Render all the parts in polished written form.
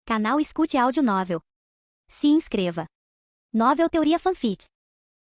Canal Escute Áudio Novel. Se inscreva. Novel Teoria Fanfic.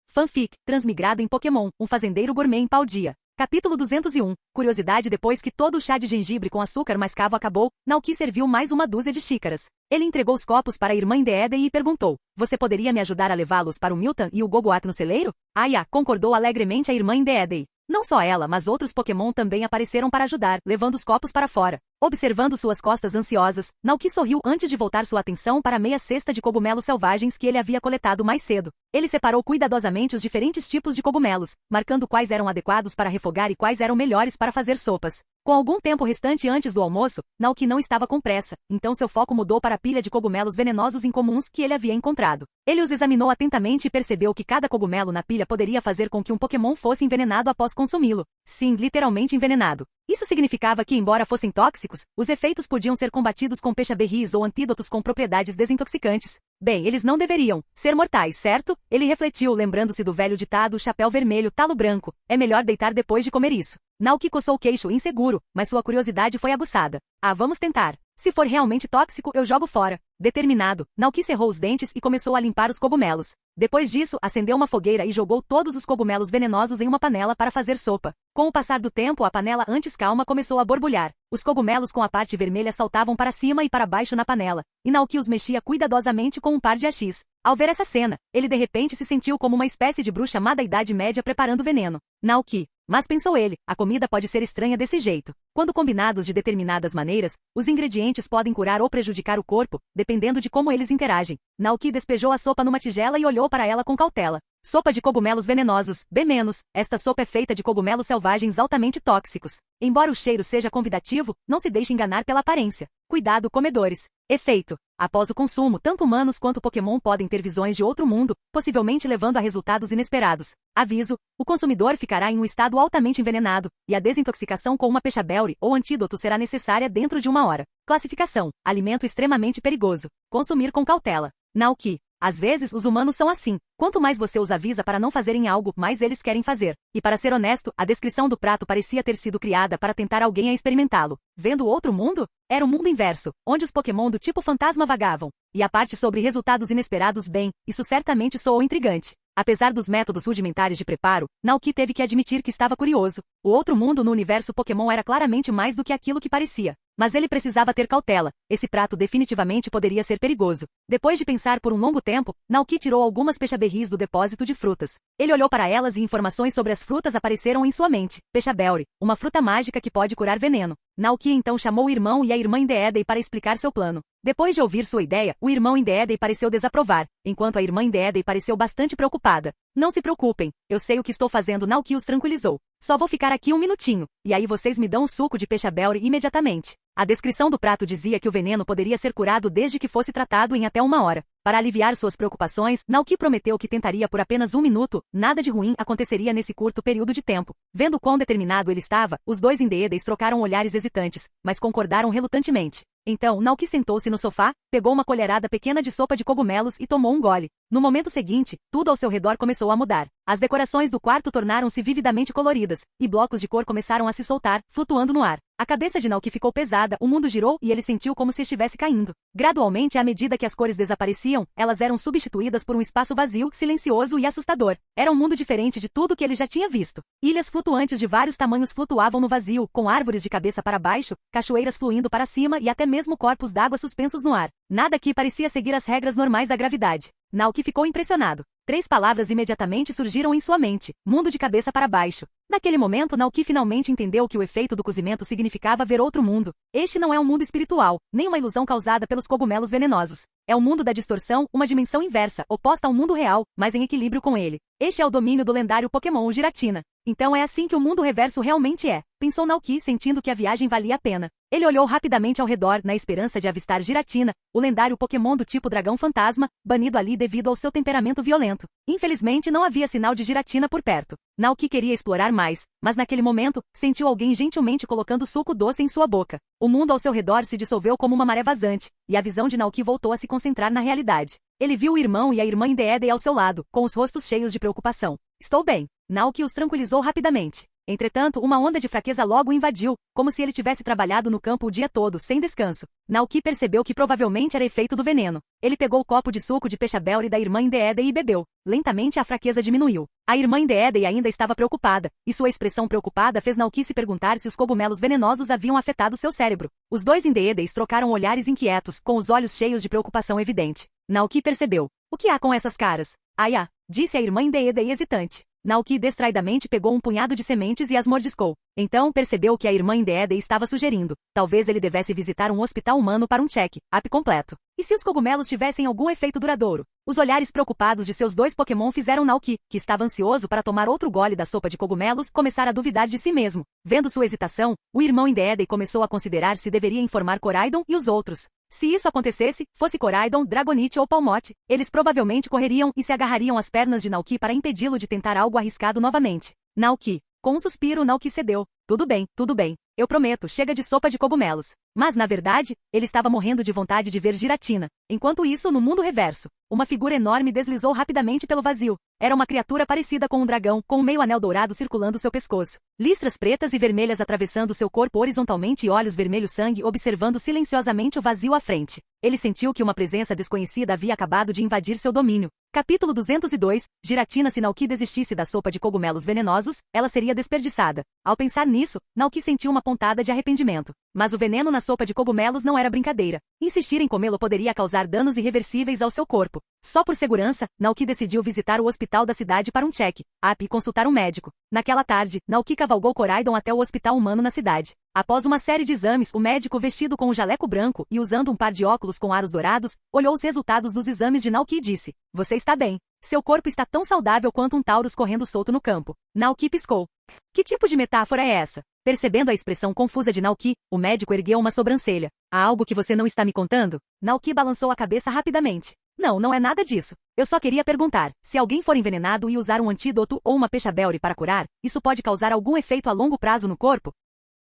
Fanfic, transmigrado em Pokémon, um fazendeiro gourmet em pau-dia. Capítulo 201. Curiosidade. Depois que todo o chá de gengibre com açúcar mascavo acabou, Naoki serviu mais uma dúzia de xícaras. Ele entregou os copos para a irmã Indeedee e perguntou: "Você poderia me ajudar a levá-los para o Miltank e o Gogoat no celeiro?" Aya, concordou alegremente a irmã Indeedee. Não só ela, mas outros Pokémon também apareceram para ajudar, levando os copos para fora. Observando suas costas ansiosas, Naoki sorriu antes de voltar sua atenção para a meia cesta de cogumelos selvagens que ele havia coletado mais cedo. Ele separou cuidadosamente os diferentes tipos de cogumelos, marcando quais eram adequados para refogar e quais eram melhores para fazer sopas. Com algum tempo restante antes do almoço, Naoki não estava com pressa, então seu foco mudou para a pilha de cogumelos venenosos incomuns que ele havia encontrado. Ele os examinou atentamente e percebeu que cada cogumelo na pilha poderia fazer com que um Pokémon fosse envenenado após consumi-lo. Sim, literalmente envenenado. Isso significava que, embora fossem tóxicos, os efeitos podiam ser combatidos com peixe-berries ou antídotos com propriedades desintoxicantes. Bem, eles não deveriam ser mortais, certo? Ele refletiu, lembrando-se do velho ditado chapéu vermelho, talo branco. É melhor deitar depois de comer isso. Naoki coçou o queixo, inseguro, mas sua curiosidade foi aguçada. Vamos tentar. Se for realmente tóxico, eu jogo fora. Determinado, Naoki cerrou os dentes e começou a limpar os cogumelos. Depois disso, acendeu uma fogueira e jogou todos os cogumelos venenosos em uma panela para fazer sopa. Com o passar do tempo, a panela antes calma começou a borbulhar. Os cogumelos com a parte vermelha saltavam para cima e para baixo na panela, e Naoki os mexia cuidadosamente com um par de hachis. Ao ver essa cena, ele de repente se sentiu como uma espécie de bruxa má da Idade Média preparando veneno. Naoki. Mas pensou ele, a comida pode ser estranha desse jeito. Quando combinados de determinadas maneiras, os ingredientes podem curar ou prejudicar o corpo, dependendo de como eles interagem. Naoki despejou a sopa numa tigela e olhou para ela com cautela. Sopa de cogumelos venenosos, B-. Esta sopa é feita de cogumelos selvagens altamente tóxicos. Embora o cheiro seja convidativo, não se deixe enganar pela aparência. Cuidado, comedores. Efeito. Após o consumo, tanto humanos quanto Pokémon podem ter visões de outro mundo, possivelmente levando a resultados inesperados. Aviso: o consumidor ficará em um estado altamente envenenado, e a desintoxicação com uma peixe-berry ou antídoto será necessária dentro de 1 hora. Classificação: alimento extremamente perigoso. Consumir com cautela. Naoki. Às vezes, os humanos são assim. Quanto mais você os avisa para não fazerem algo, mais eles querem fazer. E para ser honesto, a descrição do prato parecia ter sido criada para tentar alguém a experimentá-lo. Vendo outro mundo? Era o mundo inverso, onde os Pokémon do tipo fantasma vagavam. E a parte sobre resultados inesperados, bem, isso certamente soou intrigante. Apesar dos métodos rudimentares de preparo, Naoki teve que admitir que estava curioso. O outro mundo no universo Pokémon era claramente mais do que aquilo que parecia. Mas ele precisava ter cautela. Esse prato definitivamente poderia ser perigoso. Depois de pensar por um longo tempo, Naoki tirou algumas peixe-berries do depósito de frutas. Ele olhou para elas e informações sobre as frutas apareceram em sua mente. Peixe-berry, uma fruta mágica que pode curar veneno. Naoki então chamou o irmão e a irmã Indeedee para explicar seu plano. Depois de ouvir sua ideia, o irmão Indeedee pareceu desaprovar, enquanto a irmã Indeedee pareceu bastante preocupada. "Não se preocupem, eu sei o que estou fazendo", Naoki os tranquilizou. "Só vou ficar aqui um minutinho, e aí vocês me dão o suco de peixe-berry imediatamente." A descrição do prato dizia que o veneno poderia ser curado desde que fosse tratado em até 1 hora. Para aliviar suas preocupações, Naoki prometeu que tentaria por apenas 1 minuto. Nada de ruim aconteceria nesse curto período de tempo. Vendo quão determinado ele estava, os dois Indeedees trocaram olhares hesitantes, mas concordaram relutantemente. Então, Naoki sentou-se no sofá, pegou uma colherada pequena de sopa de cogumelos e tomou um gole. No momento seguinte, tudo ao seu redor começou a mudar. As decorações do quarto tornaram-se vividamente coloridas, e blocos de cor começaram a se soltar, flutuando no ar. A cabeça de Naoki ficou pesada, o mundo girou e ele sentiu como se estivesse caindo. Gradualmente, à medida que as cores desapareciam, elas eram substituídas por um espaço vazio, silencioso e assustador. Era um mundo diferente de tudo que ele já tinha visto. Ilhas flutuantes de vários tamanhos flutuavam no vazio, com árvores de cabeça para baixo, cachoeiras fluindo para cima e até mesmo corpos d'água suspensos no ar. Nada aqui parecia seguir as regras normais da gravidade. Naoki ficou impressionado. 3 palavras imediatamente surgiram em sua mente: mundo de cabeça para baixo. Naquele momento, Naoki finalmente entendeu que o efeito do cozimento significava ver outro mundo. Este não é um mundo espiritual, nem uma ilusão causada pelos cogumelos venenosos. É o mundo da distorção, uma dimensão inversa, oposta ao mundo real, mas em equilíbrio com ele. Este é o domínio do lendário Pokémon, o Giratina. Então é assim que o mundo reverso realmente é, pensou Naoki, sentindo que a viagem valia a pena. Ele olhou rapidamente ao redor, na esperança de avistar Giratina, o lendário Pokémon do tipo dragão fantasma, banido ali devido ao seu temperamento violento. Infelizmente não havia sinal de Giratina por perto. Naoki queria explorar mais, mas naquele momento, sentiu alguém gentilmente colocando suco doce em sua boca. O mundo ao seu redor se dissolveu como uma maré vazante, e a visão de Naoki voltou a se concentrar na realidade. Ele viu o irmão e a irmã Indeedee ao seu lado, com os rostos cheios de preocupação. "Estou bem." Naoki os tranquilizou rapidamente. Entretanto, uma onda de fraqueza logo o invadiu, como se ele tivesse trabalhado no campo o dia todo, sem descanso. Naoki percebeu que provavelmente era efeito do veneno. Ele pegou o copo de suco de peixe-belry da irmã Indeedei e bebeu. Lentamente a fraqueza diminuiu. A irmã Indeedei ainda estava preocupada, e sua expressão preocupada fez Naoki se perguntar se os cogumelos venenosos haviam afetado seu cérebro. Os dois Indeedeis trocaram olhares inquietos, com os olhos cheios de preocupação evidente. Naoki percebeu. O que há com essas caras? Ai, disse a irmã Indeedei hesitante. Naoki distraidamente pegou um punhado de sementes e as mordiscou. Então percebeu que a irmã Indeedei estava sugerindo. Talvez ele devesse visitar um hospital humano para um check-up completo. E se os cogumelos tivessem algum efeito duradouro? Os olhares preocupados de seus dois Pokémon fizeram Naoki, que estava ansioso para tomar outro gole da sopa de cogumelos, começar a duvidar de si mesmo. Vendo sua hesitação, o irmão Indeedei começou a considerar se deveria informar Koraidon e os outros. Se isso acontecesse, fosse Koraidon, Dragonite ou Palmot, eles provavelmente correriam e se agarrariam às pernas de Naoki para impedi-lo de tentar algo arriscado novamente. Naoki. Com um suspiro, Naoki cedeu. Tudo bem, tudo bem. Eu prometo, chega de sopa de cogumelos. Mas, na verdade, ele estava morrendo de vontade de ver Giratina. Enquanto isso, no mundo reverso, uma figura enorme deslizou rapidamente pelo vazio. Era uma criatura parecida com um dragão, com um meio anel dourado circulando seu pescoço. Listras pretas e vermelhas atravessando seu corpo horizontalmente e olhos vermelho-sangue observando silenciosamente o vazio à frente. Ele sentiu que uma presença desconhecida havia acabado de invadir seu domínio. Capítulo 202. Giratina. Se Naoki desistisse da sopa de cogumelos venenosos, ela seria desperdiçada. Ao pensar nisso, Naoki sentiu uma pontada de arrependimento. Mas o veneno na sopa de cogumelos não era brincadeira. Insistir em comê-lo poderia causar danos irreversíveis ao seu corpo. Só por segurança, Naoki decidiu visitar o hospital da cidade para um check-up e consultar um médico. Naquela tarde, Naoki cavalgou Koraidon até o hospital humano na cidade. Após uma série de exames, o médico, vestido com um jaleco branco e usando um par de óculos com aros dourados, olhou os resultados dos exames de Naoki e disse: "Você está bem. Seu corpo está tão saudável quanto um taurus correndo solto no campo." Naoki piscou. Que tipo de metáfora é essa? Percebendo a expressão confusa de Naoki, o médico ergueu uma sobrancelha. Há algo que você não está me contando? Naoki balançou a cabeça rapidamente. Não, não é nada disso. Eu só queria perguntar, se alguém for envenenado e usar um antídoto ou uma peixe-belry para curar, isso pode causar algum efeito a longo prazo no corpo?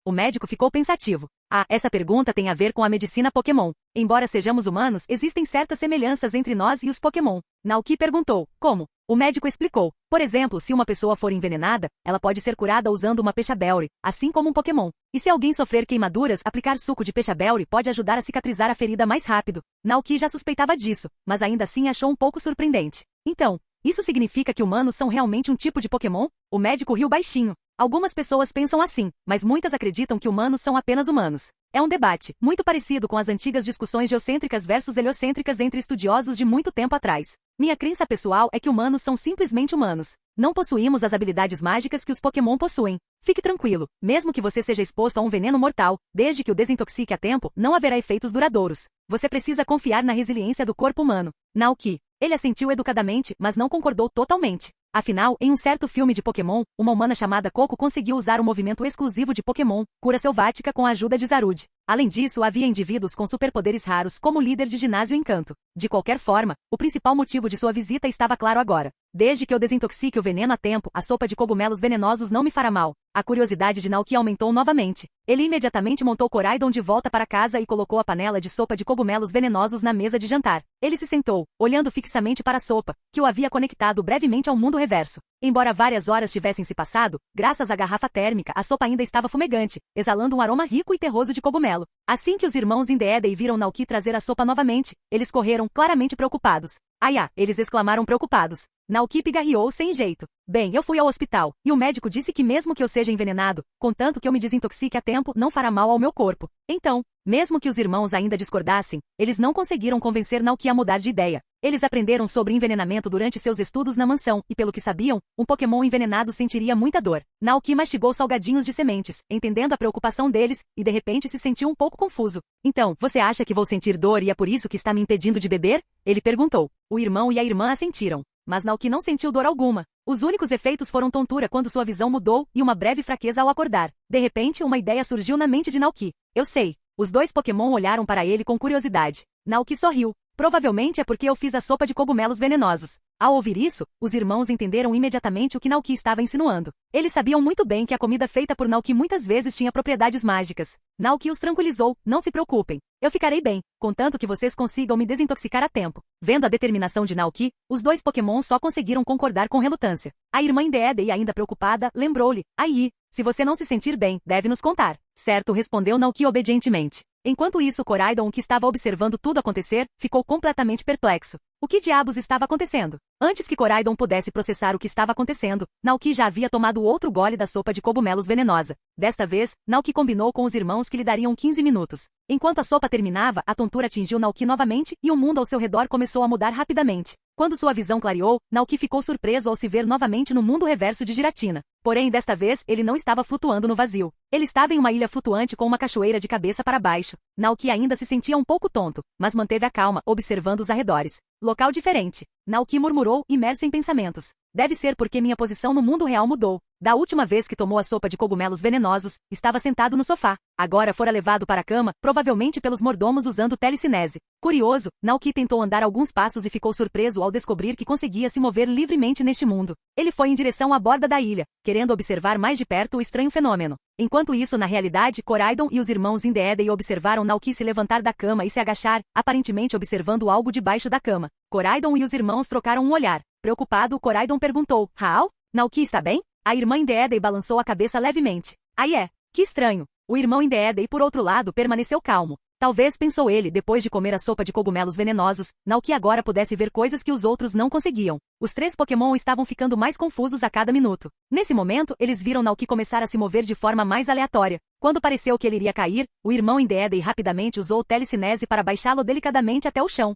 O médico ficou pensativo. Essa pergunta tem a ver com a medicina Pokémon. Embora sejamos humanos, existem certas semelhanças entre nós e os Pokémon. Naoki perguntou, como? O médico explicou. Por exemplo, se uma pessoa for envenenada, ela pode ser curada usando uma peixe-belry, assim como um Pokémon. E se alguém sofrer queimaduras, aplicar suco de peixe-belry pode ajudar a cicatrizar a ferida mais rápido. Naoki já suspeitava disso, mas ainda assim achou um pouco surpreendente. Então, isso significa que humanos são realmente um tipo de Pokémon? O médico riu baixinho. Algumas pessoas pensam assim, mas muitas acreditam que humanos são apenas humanos. É um debate, muito parecido com as antigas discussões geocêntricas versus heliocêntricas entre estudiosos de muito tempo atrás. Minha crença pessoal é que humanos são simplesmente humanos. Não possuímos as habilidades mágicas que os Pokémon possuem. Fique tranquilo, mesmo que você seja exposto a um veneno mortal, desde que o desintoxique a tempo, não haverá efeitos duradouros. Você precisa confiar na resiliência do corpo humano. Naoki. Ele assentiu educadamente, mas não concordou totalmente. Afinal, em um certo filme de Pokémon, uma humana chamada Coco conseguiu usar o movimento exclusivo de Pokémon, Cura Selvática, com a ajuda de Zarude. Além disso, havia indivíduos com superpoderes raros como o líder de ginásio Encanto. De qualquer forma, o principal motivo de sua visita estava claro agora. Desde que eu desintoxique o veneno a tempo, a sopa de cogumelos venenosos não me fará mal. A curiosidade de Naoki aumentou novamente. Ele imediatamente montou Koraidon de volta para casa e colocou a panela de sopa de cogumelos venenosos na mesa de jantar. Ele se sentou, olhando fixamente para a sopa, que o havia conectado brevemente ao mundo reverso. Embora várias horas tivessem se passado, graças à garrafa térmica, a sopa ainda estava fumegante, exalando um aroma rico e terroso de cogumelo. Assim que os irmãos Indeedei viram Naoki trazer a sopa novamente, eles correram, claramente preocupados. Eles exclamaram preocupados. Naoki pigarreou sem jeito. Bem, eu fui ao hospital, e o médico disse que mesmo que eu seja envenenado, contanto que eu me desintoxique a tempo, não fará mal ao meu corpo. Então, mesmo que os irmãos ainda discordassem, eles não conseguiram convencer Naoki a mudar de ideia. Eles aprenderam sobre envenenamento durante seus estudos na mansão, e pelo que sabiam, um Pokémon envenenado sentiria muita dor. Naoki mastigou salgadinhos de sementes, entendendo a preocupação deles, e de repente se sentiu um pouco confuso. Então, você acha que vou sentir dor e é por isso que está me impedindo de beber? Ele perguntou. O irmão e a irmã assentiram. Mas Naoki não sentiu dor alguma. Os únicos efeitos foram tontura quando sua visão mudou e uma breve fraqueza ao acordar. De repente, uma ideia surgiu na mente de Naoki. Eu sei. Os dois Pokémon olharam para ele com curiosidade. Naoki sorriu. Provavelmente é porque eu fiz a sopa de cogumelos venenosos. Ao ouvir isso, os irmãos entenderam imediatamente o que Naoki estava insinuando. Eles sabiam muito bem que a comida feita por Naoki muitas vezes tinha propriedades mágicas. Naoki os tranquilizou, não se preocupem. Eu ficarei bem, contanto que vocês consigam me desintoxicar a tempo. Vendo a determinação de Naoki, os dois Pokémon só conseguiram concordar com relutância. A irmã Indeedee, ainda preocupada, lembrou-lhe, Ai, se você não se sentir bem, deve nos contar. Certo, respondeu Naoki obedientemente. Enquanto isso, Koraidon, que estava observando tudo acontecer, ficou completamente perplexo. O que diabos estava acontecendo? Antes que Koraidon pudesse processar o que estava acontecendo, Naoki já havia tomado outro gole da sopa de cogumelos venenosa. Desta vez, Naoki combinou com os irmãos que lhe dariam 15 minutos. Enquanto a sopa terminava, a tontura atingiu Naoki novamente e o mundo ao seu redor começou a mudar rapidamente. Quando sua visão clareou, Naoki ficou surpreso ao se ver novamente no mundo reverso de Giratina. Porém, desta vez, ele não estava flutuando no vazio. Ele estava em uma ilha flutuante com uma cachoeira de cabeça para baixo. Naoki ainda se sentia um pouco tonto, mas manteve a calma, observando os arredores. Local diferente. Naoki murmurou, imerso em pensamentos. Deve ser porque minha posição no mundo real mudou. Da última vez que tomou a sopa de cogumelos venenosos, estava sentado no sofá. Agora fora levado para a cama, provavelmente pelos mordomos usando telecinese. Curioso, Naoki tentou andar alguns passos e ficou surpreso ao descobrir que conseguia se mover livremente neste mundo. Ele foi em direção à borda da ilha, querendo observar mais de perto o estranho fenômeno. Enquanto isso, na realidade, Koraidon e os irmãos Indeedee observaram Naoki se levantar da cama e se agachar, aparentemente observando algo debaixo da cama. Koraidon e os irmãos trocaram um olhar. Preocupado, Koraidon perguntou, Hao? Naoki está bem? A irmã Indeedee balançou a cabeça levemente. Aí é. Que estranho. O irmão Indeedee, por outro lado, permaneceu calmo. Talvez, pensou ele, depois de comer a sopa de cogumelos venenosos, Naoki agora pudesse ver coisas que os outros não conseguiam. Os três Pokémon estavam ficando mais confusos a cada minuto. Nesse momento, eles viram Naoki começar a se mover de forma mais aleatória. Quando pareceu que ele iria cair, o irmão Indeedee rapidamente usou telecinese para baixá-lo delicadamente até o chão.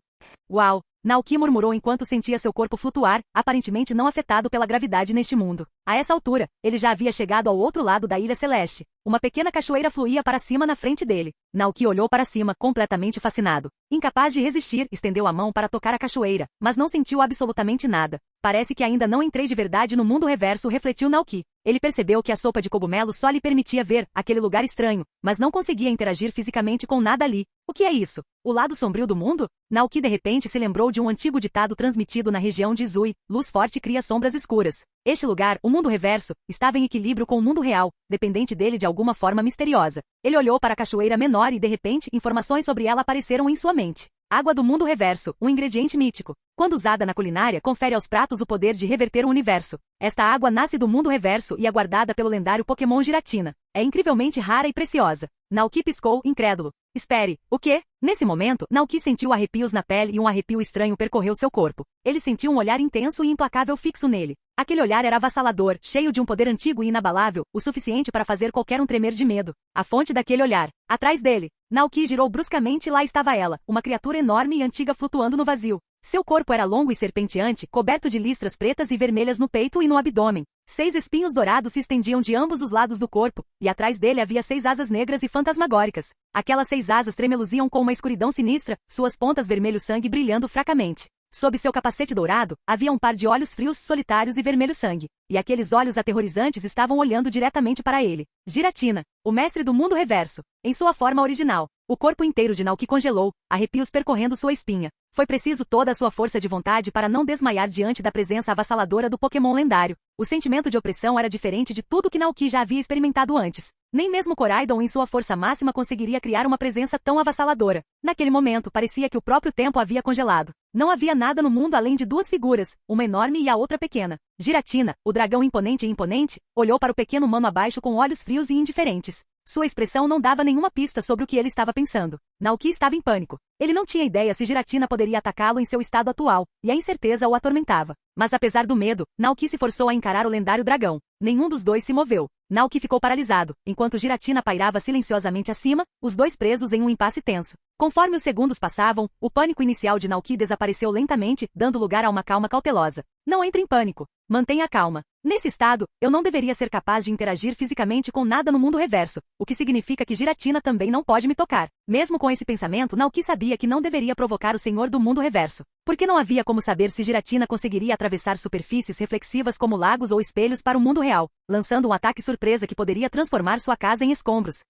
Uau! Naoki murmurou enquanto sentia seu corpo flutuar, aparentemente não afetado pela gravidade neste mundo. A essa altura, ele já havia chegado ao outro lado da Ilha Celeste. Uma pequena cachoeira fluía para cima na frente dele. Naoki olhou para cima, completamente fascinado. Incapaz de resistir, estendeu a mão para tocar a cachoeira, mas não sentiu absolutamente nada. Parece que ainda não entrei de verdade no mundo reverso, refletiu Naoki. Ele percebeu que a sopa de cogumelo só lhe permitia ver aquele lugar estranho, mas não conseguia interagir fisicamente com nada ali. O que é isso? O lado sombrio do mundo? Naoki de repente se lembrou de um antigo ditado transmitido na região de Izui: luz forte cria sombras escuras. Este lugar, o mundo reverso, estava em equilíbrio com o mundo real, dependente dele de alguma forma misteriosa. Ele olhou para a cachoeira menor e de repente, informações sobre ela apareceram em sua mente. Água do mundo reverso, um ingrediente mítico. Quando usada na culinária, confere aos pratos o poder de reverter o universo. Esta água nasce do mundo reverso e é guardada pelo lendário Pokémon Giratina. É incrivelmente rara e preciosa. Naoki piscou, incrédulo. Espere, o quê? Nesse momento, Naoki sentiu arrepios na pele e um arrepio estranho percorreu seu corpo. Ele sentiu um olhar intenso e implacável fixo nele. Aquele olhar era avassalador, cheio de um poder antigo e inabalável, o suficiente para fazer qualquer um tremer de medo. A fonte daquele olhar. Atrás dele. Naoki girou bruscamente e lá estava ela, uma criatura enorme e antiga flutuando no vazio. Seu corpo era longo e serpenteante, coberto de listras pretas e vermelhas no peito e no abdômen. 6 espinhos dourados se estendiam de ambos os lados do corpo, e atrás dele havia 6 asas negras e fantasmagóricas. Aquelas 6 asas tremeluziam com uma escuridão sinistra, suas pontas vermelho-sangue brilhando fracamente. Sob seu capacete dourado, havia um par de olhos frios, solitários e vermelho-sangue. E aqueles olhos aterrorizantes estavam olhando diretamente para ele. Giratina, o mestre do mundo reverso, em sua forma original. O corpo inteiro de Naoki congelou, arrepios percorrendo sua espinha. Foi preciso toda a sua força de vontade para não desmaiar diante da presença avassaladora do Pokémon lendário. O sentimento de opressão era diferente de tudo que Naoki já havia experimentado antes. Nem mesmo Koraidon em sua força máxima conseguiria criar uma presença tão avassaladora. Naquele momento, parecia que o próprio tempo havia congelado. Não havia nada no mundo além de 2 figuras, uma enorme e a outra pequena. Giratina, o dragão imponente e imponente, olhou para o pequeno humano abaixo com olhos frios e indiferentes. Sua expressão não dava nenhuma pista sobre o que ele estava pensando. Naoki estava em pânico. Ele não tinha ideia se Giratina poderia atacá-lo em seu estado atual, e a incerteza o atormentava. Mas apesar do medo, Naoki se forçou a encarar o lendário dragão. Nenhum dos dois se moveu. Naoki ficou paralisado, enquanto Giratina pairava silenciosamente acima, os dois presos em um impasse tenso. Conforme os segundos passavam, o pânico inicial de Naoki desapareceu lentamente, dando lugar a uma calma cautelosa. Não entre em pânico. Mantenha a calma. Nesse estado, eu não deveria ser capaz de interagir fisicamente com nada no mundo reverso, o que significa que Giratina também não pode me tocar. Mesmo com esse pensamento, Naoki sabia que não deveria provocar o senhor do mundo reverso. Porque não havia como saber se Giratina conseguiria atravessar superfícies reflexivas como lagos ou espelhos para o mundo real, lançando um ataque surpresa que poderia transformar sua casa em escombros.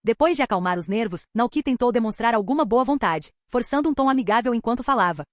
Depois de acalmar os nervos, Naoki tentou demonstrar alguma boa vontade, forçando um tom amigável enquanto falava.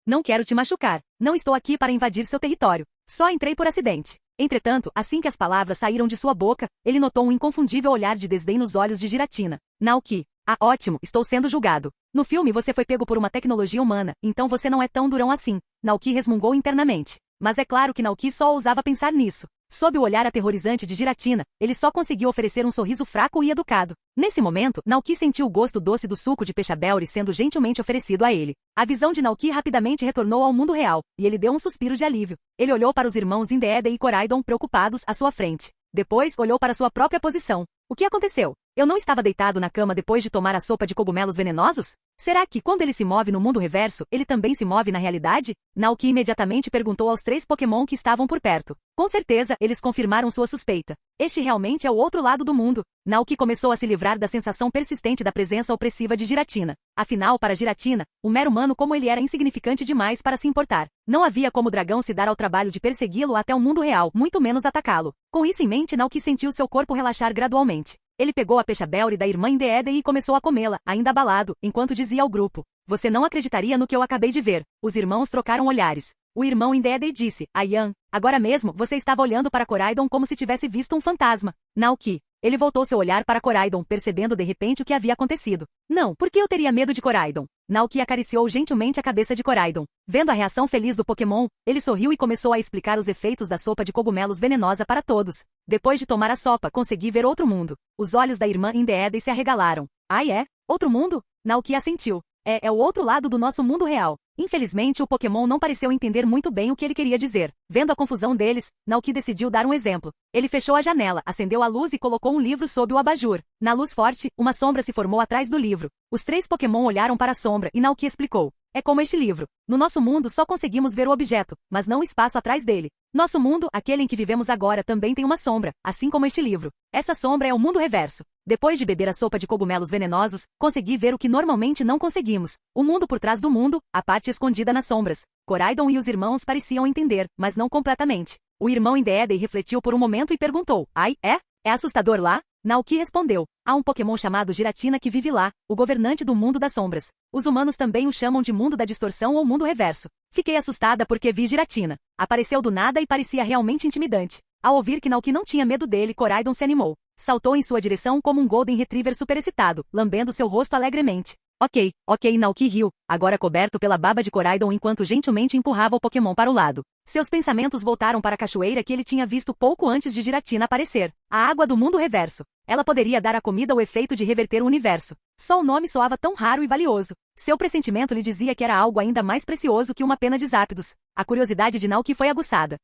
Não quero te machucar. Não estou aqui para invadir seu território. Só entrei por acidente. Entretanto, assim que as palavras saíram de sua boca, ele notou um inconfundível olhar de desdém nos olhos de Giratina. Naoki. Ah, ótimo, estou sendo julgado. No filme você foi pego por uma tecnologia humana, então você não é tão durão assim. Naoki resmungou internamente. Mas é claro que Naoki só ousava pensar nisso. Sob o olhar aterrorizante de Giratina, ele só conseguiu oferecer um sorriso fraco e educado. Nesse momento, Naoki sentiu o gosto doce do suco de pechabelry sendo gentilmente oferecido a ele. A visão de Naoki rapidamente retornou ao mundo real, e ele deu um suspiro de alívio. Ele olhou para os irmãos Indeede e Koraidon preocupados à sua frente. Depois, olhou para sua própria posição. O que aconteceu? Eu não estava deitado na cama depois de tomar a sopa de cogumelos venenosos? Será que, quando ele se move no mundo reverso, ele também se move na realidade? Naoki imediatamente perguntou aos 3 Pokémon que estavam por perto. Com certeza, eles confirmaram sua suspeita. Este realmente é o outro lado do mundo. Naoki começou a se livrar da sensação persistente da presença opressiva de Giratina. Afinal, para Giratina, um mero humano como ele era insignificante demais para se importar. Não havia como o dragão se dar ao trabalho de persegui-lo até o mundo real, muito menos atacá-lo. Com isso em mente, Naoki sentiu seu corpo relaxar gradualmente. Ele pegou a pechabelry da irmã Indeede e começou a comê-la, ainda abalado, enquanto dizia ao grupo. Você não acreditaria no que eu acabei de ver. Os irmãos trocaram olhares. O irmão Indeede disse, Ayan, agora mesmo você estava olhando para Koraidon como se tivesse visto um fantasma. Naoki. Ele voltou seu olhar para Koraidon, percebendo de repente o que havia acontecido. Não, por que eu teria medo de Koraidon? Naoki acariciou gentilmente a cabeça de Koraidon. Vendo a reação feliz do Pokémon, ele sorriu e começou a explicar os efeitos da sopa de cogumelos venenosa para todos. Depois de tomar a sopa, consegui ver outro mundo. Os olhos da irmã Indeede se arregalaram. Ai é? Outro mundo? Naoki assentiu. É o outro lado do nosso mundo real. Infelizmente, o Pokémon não pareceu entender muito bem o que ele queria dizer. Vendo a confusão deles, Naoki decidiu dar um exemplo. Ele fechou a janela, acendeu a luz e colocou um livro sob o abajur. Na luz forte, uma sombra se formou atrás do livro. Os 3 Pokémon olharam para a sombra e Naoki explicou. É como este livro. No nosso mundo só conseguimos ver o objeto, mas não o espaço atrás dele. Nosso mundo, aquele em que vivemos agora, também tem uma sombra, assim como este livro. Essa sombra é o mundo reverso. Depois de beber a sopa de cogumelos venenosos, consegui ver o que normalmente não conseguimos. O mundo por trás do mundo, a parte escondida nas sombras. Koraidon e os irmãos pareciam entender, mas não completamente. O irmão Indeede refletiu por um momento e perguntou, Ai, é? É assustador lá? Naoki respondeu, há um Pokémon chamado Giratina que vive lá, o governante do mundo das sombras. Os humanos também o chamam de mundo da distorção ou mundo reverso. Fiquei assustada porque vi Giratina. Apareceu do nada e parecia realmente intimidante. Ao ouvir que Naoki não tinha medo dele, Koraidon se animou. Saltou em sua direção como um Golden Retriever superexcitado, lambendo seu rosto alegremente. Ok, Naoki riu, agora coberto pela baba de Koraidon enquanto gentilmente empurrava o Pokémon para o lado. Seus pensamentos voltaram para a cachoeira que ele tinha visto pouco antes de Giratina aparecer. A água do mundo reverso. Ela poderia dar à comida o efeito de reverter o universo. Só o nome soava tão raro e valioso. Seu pressentimento lhe dizia que era algo ainda mais precioso que uma pena de Zapdos. A curiosidade de Naoki foi aguçada.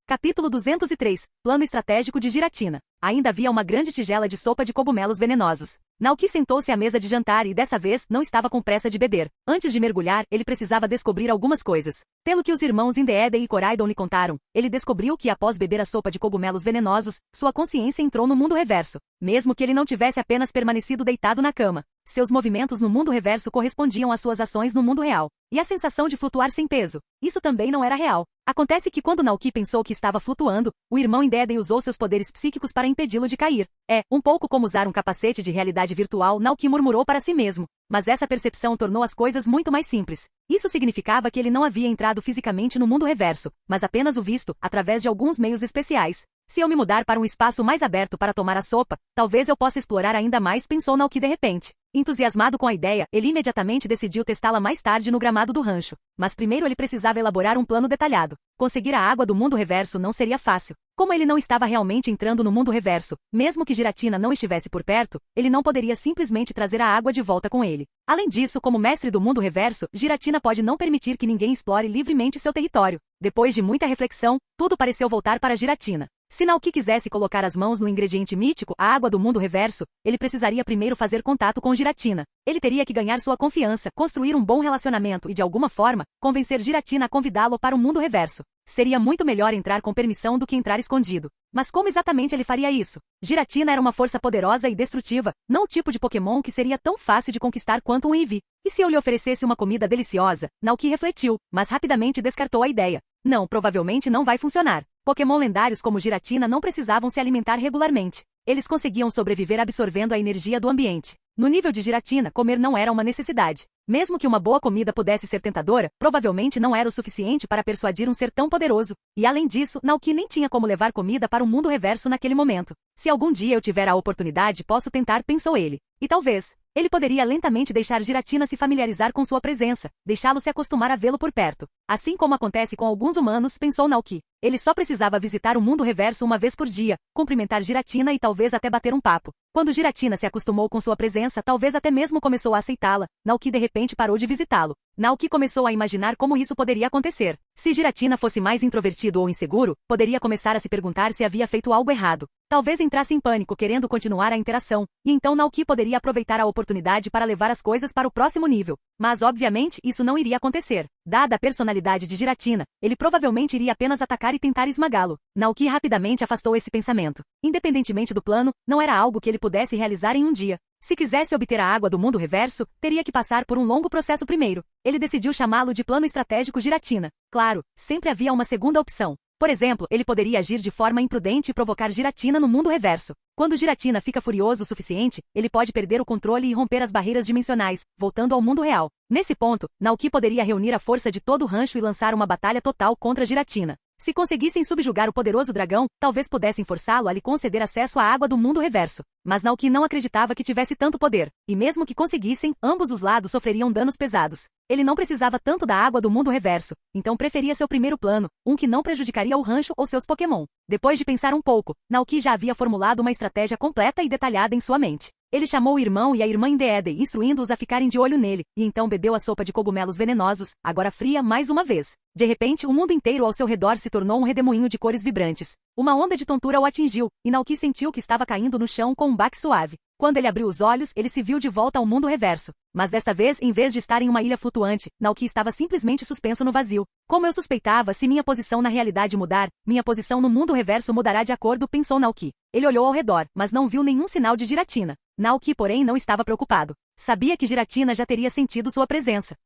Capítulo 203. Plano estratégico de Giratina. Ainda havia uma grande tigela de sopa de cogumelos venenosos. Naoki sentou-se à mesa de jantar e dessa vez não estava com pressa de beber. Antes de mergulhar, ele precisava descobrir algumas coisas. Pelo que os irmãos Indeede e Koraidon lhe contaram, ele descobriu que após beber a sopa de cogumelos venenosos, sua consciência entrou no mundo reverso. Mesmo que ele não tivesse apenas permanecido deitado na cama. Seus movimentos no mundo reverso correspondiam às suas ações no mundo real. E a sensação de flutuar sem peso. Isso também não era real. Acontece que quando Naoki pensou que estava flutuando, o irmão Indeede usou seus poderes psíquicos para impedi-lo de cair. Um pouco como usar um capacete de realidade virtual, Naoki murmurou para si mesmo. Mas essa percepção tornou as coisas muito mais simples. Isso significava que ele não havia entrado fisicamente no mundo reverso, mas apenas o visto, através de alguns meios especiais. Se eu me mudar para um espaço mais aberto para tomar a sopa, talvez eu possa explorar ainda mais, pensou Naoki de repente. Entusiasmado com a ideia, ele imediatamente decidiu testá-la mais tarde no gramado do rancho. Mas primeiro ele precisava elaborar um plano detalhado. Conseguir a água do mundo reverso não seria fácil. Como ele não estava realmente entrando no mundo reverso, mesmo que Giratina não estivesse por perto, ele não poderia simplesmente trazer a água de volta com ele. Além disso, como mestre do mundo reverso, Giratina pode não permitir que ninguém explore livremente seu território. Depois de muita reflexão, tudo pareceu voltar para Giratina. Se Naoki quisesse colocar as mãos no ingrediente mítico, a água do mundo reverso, ele precisaria primeiro fazer contato com Giratina. Ele teria que ganhar sua confiança, construir um bom relacionamento e, de alguma forma, convencer Giratina a convidá-lo para o mundo reverso. Seria muito melhor entrar com permissão do que entrar escondido. Mas como exatamente ele faria isso? Giratina era uma força poderosa e destrutiva, não o tipo de Pokémon que seria tão fácil de conquistar quanto um Eevee. E se eu lhe oferecesse uma comida deliciosa? Naoki refletiu, mas rapidamente descartou a ideia. Não, provavelmente não vai funcionar. Pokémon lendários como Giratina não precisavam se alimentar regularmente. Eles conseguiam sobreviver absorvendo a energia do ambiente. No nível de Giratina, comer não era uma necessidade. Mesmo que uma boa comida pudesse ser tentadora, provavelmente não era o suficiente para persuadir um ser tão poderoso. E além disso, Naoki nem tinha como levar comida para o mundo reverso naquele momento. Se algum dia eu tiver a oportunidade, posso tentar, pensou ele. E talvez ele poderia lentamente deixar Giratina se familiarizar com sua presença, deixá-lo se acostumar a vê-lo por perto. Assim como acontece com alguns humanos, pensou Naoki. Ele só precisava visitar o mundo reverso uma vez por dia, cumprimentar Giratina e talvez até bater um papo. Quando Giratina se acostumou com sua presença, talvez até mesmo começou a aceitá-la, Naoki de repente parou de visitá-lo. Naoki começou a imaginar como isso poderia acontecer. Se Giratina fosse mais introvertido ou inseguro, poderia começar a se perguntar se havia feito algo errado. Talvez entrasse em pânico querendo continuar a interação, e então Naoki poderia aproveitar a oportunidade para levar as coisas para o próximo nível. Mas obviamente isso não iria acontecer. Dada a personalidade de Giratina, ele provavelmente iria apenas atacar e tentar esmagá-lo. Naoki rapidamente afastou esse pensamento. Independentemente do plano, não era algo que ele pudesse realizar em um dia. Se quisesse obter a água do mundo reverso, teria que passar por um longo processo primeiro. Ele decidiu chamá-lo de plano estratégico Giratina. Claro, sempre havia uma segunda opção. Por exemplo, ele poderia agir de forma imprudente e provocar Giratina no mundo reverso. Quando Giratina fica furioso o suficiente, ele pode perder o controle e romper as barreiras dimensionais, voltando ao mundo real. Nesse ponto, Naoki poderia reunir a força de todo o rancho e lançar uma batalha total contra Giratina. Se conseguissem subjugar o poderoso dragão, talvez pudessem forçá-lo a lhe conceder acesso à água do mundo reverso. Mas Naoki não acreditava que tivesse tanto poder, e mesmo que conseguissem, ambos os lados sofreriam danos pesados. Ele não precisava tanto da água do mundo reverso, então preferia seu primeiro plano, um que não prejudicaria o rancho ou seus Pokémon. Depois de pensar um pouco, Naoki já havia formulado uma estratégia completa e detalhada em sua mente. Ele chamou o irmão e a irmã Indeedee, instruindo-os a ficarem de olho nele, e então bebeu a sopa de cogumelos venenosos, agora fria mais uma vez. De repente, o mundo inteiro ao seu redor se tornou um redemoinho de cores vibrantes. Uma onda de tontura o atingiu, e Naoki sentiu que estava caindo no chão com um baque suave. Quando ele abriu os olhos, ele se viu de volta ao mundo reverso. Mas desta vez, em vez de estar em uma ilha flutuante, Naoki estava simplesmente suspenso no vazio. Como eu suspeitava, se minha posição na realidade mudar, minha posição no mundo reverso mudará de acordo, pensou Naoki. Ele olhou ao redor, mas não viu nenhum sinal de Giratina. Naoki, porém, não estava preocupado. Sabia que Giratina já teria sentido sua presença.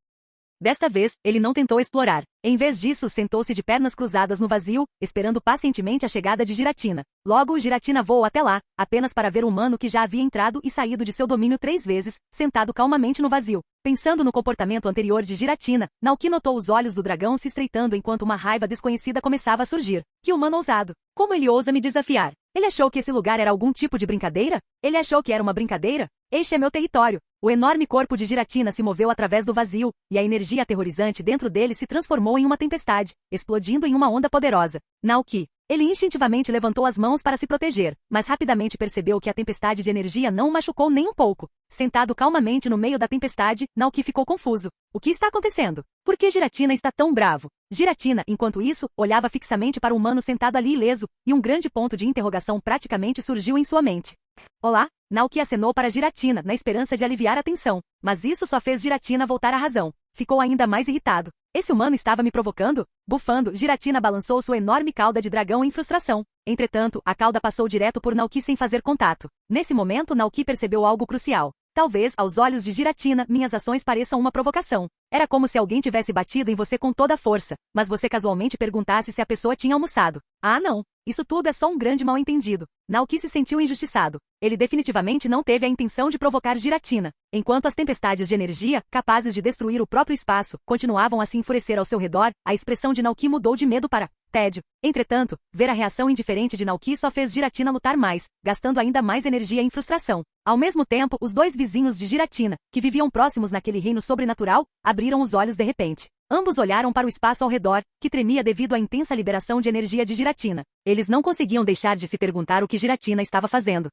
Desta vez, ele não tentou explorar. Em vez disso, sentou-se de pernas cruzadas no vazio, esperando pacientemente a chegada de Giratina. Logo, Giratina voou até lá, apenas para ver o humano que já havia entrado e saído de seu domínio 3 vezes, sentado calmamente no vazio. Pensando no comportamento anterior de Giratina, Naoki notou os olhos do dragão se estreitando enquanto uma raiva desconhecida começava a surgir. Que humano ousado! Como ele ousa me desafiar? Ele achou que esse lugar era algum tipo de brincadeira? Ele achou que era uma brincadeira? Este é meu território. O enorme corpo de Giratina se moveu através do vazio, e a energia aterrorizante dentro dele se transformou em uma tempestade, explodindo em uma onda poderosa. Naoki. Ele instintivamente levantou as mãos para se proteger, mas rapidamente percebeu que a tempestade de energia não o machucou nem um pouco. Sentado calmamente no meio da tempestade, Naoki ficou confuso. O que está acontecendo? Por que Giratina está tão bravo? Giratina, enquanto isso, olhava fixamente para o humano sentado ali ileso, e um grande ponto de interrogação praticamente surgiu em sua mente. Olá? Naoki acenou para Giratina, na esperança de aliviar a tensão, mas isso só fez Giratina voltar à razão. Ficou ainda mais irritado. Esse humano estava me provocando? Bufando, Giratina balançou sua enorme cauda de dragão em frustração. Entretanto, a cauda passou direto por Naoki sem fazer contato. Nesse momento, Naoki percebeu algo crucial. Talvez, aos olhos de Giratina, minhas ações pareçam uma provocação. Era como se alguém tivesse batido em você com toda a força, mas você casualmente perguntasse se a pessoa tinha almoçado. Ah, não. Isso tudo é só um grande mal-entendido. Naoki se sentiu injustiçado. Ele definitivamente não teve a intenção de provocar Giratina. Enquanto as tempestades de energia, capazes de destruir o próprio espaço, continuavam a se enfurecer ao seu redor, a expressão de Naoki mudou de medo para tédio. Entretanto, ver a reação indiferente de Naoki só fez Giratina lutar mais, gastando ainda mais energia em frustração. Ao mesmo tempo, os 2 vizinhos de Giratina, que viviam próximos naquele reino sobrenatural, abriram os olhos de repente. Ambos olharam para o espaço ao redor, que tremia devido à intensa liberação de energia de Giratina. Eles não conseguiam deixar de se perguntar o que Giratina estava fazendo.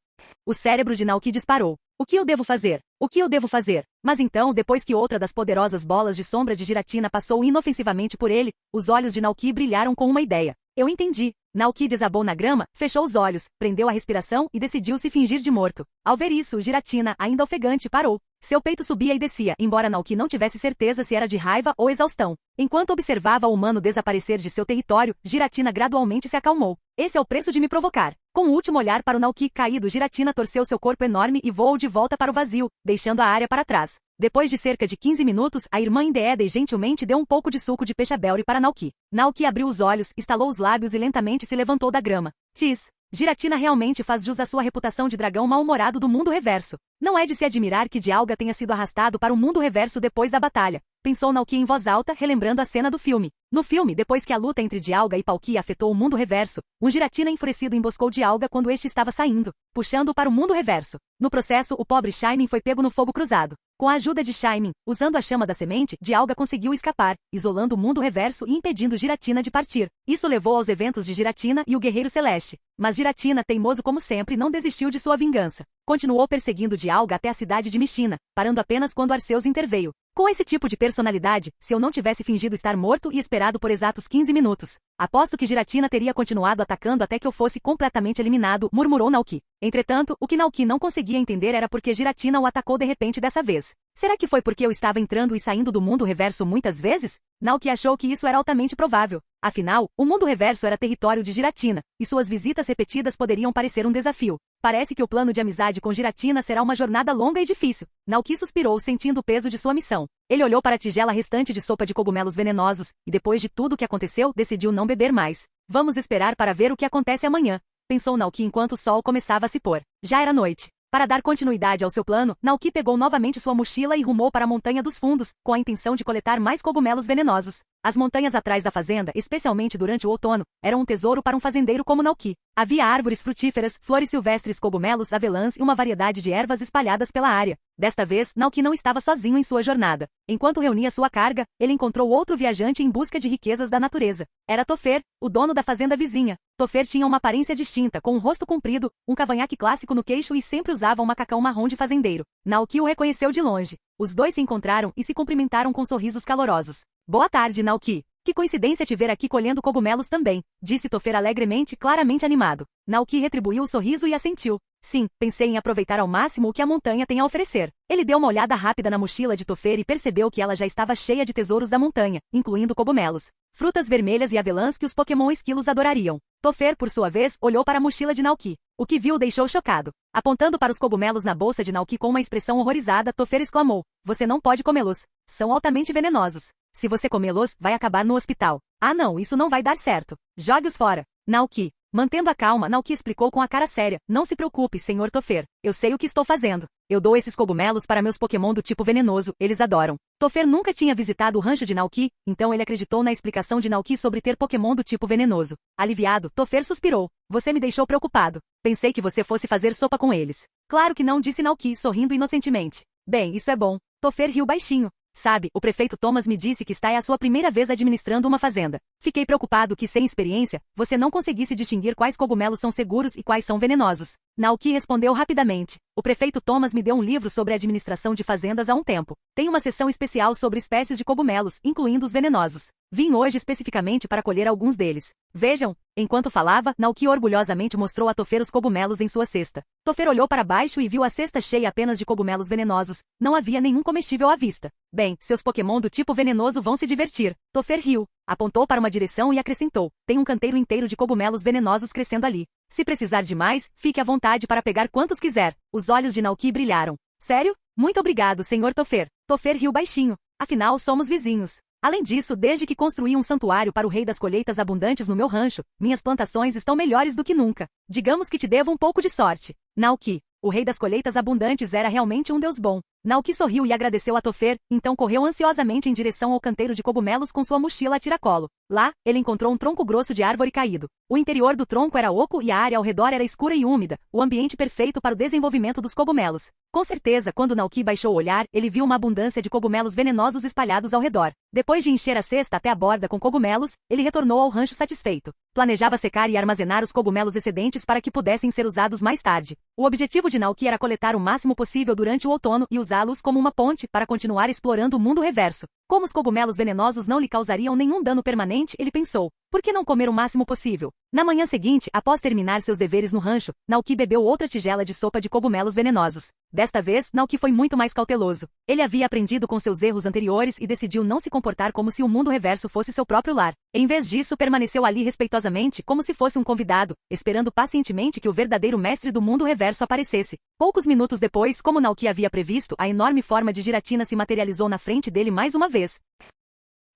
O cérebro de Naoki disparou. O que eu devo fazer? O que eu devo fazer? Mas então, depois que outra das poderosas bolas de sombra de Giratina passou inofensivamente por ele, os olhos de Naoki brilharam com uma ideia. Eu entendi. Naoki desabou na grama, fechou os olhos, prendeu a respiração e decidiu se fingir de morto. Ao ver isso, Giratina, ainda ofegante, parou. Seu peito subia e descia, embora Naoki não tivesse certeza se era de raiva ou exaustão. Enquanto observava o humano desaparecer de seu território, Giratina gradualmente se acalmou. Esse é o preço de me provocar. Com o último olhar para o Naoki caído, Giratina torceu seu corpo enorme e voou de volta para o vazio, deixando a área para trás. Depois de cerca de 15 minutos, a irmã Indeedee gentilmente deu um pouco de suco de peixe-belry para Naoki. Naoki abriu os olhos, estalou os lábios e lentamente se levantou da grama. Tis. Giratina realmente faz jus à sua reputação de dragão mal-humorado do mundo reverso. Não é de se admirar que Dialga tenha sido arrastado para o mundo reverso depois da batalha. Pensou Naoki em voz alta, relembrando a cena do filme. No filme, depois que a luta entre Dialga e Palkia afetou o mundo reverso, um Giratina enfurecido emboscou Dialga quando este estava saindo, puxando-o para o mundo reverso. No processo, o pobre Shaymin foi pego no fogo cruzado. Com a ajuda de Shaymin, usando a chama da semente, Dialga conseguiu escapar, isolando o mundo reverso e impedindo Giratina de partir. Isso levou aos eventos de Giratina e o Guerreiro Celeste. Mas Giratina, teimoso como sempre, não desistiu de sua vingança. Continuou perseguindo Dialga até a cidade de Mishina, parando apenas quando Arceus interveio. Com esse tipo de personalidade, se eu não tivesse fingido estar morto e esperado por exatos 15 minutos, aposto que Giratina teria continuado atacando até que eu fosse completamente eliminado, murmurou Naoki. Entretanto, o que Naoki não conseguia entender era porque Giratina o atacou de repente dessa vez. Será que foi porque eu estava entrando e saindo do mundo reverso muitas vezes? Naoki achou que isso era altamente provável. Afinal, o mundo reverso era território de Giratina, e suas visitas repetidas poderiam parecer um desafio. Parece que o plano de amizade com Giratina será uma jornada longa e difícil. Naoki suspirou, sentindo o peso de sua missão. Ele olhou para a tigela restante de sopa de cogumelos venenosos, e depois de tudo o que aconteceu, decidiu não beber mais. Vamos esperar para ver o que acontece amanhã, pensou Naoki enquanto o sol começava a se pôr. Já era noite. Para dar continuidade ao seu plano, Naoki pegou novamente sua mochila e rumou para a Montanha dos Fundos, com a intenção de coletar mais cogumelos venenosos. As montanhas atrás da fazenda, especialmente durante o outono, eram um tesouro para um fazendeiro como Naoki. Havia árvores frutíferas, flores silvestres, cogumelos, avelãs e uma variedade de ervas espalhadas pela área. Desta vez, Naoki não estava sozinho em sua jornada. Enquanto reunia sua carga, ele encontrou outro viajante em busca de riquezas da natureza. Era Topher, o dono da fazenda vizinha. Topher tinha uma aparência distinta, com um rosto comprido, um cavanhaque clássico no queixo e sempre usava um macacão marrom de fazendeiro. Naoki o reconheceu de longe. Os dois se encontraram e se cumprimentaram com sorrisos calorosos. Boa tarde, Naoki. Que coincidência te ver aqui colhendo cogumelos também, disse Topher alegremente, claramente animado. Naoki retribuiu o sorriso e assentiu. Sim, pensei em aproveitar ao máximo o que a montanha tem a oferecer. Ele deu uma olhada rápida na mochila de Topher e percebeu que ela já estava cheia de tesouros da montanha, incluindo cogumelos, frutas vermelhas e avelãs que os Pokémon esquilos adorariam. Topher, por sua vez, olhou para a mochila de Naoki. O que viu o deixou chocado. Apontando para os cogumelos na bolsa de Naoki com uma expressão horrorizada, Topher exclamou. Você não pode comê-los. São altamente venenosos. Se você comê-los, vai acabar no hospital. Ah não, isso não vai dar certo. Jogue-os fora. Naoki. Mantendo a calma, Naoki explicou com a cara séria. Não se preocupe, Sr. Topher. Eu sei o que estou fazendo. Eu dou esses cogumelos para meus Pokémon do tipo venenoso, eles adoram. Topher nunca tinha visitado o rancho de Naoki, então ele acreditou na explicação de Naoki sobre ter Pokémon do tipo venenoso. Aliviado, Topher suspirou. Você me deixou preocupado. Pensei que você fosse fazer sopa com eles. Claro que não, disse Naoki, sorrindo inocentemente. Bem, isso é bom. Topher riu baixinho. Sabe, o prefeito Thomas me disse que esta é a sua primeira vez administrando uma fazenda. Fiquei preocupado que, sem experiência, você não conseguisse distinguir quais cogumelos são seguros e quais são venenosos. Naoki respondeu rapidamente. O prefeito Thomas me deu um livro sobre a administração de fazendas há um tempo. Tem uma seção especial sobre espécies de cogumelos, incluindo os venenosos. Vim hoje especificamente para colher alguns deles. Vejam. Enquanto falava, Naoki orgulhosamente mostrou a Topher os cogumelos em sua cesta. Topher olhou para baixo e viu a cesta cheia apenas de cogumelos venenosos. Não havia nenhum comestível à vista. Bem, seus Pokémon do tipo venenoso vão se divertir. Topher riu. Apontou para uma direção e acrescentou. Tem um canteiro inteiro de cogumelos venenosos crescendo ali. Se precisar de mais, fique à vontade para pegar quantos quiser. Os olhos de Naoki brilharam. Sério? Muito obrigado, Sr. Topher. Topher riu baixinho. Afinal, somos vizinhos. Além disso, desde que construí um santuário para o rei das colheitas abundantes no meu rancho, minhas plantações estão melhores do que nunca. Digamos que te devo um pouco de sorte. Naoki. O rei das colheitas abundantes era realmente um deus bom. Naoki sorriu e agradeceu a Topher, então correu ansiosamente em direção ao canteiro de cogumelos com sua mochila a tiracolo. Lá, ele encontrou um tronco grosso de árvore caído. O interior do tronco era oco e a área ao redor era escura e úmida, o ambiente perfeito para o desenvolvimento dos cogumelos. Com certeza, quando Naoki baixou o olhar, ele viu uma abundância de cogumelos venenosos espalhados ao redor. Depois de encher a cesta até a borda com cogumelos, ele retornou ao rancho satisfeito. Planejava secar e armazenar os cogumelos excedentes para que pudessem ser usados mais tarde. O objetivo de Naoki era coletar o máximo possível durante o outono e usá-los como uma ponte para continuar explorando o mundo reverso. Como os cogumelos venenosos não lhe causariam nenhum dano permanente, ele pensou, por que não comer o máximo possível? Na manhã seguinte, após terminar seus deveres no rancho, Naoki bebeu outra tigela de sopa de cogumelos venenosos. Desta vez, Naoki foi muito mais cauteloso. Ele havia aprendido com seus erros anteriores e decidiu não se comportar como se o mundo reverso fosse seu próprio lar. Em vez disso, permaneceu ali respeitosamente, como se fosse um convidado, esperando pacientemente que o verdadeiro mestre do mundo reverso aparecesse. Poucos minutos depois, como Naoki havia previsto, a enorme forma de Giratina se materializou na frente dele mais uma vez.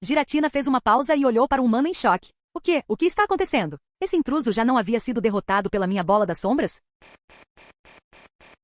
Giratina fez uma pausa e olhou para o humano em choque. O quê? O que está acontecendo? Esse intruso já não havia sido derrotado pela minha bola das sombras?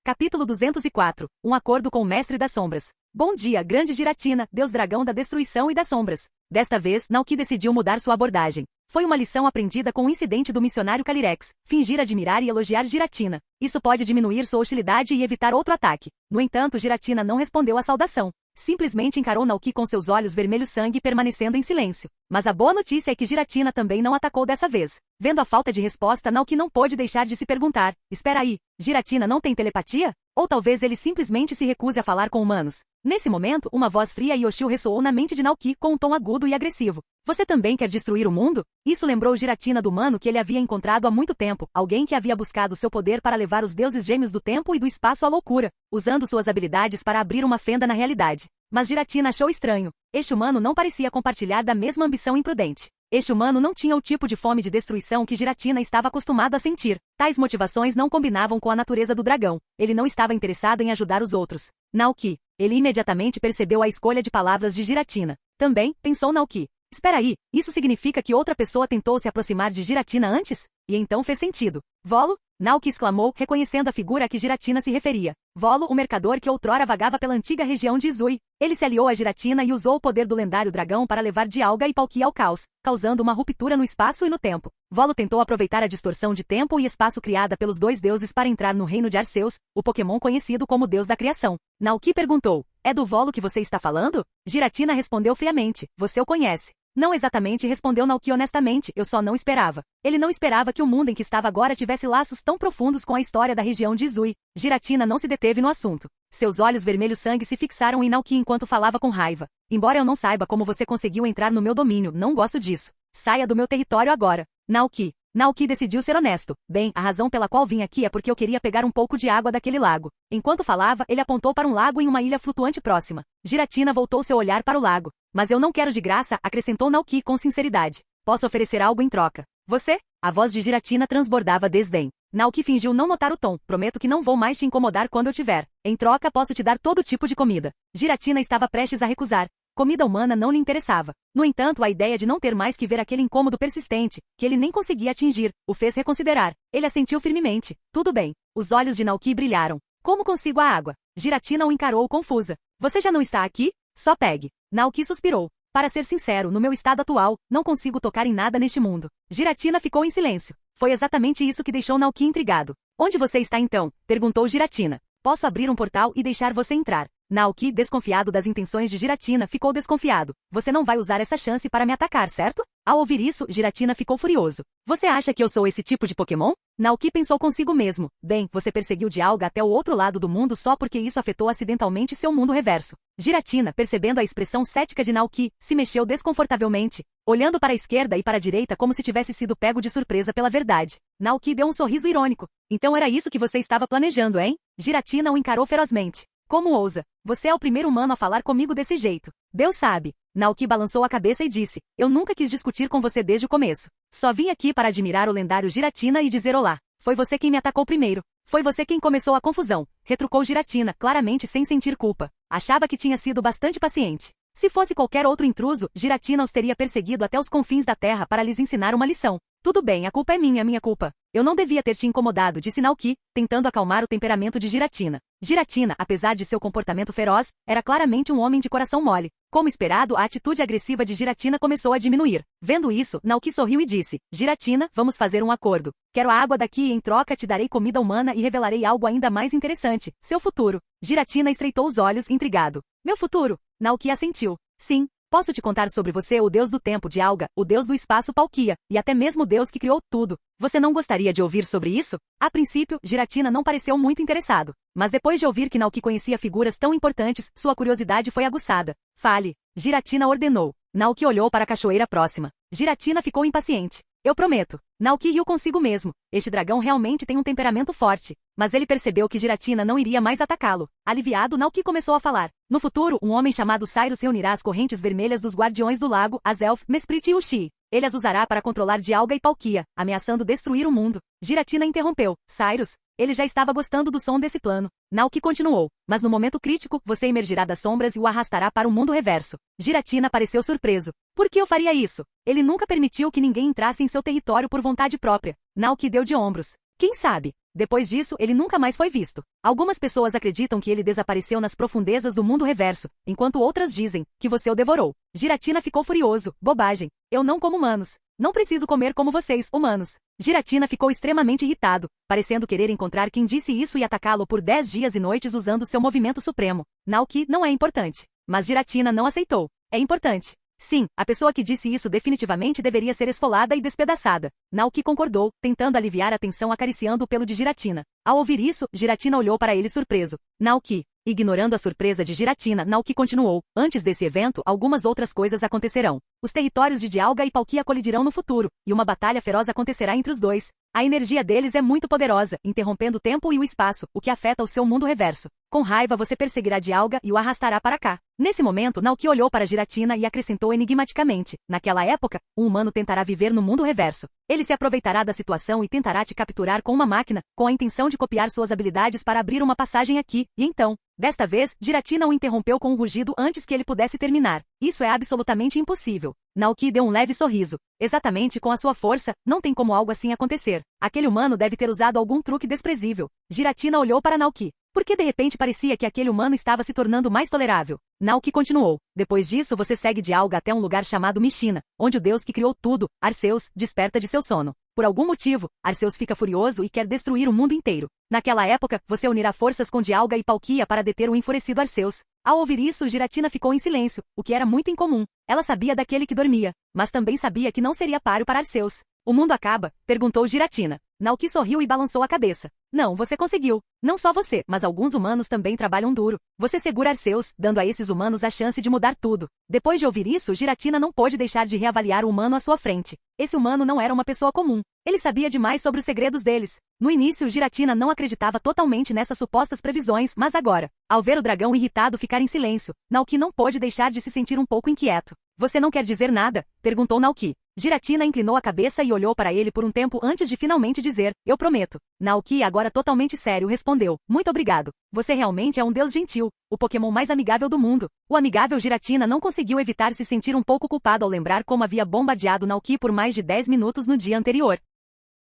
Capítulo 204. Um acordo com o Mestre das Sombras. Bom dia, grande Giratina, Deus Dragão da Destruição e das Sombras. Desta vez, Naoki decidiu mudar sua abordagem. Foi uma lição aprendida com o incidente do missionário Calyrex, fingir admirar e elogiar Giratina. Isso pode diminuir sua hostilidade e evitar outro ataque. No entanto, Giratina não respondeu à saudação. Simplesmente encarou Naoki com seus olhos vermelhos sangue permanecendo em silêncio. Mas a boa notícia é que Giratina também não atacou dessa vez. Vendo a falta de resposta, Naoki não pôde deixar de se perguntar. Espera aí, Giratina não tem telepatia? Ou talvez ele simplesmente se recuse a falar com humanos. Nesse momento, uma voz fria e hostil ressoou na mente de Naoki com um tom agudo e agressivo. Você também quer destruir o mundo? Isso lembrou Giratina do humano que ele havia encontrado há muito tempo, alguém que havia buscado seu poder para levar os deuses gêmeos do tempo e do espaço à loucura, usando suas habilidades para abrir uma fenda na realidade. Mas Giratina achou estranho. Este humano não parecia compartilhar da mesma ambição imprudente. Este humano não tinha o tipo de fome de destruição que Giratina estava acostumado a sentir. Tais motivações não combinavam com a natureza do dragão. Ele não estava interessado em ajudar os outros. Naoki. Ele imediatamente percebeu a escolha de palavras de Giratina. Também, pensou Naoki. Espera aí, isso significa que outra pessoa tentou se aproximar de Giratina antes? E então fez sentido. Volo? Naoki exclamou, reconhecendo a figura a que Giratina se referia. Volo, o mercador que outrora vagava pela antiga região de Izui. Ele se aliou a Giratina e usou o poder do lendário dragão para levar Dialga e Palkia ao caos, causando uma ruptura no espaço e no tempo. Volo tentou aproveitar a distorção de tempo e espaço criada pelos dois deuses para entrar no reino de Arceus, o Pokémon conhecido como Deus da Criação. Naoki perguntou, é do Volo que você está falando? Giratina respondeu friamente, você o conhece. Não exatamente, respondeu Naoki honestamente, eu só não esperava. Ele não esperava que o mundo em que estava agora tivesse laços tão profundos com a história da região de Izui. Giratina não se deteve no assunto. Seus olhos vermelhos sangue se fixaram em Naoki enquanto falava com raiva. Embora eu não saiba como você conseguiu entrar no meu domínio, não gosto disso. Saia do meu território agora. Naoki. Naoki decidiu ser honesto. Bem, a razão pela qual vim aqui é porque eu queria pegar um pouco de água daquele lago. Enquanto falava, ele apontou para um lago em uma ilha flutuante próxima. Giratina voltou seu olhar para o lago. Mas eu não quero de graça, acrescentou Naoki com sinceridade. Posso oferecer algo em troca. Você? A voz de Giratina transbordava desdém. Naoki fingiu não notar o tom. Prometo que não vou mais te incomodar quando eu tiver. Em troca, posso te dar todo tipo de comida. Giratina estava prestes a recusar. Comida humana não lhe interessava. No entanto, a ideia de não ter mais que ver aquele incômodo persistente, que ele nem conseguia atingir, o fez reconsiderar. Ele assentiu firmemente. Tudo bem. Os olhos de Naoki brilharam. Como consigo a água? Giratina o encarou confusa. Você já não está aqui? Só pegue. Naoki suspirou. Para ser sincero, no meu estado atual, não consigo tocar em nada neste mundo. Giratina ficou em silêncio. Foi exatamente isso que deixou Naoki intrigado. Onde você está então? Perguntou Giratina. Posso abrir um portal e deixar você entrar. Naoki, desconfiado das intenções de Giratina, ficou desconfiado. Você não vai usar essa chance para me atacar, certo? Ao ouvir isso, Giratina ficou furioso. Você acha que eu sou esse tipo de Pokémon? Naoki pensou consigo mesmo. Bem, você perseguiu Dialga até o outro lado do mundo só porque isso afetou acidentalmente seu mundo reverso. Giratina, percebendo a expressão cética de Naoki, se mexeu desconfortavelmente, olhando para a esquerda e para a direita como se tivesse sido pego de surpresa pela verdade. Naoki deu um sorriso irônico. Então era isso que você estava planejando, hein? Giratina o encarou ferozmente. Como ousa? Você é o primeiro humano a falar comigo desse jeito. Deus sabe. Naoki balançou a cabeça e disse, eu nunca quis discutir com você desde o começo. Só vim aqui para admirar o lendário Giratina e dizer olá. Foi você quem me atacou primeiro. Foi você quem começou a confusão. Retrucou Giratina, claramente sem sentir culpa. Achava que tinha sido bastante paciente. Se fosse qualquer outro intruso, Giratina os teria perseguido até os confins da terra para lhes ensinar uma lição. Tudo bem, a culpa é minha culpa. Eu não devia ter te incomodado, disse Naoki, tentando acalmar o temperamento de Giratina. Giratina, apesar de seu comportamento feroz, era claramente um homem de coração mole. Como esperado, a atitude agressiva de Giratina começou a diminuir. Vendo isso, Naoki sorriu e disse, Giratina, vamos fazer um acordo. Quero a água daqui e em troca te darei comida humana e revelarei algo ainda mais interessante, seu futuro. Giratina estreitou os olhos, intrigado. Meu futuro? Naoki assentiu. Sim. Posso te contar sobre você, o deus do tempo Dialga, o deus do espaço Palkia, e até mesmo o deus que criou tudo. Você não gostaria de ouvir sobre isso? A princípio, Giratina não pareceu muito interessado. Mas depois de ouvir que Naoki conhecia figuras tão importantes, sua curiosidade foi aguçada. Fale. Giratina ordenou. Naoki olhou para a cachoeira próxima. Giratina ficou impaciente. Eu prometo. Naoki riu consigo mesmo. Este dragão realmente tem um temperamento forte. Mas ele percebeu que Giratina não iria mais atacá-lo. Aliviado, Naoki começou a falar. No futuro, um homem chamado Cyrus reunirá as correntes vermelhas dos Guardiões do Lago, Azelf, Mesprit e Uxie. Ele as usará para controlar Dialga e Palkia, ameaçando destruir o mundo. Giratina interrompeu. Cyrus? Ele já estava gostando do som desse plano. Naoki continuou. Mas no momento crítico, você emergirá das sombras e o arrastará para o mundo reverso. Giratina pareceu surpreso. Por que eu faria isso? Ele nunca permitiu que ninguém entrasse em seu território por vontade própria. Naoki deu de ombros. Quem sabe? Depois disso, ele nunca mais foi visto. Algumas pessoas acreditam que ele desapareceu nas profundezas do mundo reverso, enquanto outras dizem que você o devorou. Giratina ficou furioso. Bobagem. Eu não como humanos. Não preciso comer como vocês, humanos. Giratina ficou extremamente irritado, parecendo querer encontrar quem disse isso e atacá-lo por 10 dias e noites usando seu movimento supremo. Naoki não é importante. Mas Giratina não aceitou. É importante. Sim, a pessoa que disse isso definitivamente deveria ser esfolada e despedaçada. Naoki concordou, tentando aliviar a tensão acariciando o pelo de Giratina. Ao ouvir isso, Giratina olhou para ele surpreso. Naoki. Ignorando a surpresa de Giratina, Naoki continuou. Antes desse evento, algumas outras coisas acontecerão. Os territórios de Dialga e Palkia colidirão no futuro, e uma batalha feroz acontecerá entre os dois. A energia deles é muito poderosa, interrompendo o tempo e o espaço, o que afeta o seu mundo reverso. Com raiva você perseguirá Dialga e o arrastará para cá. Nesse momento, Naoki olhou para Giratina e acrescentou enigmaticamente. Naquela época, um humano tentará viver no mundo reverso. Ele se aproveitará da situação e tentará te capturar com uma máquina, com a intenção de copiar suas habilidades para abrir uma passagem aqui, e então... Desta vez, Giratina o interrompeu com um rugido antes que ele pudesse terminar. Isso é absolutamente impossível. Naoki deu um leve sorriso. Exatamente com a sua força, não tem como algo assim acontecer. Aquele humano deve ter usado algum truque desprezível. Giratina olhou para Naoki. Por que de repente parecia que aquele humano estava se tornando mais tolerável? Naoki continuou. Depois disso você segue Dialga até um lugar chamado Mishina, onde o deus que criou tudo, Arceus, desperta de seu sono. Por algum motivo, Arceus fica furioso e quer destruir o mundo inteiro. Naquela época, você unirá forças com Dialga e Palkia para deter o enfurecido Arceus. Ao ouvir isso, Giratina ficou em silêncio, o que era muito incomum. Ela sabia daquele que dormia, mas também sabia que não seria páreo para Arceus. O mundo acaba? Perguntou Giratina. Naoki sorriu e balançou a cabeça. Não, você conseguiu. Não só você, mas alguns humanos também trabalham duro. Você segura Arceus, dando a esses humanos a chance de mudar tudo. Depois de ouvir isso, Giratina não pôde deixar de reavaliar o humano à sua frente. Esse humano não era uma pessoa comum. Ele sabia demais sobre os segredos deles. No início, Giratina não acreditava totalmente nessas supostas previsões, mas agora, ao ver o dragão irritado ficar em silêncio, Naoki não pôde deixar de se sentir um pouco inquieto. Você não quer dizer nada? Perguntou Naoki. Giratina inclinou a cabeça e olhou para ele por um tempo antes de finalmente dizer, eu prometo. Naoki, agora totalmente sério, respondeu, muito obrigado. Você realmente é um deus gentil, o Pokémon mais amigável do mundo. O amigável Giratina não conseguiu evitar se sentir um pouco culpado ao lembrar como havia bombardeado Naoki por mais de 10 minutos no dia anterior.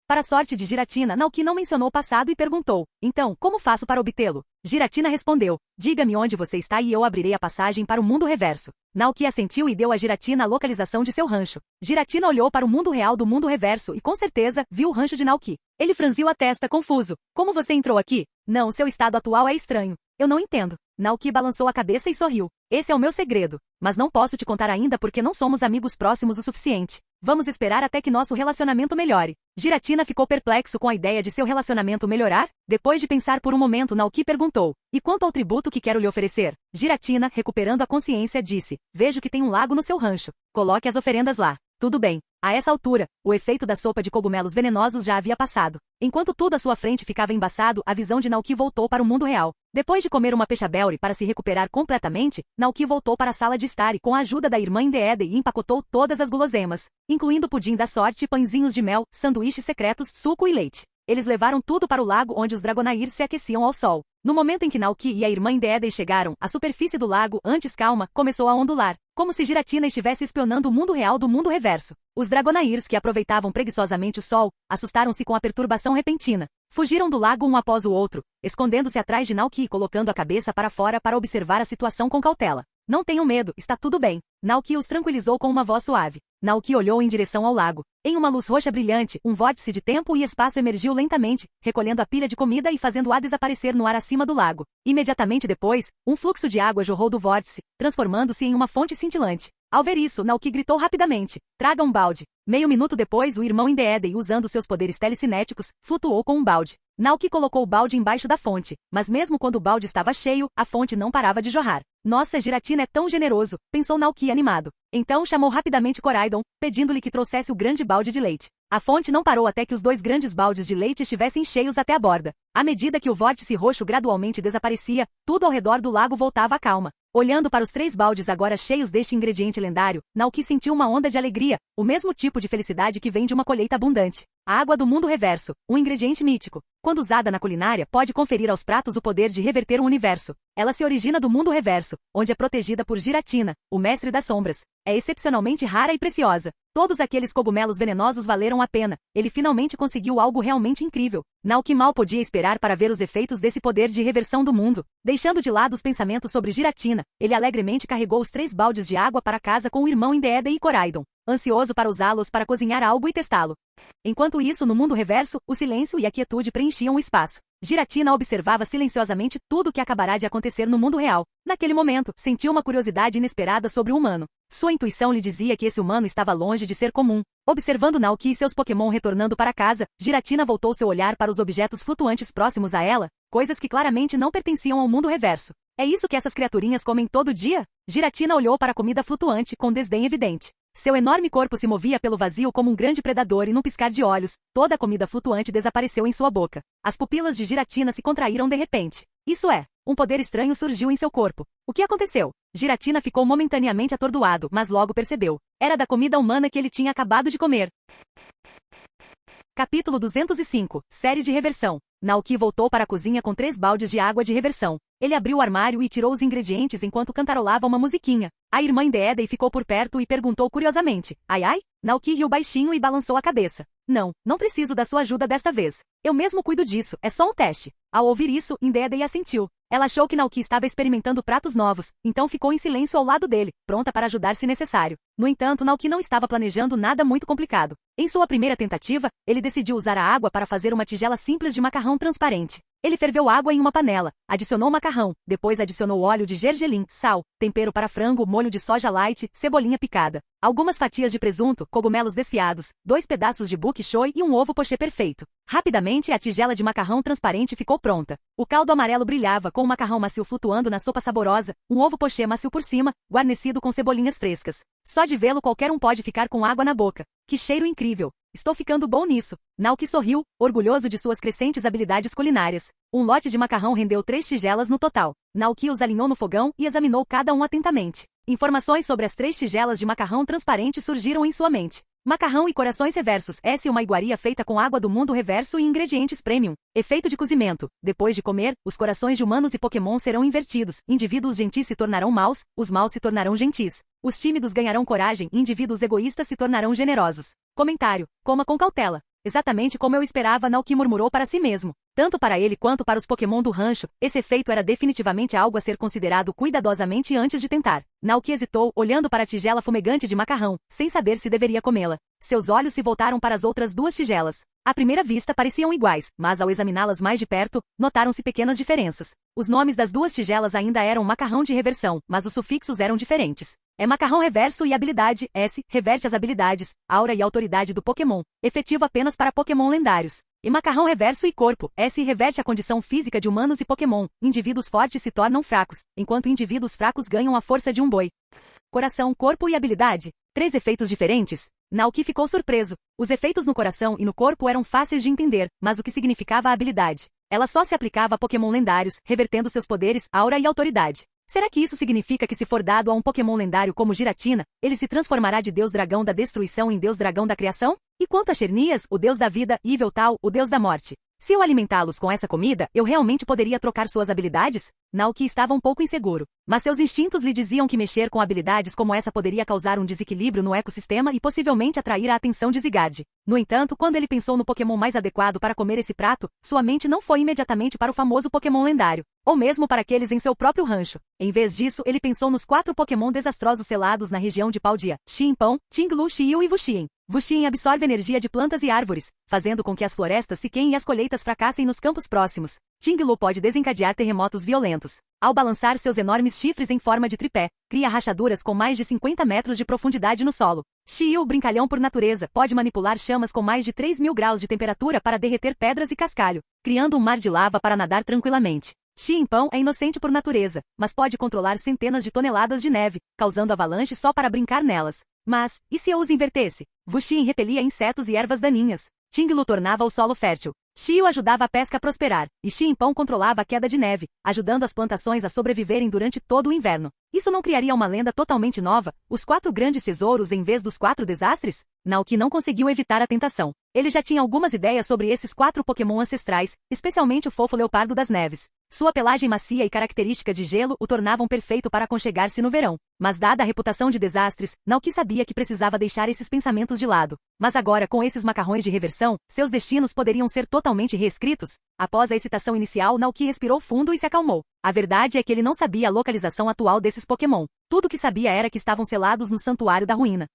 Para a sorte de Giratina, Naoki não mencionou o passado e perguntou, então, como faço para obtê-lo? Giratina respondeu, diga-me onde você está e eu abrirei a passagem para o mundo reverso. Naoki assentiu e deu a Giratina a localização de seu rancho. Giratina olhou para o mundo real do mundo reverso e com certeza viu o rancho de Naoki. Ele franziu a testa confuso. Como você entrou aqui? Não, seu estado atual é estranho. Eu não entendo. Naoki balançou a cabeça e sorriu. Esse é o meu segredo. Mas não posso te contar ainda porque não somos amigos próximos o suficiente. Vamos esperar até que nosso relacionamento melhore. Giratina ficou perplexo com a ideia de seu relacionamento melhorar. Depois de pensar por um momento, Naoki perguntou. E quanto ao tributo que quero lhe oferecer? Giratina, recuperando a consciência, disse. Vejo que tem um lago no seu rancho. Coloque as oferendas lá. Tudo bem. A essa altura, o efeito da sopa de cogumelos venenosos já havia passado. Enquanto tudo à sua frente ficava embaçado, a visão de Naoki voltou para o mundo real. Depois de comer uma pechabelry para se recuperar completamente, Naoki voltou para a sala de estar e com a ajuda da irmã Indeede e empacotou todas as guloseimas, incluindo pudim da sorte, pãezinhos de mel, sanduíches secretos, suco e leite. Eles levaram tudo para o lago onde os Dragonairs se aqueciam ao sol. No momento em que Naoki e a irmã Indeede chegaram, a superfície do lago, antes calma, começou a ondular, como se Giratina estivesse espionando o mundo real do mundo reverso. Os Dragonairs, que aproveitavam preguiçosamente o sol, assustaram-se com a perturbação repentina. Fugiram do lago um após o outro, escondendo-se atrás de Naoki e colocando a cabeça para fora para observar a situação com cautela. Não tenham medo, está tudo bem. Naoki os tranquilizou com uma voz suave. Naoki olhou em direção ao lago. Em uma luz roxa brilhante, um vórtice de tempo e espaço emergiu lentamente, recolhendo a pilha de comida e fazendo-a desaparecer no ar acima do lago. Imediatamente depois, um fluxo de água jorrou do vórtice, transformando-se em uma fonte cintilante. Ao ver isso, Naoki gritou rapidamente, traga um balde. Meio minuto depois, o irmão Indeede, usando seus poderes telecinéticos, flutuou com um balde. Naoki colocou o balde embaixo da fonte, mas mesmo quando o balde estava cheio, a fonte não parava de jorrar. Nossa, Giratina é tão generoso, pensou Naoki animado. Então chamou rapidamente Koraidon, pedindo-lhe que trouxesse o grande balde de leite. A fonte não parou até que os 2 grandes baldes de leite estivessem cheios até a borda. À medida que o vórtice roxo gradualmente desaparecia, tudo ao redor do lago voltava à calma. Olhando para os 3 baldes agora cheios deste ingrediente lendário, Naoki sentiu uma onda de alegria, o mesmo tipo de felicidade que vem de uma colheita abundante. A água do mundo reverso, um ingrediente mítico. Quando usada na culinária, pode conferir aos pratos o poder de reverter o universo. Ela se origina do mundo reverso, onde é protegida por Giratina, o mestre das sombras. É excepcionalmente rara e preciosa. Todos aqueles cogumelos venenosos valeram a pena. Ele finalmente conseguiu algo realmente incrível. Naoki mal podia esperar para ver os efeitos desse poder de reversão do mundo. Deixando de lado os pensamentos sobre Giratina, ele alegremente carregou os 3 baldes de água para casa com o irmão Indeedee e Koraidon, ansioso para usá-los para cozinhar algo e testá-lo. Enquanto isso, no mundo reverso, o silêncio e a quietude preenchiam o espaço. Giratina observava silenciosamente tudo o que acabará de acontecer no mundo real. Naquele momento, sentiu uma curiosidade inesperada sobre o humano. Sua intuição lhe dizia que esse humano estava longe de ser comum. Observando Naoki e seus Pokémon retornando para casa, Giratina voltou seu olhar para os objetos flutuantes próximos a ela, coisas que claramente não pertenciam ao mundo reverso. É isso que essas criaturinhas comem todo dia? Giratina olhou para a comida flutuante com desdém evidente. Seu enorme corpo se movia pelo vazio como um grande predador e num piscar de olhos, toda a comida flutuante desapareceu em sua boca. As pupilas de Giratina se contraíram de repente. Isso é, um poder estranho surgiu em seu corpo. O que aconteceu? Giratina ficou momentaneamente atordoado, mas logo percebeu. Era da comida humana que ele tinha acabado de comer. Capítulo 205. Série de reversão. Naoki voltou para a cozinha com 3 baldes de água de reversão. Ele abriu o armário e tirou os ingredientes enquanto cantarolava uma musiquinha. A irmã Indeedee ficou por perto e perguntou curiosamente. Ai ai? Naoki riu baixinho e balançou a cabeça. Não preciso da sua ajuda desta vez. Eu mesmo cuido disso, é só um teste. Ao ouvir isso, Indeedee assentiu. Ela achou que Naoki estava experimentando pratos novos, então ficou em silêncio ao lado dele, pronta para ajudar se necessário. No entanto, Naoki não estava planejando nada muito complicado. Em sua primeira tentativa, ele decidiu usar a água para fazer uma tigela simples de macarrão transparente. Ele ferveu água em uma panela, adicionou macarrão, depois adicionou óleo de gergelim, sal, tempero para frango, molho de soja light, cebolinha picada, algumas fatias de presunto, cogumelos desfiados, 2 pedaços de bok choy e um ovo pochê perfeito. Rapidamente, a tigela de macarrão transparente ficou pronta. O caldo amarelo brilhava com o macarrão macio flutuando na sopa saborosa, um ovo pochê macio por cima, guarnecido com cebolinhas frescas. Só de vê-lo qualquer um pode ficar com água na boca. Que cheiro incrível! Estou ficando bom nisso. Naoki sorriu, orgulhoso de suas crescentes habilidades culinárias. Um lote de macarrão rendeu 3 tigelas no total. Naoki os alinhou no fogão e examinou cada um atentamente. Informações sobre as 3 tigelas de macarrão transparente surgiram em sua mente. Macarrão e corações reversos. Essa é uma iguaria feita com água do mundo reverso e ingredientes premium. Efeito de cozimento. Depois de comer, os corações de humanos e Pokémon serão invertidos. Indivíduos gentis se tornarão maus, os maus se tornarão gentis. Os tímidos ganharão coragem e indivíduos egoístas se tornarão generosos. Comentário. Coma com cautela. Exatamente como eu esperava, Naoki murmurou para si mesmo. Tanto para ele quanto para os Pokémon do rancho, esse efeito era definitivamente algo a ser considerado cuidadosamente antes de tentar. Naoki hesitou, olhando para a tigela fumegante de macarrão, sem saber se deveria comê-la. Seus olhos se voltaram para as outras 2 tigelas. À primeira vista pareciam iguais, mas ao examiná-las mais de perto, notaram-se pequenas diferenças. Os nomes das 2 tigelas ainda eram macarrão de reversão, mas os sufixos eram diferentes. É macarrão reverso e habilidade, S, reverte as habilidades, aura e autoridade do Pokémon, efetivo apenas para Pokémon lendários. E macarrão reverso e corpo, S reverte a condição física de humanos e Pokémon, indivíduos fortes se tornam fracos, enquanto indivíduos fracos ganham a força de um boi. Coração, corpo e habilidade. 3 efeitos diferentes? Naoki ficou surpreso. Os efeitos no coração e no corpo eram fáceis de entender, mas o que significava a habilidade? Ela só se aplicava a Pokémon lendários, revertendo seus poderes, aura e autoridade. Será que isso significa que se for dado a um Pokémon lendário como Giratina, ele se transformará de Deus Dragão da Destruição em Deus Dragão da Criação? E quanto a Xerneas, o Deus da Vida, e Yveltal, o Deus da Morte? Se eu alimentá-los com essa comida, eu realmente poderia trocar suas habilidades? Naoki estava um pouco inseguro, mas seus instintos lhe diziam que mexer com habilidades como essa poderia causar um desequilíbrio no ecossistema e possivelmente atrair a atenção de Zygarde. No entanto, quando ele pensou no Pokémon mais adequado para comer esse prato, sua mente não foi imediatamente para o famoso Pokémon lendário, ou mesmo para aqueles em seu próprio rancho. Em vez disso, ele pensou nos 4 Pokémon desastrosos selados na região de Paldia: Xiinpão, Tinglu, Xiiu e Wuxian. Wuxian absorve energia de plantas e árvores, fazendo com que as florestas se queimem e as colheitas fracassem nos campos próximos. Tinglu pode desencadear terremotos violentos. Ao balançar seus enormes chifres em forma de tripé, cria rachaduras com mais de 50 metros de profundidade no solo. Xiiu, brincalhão por natureza, pode manipular chamas com mais de 3.000 graus de temperatura para derreter pedras e cascalho, criando um mar de lava para nadar tranquilamente. Xiinpão é inocente por natureza, mas pode controlar centenas de toneladas de neve, causando avalanche só para brincar nelas. Mas, e se eu os invertesse? Wuxin repelia insetos e ervas daninhas. Tinglu tornava o solo fértil. Xiu ajudava a pesca a prosperar, e Ximpão controlava a queda de neve, ajudando as plantações a sobreviverem durante todo o inverno. Isso não criaria uma lenda totalmente nova? Os 4 grandes tesouros em vez dos 4 desastres? Naoki não conseguiu evitar a tentação. Ele já tinha algumas ideias sobre esses 4 Pokémon ancestrais, especialmente o fofo leopardo das neves. Sua pelagem macia e característica de gelo o tornavam perfeito para aconchegar-se no verão. Mas dada a reputação de desastres, Naoki sabia que precisava deixar esses pensamentos de lado. Mas agora, com esses macarrões de reversão, seus destinos poderiam ser totalmente reescritos? Após a excitação inicial, Naoki respirou fundo e se acalmou. A verdade é que ele não sabia a localização atual desses Pokémon. Tudo o que sabia era que estavam selados no Santuário da Ruína.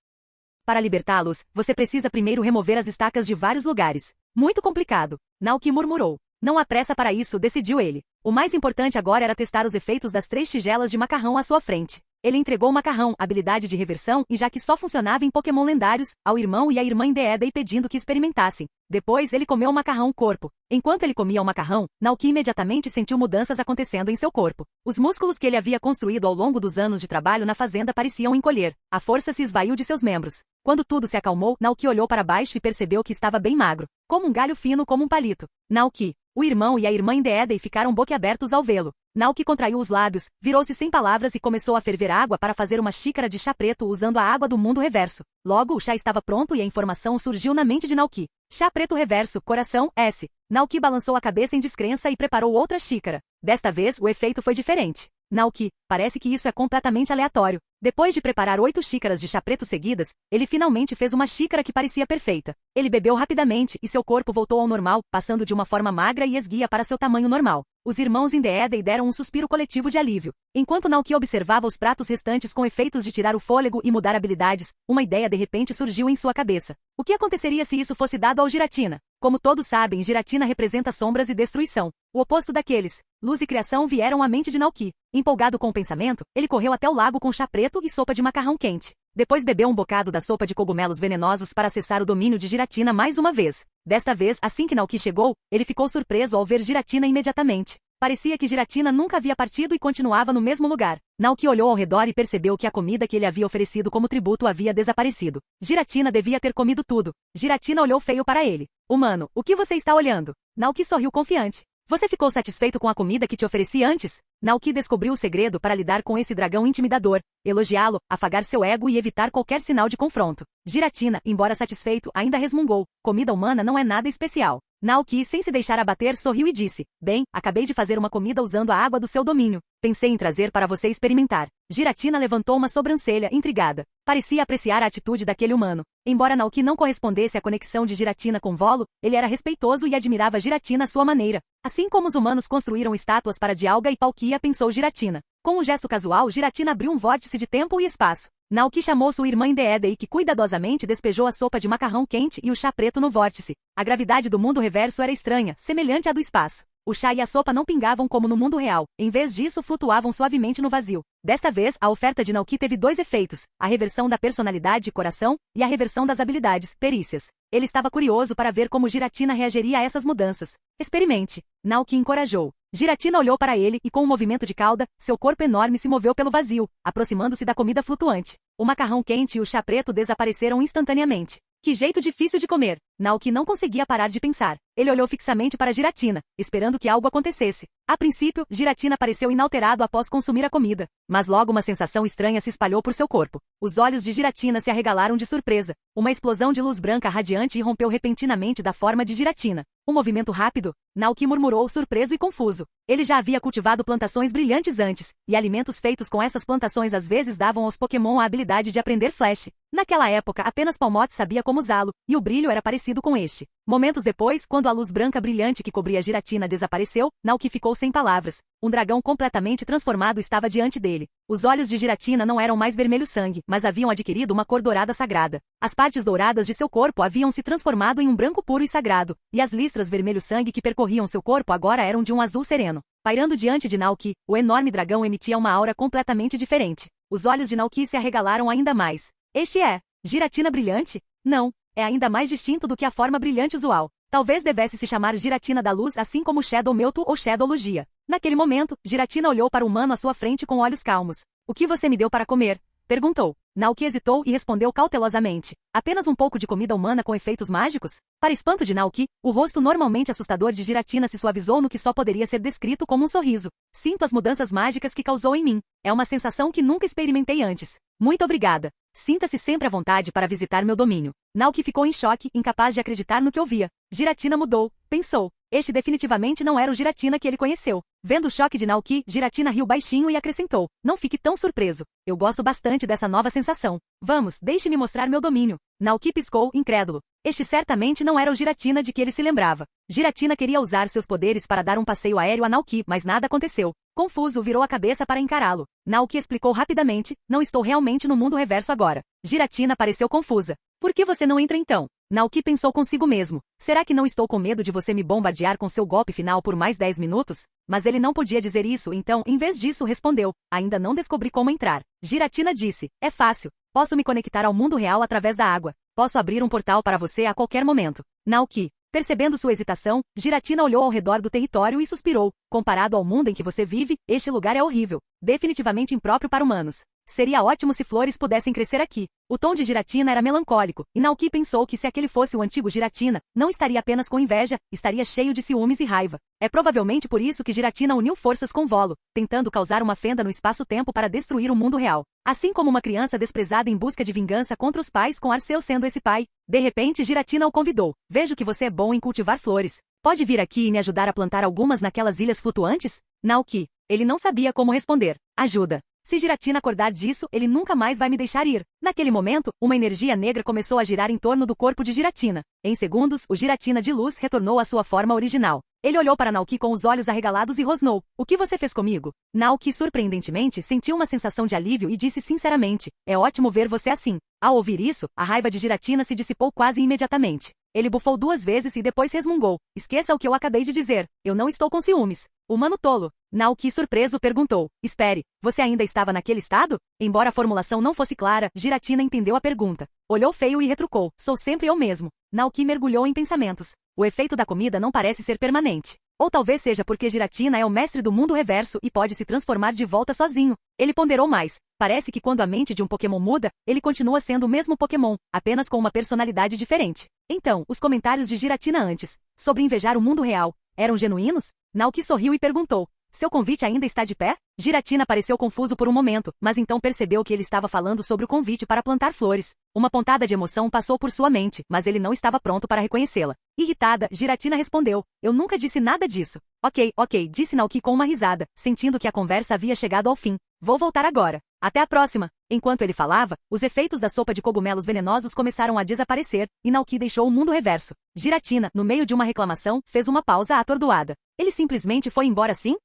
Para libertá-los, você precisa primeiro remover as estacas de vários lugares. Muito complicado. Naoki murmurou. Não há pressa para isso, decidiu ele. O mais importante agora era testar os efeitos das 3 tigelas de macarrão à sua frente. Ele entregou o macarrão, habilidade de reversão, e já que só funcionava em Pokémon lendários, ao irmão e à irmã Indeedee pedindo que experimentassem. Depois ele comeu o macarrão corpo. Enquanto ele comia o macarrão, Naoki imediatamente sentiu mudanças acontecendo em seu corpo. Os músculos que ele havia construído ao longo dos anos de trabalho na fazenda pareciam encolher. A força se esvaiu de seus membros. Quando tudo se acalmou, Naoki olhou para baixo e percebeu que estava bem magro, como um galho fino como um palito. Naoki, o irmão e a irmã Indeedee ficaram boquiabertos ao vê-lo. Naoki contraiu os lábios, virou-se sem palavras e começou a ferver água para fazer uma xícara de chá preto usando a água do mundo reverso. Logo o chá estava pronto e a informação surgiu na mente de Naoki. Chá preto reverso, coração, S. Naoki balançou a cabeça em descrença e preparou outra xícara. Desta vez, o efeito foi diferente. Naoki, parece que isso é completamente aleatório. Depois de preparar 8 xícaras de chá preto seguidas, ele finalmente fez uma xícara que parecia perfeita. Ele bebeu rapidamente e seu corpo voltou ao normal, passando de uma forma magra e esguia para seu tamanho normal. Os irmãos Indeedee deram um suspiro coletivo de alívio. Enquanto Naoki observava os pratos restantes com efeitos de tirar o fôlego e mudar habilidades, uma ideia de repente surgiu em sua cabeça. O que aconteceria se isso fosse dado ao Giratina? Como todos sabem, Giratina representa sombras e destruição. O oposto daqueles, luz e criação, vieram à mente de Naoki. Empolgado com o pensamento, ele correu até o lago com chá preto e sopa de macarrão quente. Depois bebeu um bocado da sopa de cogumelos venenosos para acessar o domínio de Giratina mais uma vez. Desta vez, assim que Naoki chegou, ele ficou surpreso ao ver Giratina imediatamente. Parecia que Giratina nunca havia partido e continuava no mesmo lugar. Naoki olhou ao redor e percebeu que a comida que ele havia oferecido como tributo havia desaparecido. Giratina devia ter comido tudo. Giratina olhou feio para ele. Humano, o que você está olhando? Naoki sorriu confiante. Você ficou satisfeito com a comida que te ofereci antes? Naoki descobriu o segredo para lidar com esse dragão intimidador, elogiá-lo, afagar seu ego e evitar qualquer sinal de confronto. Giratina, embora satisfeito, ainda resmungou. Comida humana não é nada especial. Naoki, sem se deixar abater, sorriu e disse, bem, acabei de fazer uma comida usando a água do seu domínio. Pensei em trazer para você experimentar. Giratina levantou uma sobrancelha, intrigada. Parecia apreciar a atitude daquele humano. Embora Naoki não correspondesse à conexão de Giratina com Volo, ele era respeitoso e admirava Giratina à sua maneira. Assim como os humanos construíram estátuas para Dialga e Palkia, pensou Giratina. Com um gesto casual, Giratina abriu um vórtice de tempo e espaço. Naoki chamou sua irmã Indeedee que cuidadosamente despejou a sopa de macarrão quente e o chá preto no vórtice. A gravidade do mundo reverso era estranha, semelhante à do espaço. O chá e a sopa não pingavam como no mundo real, em vez disso flutuavam suavemente no vazio. Desta vez, a oferta de Naoki teve 2 efeitos, a reversão da personalidade coração e a reversão das habilidades perícias. Ele estava curioso para ver como Giratina reagiria a essas mudanças. Experimente. Naoki encorajou. Giratina olhou para ele e com um movimento de cauda, seu corpo enorme se moveu pelo vazio, aproximando-se da comida flutuante. O macarrão quente e o chá preto desapareceram instantaneamente. Que jeito difícil de comer. Naoki não conseguia parar de pensar. Ele olhou fixamente para Giratina, esperando que algo acontecesse. A princípio, Giratina pareceu inalterado após consumir a comida. Mas logo uma sensação estranha se espalhou por seu corpo. Os olhos de Giratina se arregalaram de surpresa. Uma explosão de luz branca radiante irrompeu repentinamente da forma de Giratina. Um movimento rápido, Naoki murmurou surpreso e confuso. Ele já havia cultivado plantações brilhantes antes, e alimentos feitos com essas plantações às vezes davam aos Pokémon a habilidade de aprender Flash. Naquela época apenas Palmot sabia como usá-lo, e o brilho era parecido com este. Momentos depois, quando a luz branca brilhante que cobria Giratina desapareceu, Naoki ficou sem palavras. Um dragão completamente transformado estava diante dele. Os olhos de Giratina não eram mais vermelho sangue, mas haviam adquirido uma cor dourada sagrada. As partes douradas de seu corpo haviam se transformado em um branco puro e sagrado, e as listras vermelho sangue que percorriam seu corpo agora eram de um azul sereno. Pairando diante de Naoki, o enorme dragão emitia uma aura completamente diferente. Os olhos de Naoki se arregalaram ainda mais. Este é Giratina brilhante? Não, é ainda mais distinto do que a forma brilhante usual. Talvez devesse se chamar Giratina da Luz assim como Shadow Mewtwo ou Shadow Lugia. Naquele momento, Giratina olhou para o humano à sua frente com olhos calmos. O que você me deu para comer? Perguntou. Naoki hesitou e respondeu cautelosamente. Apenas um pouco de comida humana com efeitos mágicos? Para espanto de Naoki, o rosto normalmente assustador de Giratina se suavizou no que só poderia ser descrito como um sorriso. Sinto as mudanças mágicas que causou em mim. É uma sensação que nunca experimentei antes. Muito obrigada. Sinta-se sempre à vontade para visitar meu domínio. Naoki ficou em choque, incapaz de acreditar no que ouvia. Giratina mudou, pensou. Este definitivamente não era o Giratina que ele conheceu. Vendo o choque de Naoki, Giratina riu baixinho e acrescentou. Não fique tão surpreso. Eu gosto bastante dessa nova sensação. Vamos, deixe-me mostrar meu domínio. Naoki piscou, incrédulo. Este certamente não era o Giratina de que ele se lembrava. Giratina queria usar seus poderes para dar um passeio aéreo a Naoki, mas nada aconteceu. Confuso, virou a cabeça para encará-lo. Naoki explicou rapidamente, não estou realmente no mundo reverso agora. Giratina pareceu confusa. Por que você não entra então? Naoki pensou consigo mesmo. Será que não estou com medo de você me bombardear com seu golpe final por mais 10 minutos? Mas ele não podia dizer isso, então, em vez disso, respondeu. Ainda não descobri como entrar. Giratina disse. É fácil. Posso me conectar ao mundo real através da água. Posso abrir um portal para você a qualquer momento. Naoki. Percebendo sua hesitação, Giratina olhou ao redor do território e suspirou. Comparado ao mundo em que você vive, este lugar é horrível. Definitivamente impróprio para humanos. Seria ótimo se flores pudessem crescer aqui. O tom de Giratina era melancólico, e Naoki pensou que se aquele fosse o antigo Giratina, não estaria apenas com inveja, estaria cheio de ciúmes e raiva. É provavelmente por isso que Giratina uniu forças com Volo, tentando causar uma fenda no espaço-tempo para destruir o mundo real. Assim como uma criança desprezada em busca de vingança contra os pais com Arceu sendo esse pai. De repente Giratina o convidou. Vejo que você é bom em cultivar flores. Pode vir aqui e me ajudar a plantar algumas naquelas ilhas flutuantes? Naoki. Ele não sabia como responder. Ajuda. Se Giratina acordar disso, ele nunca mais vai me deixar ir. Naquele momento, uma energia negra começou a girar em torno do corpo de Giratina. Em segundos, o Giratina de luz retornou à sua forma original. Ele olhou para Naoki com os olhos arregalados e rosnou. O que você fez comigo? Naoki, surpreendentemente, sentiu uma sensação de alívio e disse sinceramente. É ótimo ver você assim. Ao ouvir isso, a raiva de Giratina se dissipou quase imediatamente. Ele bufou 2 vezes e depois resmungou. Esqueça o que eu acabei de dizer. Eu não estou com ciúmes. Humano tolo. Naoki, surpreso, perguntou. Espere, você ainda estava naquele estado? Embora a formulação não fosse clara, Giratina entendeu a pergunta. Olhou feio e retrucou. Sou sempre eu mesmo. Naoki mergulhou em pensamentos. O efeito da comida não parece ser permanente. Ou talvez seja porque Giratina é o mestre do mundo reverso e pode se transformar de volta sozinho. Ele ponderou mais. Parece que quando a mente de um Pokémon muda, ele continua sendo o mesmo Pokémon, apenas com uma personalidade diferente. Então, os comentários de Giratina antes, sobre invejar o mundo real, eram genuínos? Naoki sorriu e perguntou. Seu convite ainda está de pé? Giratina pareceu confuso por um momento, mas então percebeu que ele estava falando sobre o convite para plantar flores. Uma pontada de emoção passou por sua mente, mas ele não estava pronto para reconhecê-la. Irritada, Giratina respondeu. Eu nunca disse nada disso. Ok, disse Naoki com uma risada, sentindo que a conversa havia chegado ao fim. Vou voltar agora. Até a próxima. Enquanto ele falava, os efeitos da sopa de cogumelos venenosos começaram a desaparecer, e Naoki deixou o mundo reverso. Giratina, no meio de uma reclamação, fez uma pausa atordoada. Ele simplesmente foi embora assim?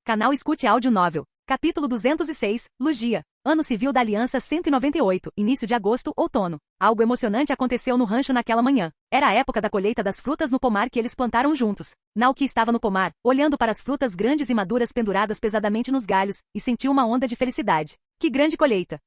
Canal Escute Áudio Novel. Capítulo 206, Lugia. Ano Civil da Aliança 198, início de agosto, outono. Algo emocionante aconteceu no rancho naquela manhã. Era a época da colheita das frutas no pomar que eles plantaram juntos. Naoki estava no pomar, olhando para as frutas grandes e maduras penduradas pesadamente nos galhos, e sentiu uma onda de felicidade. Que grande colheita!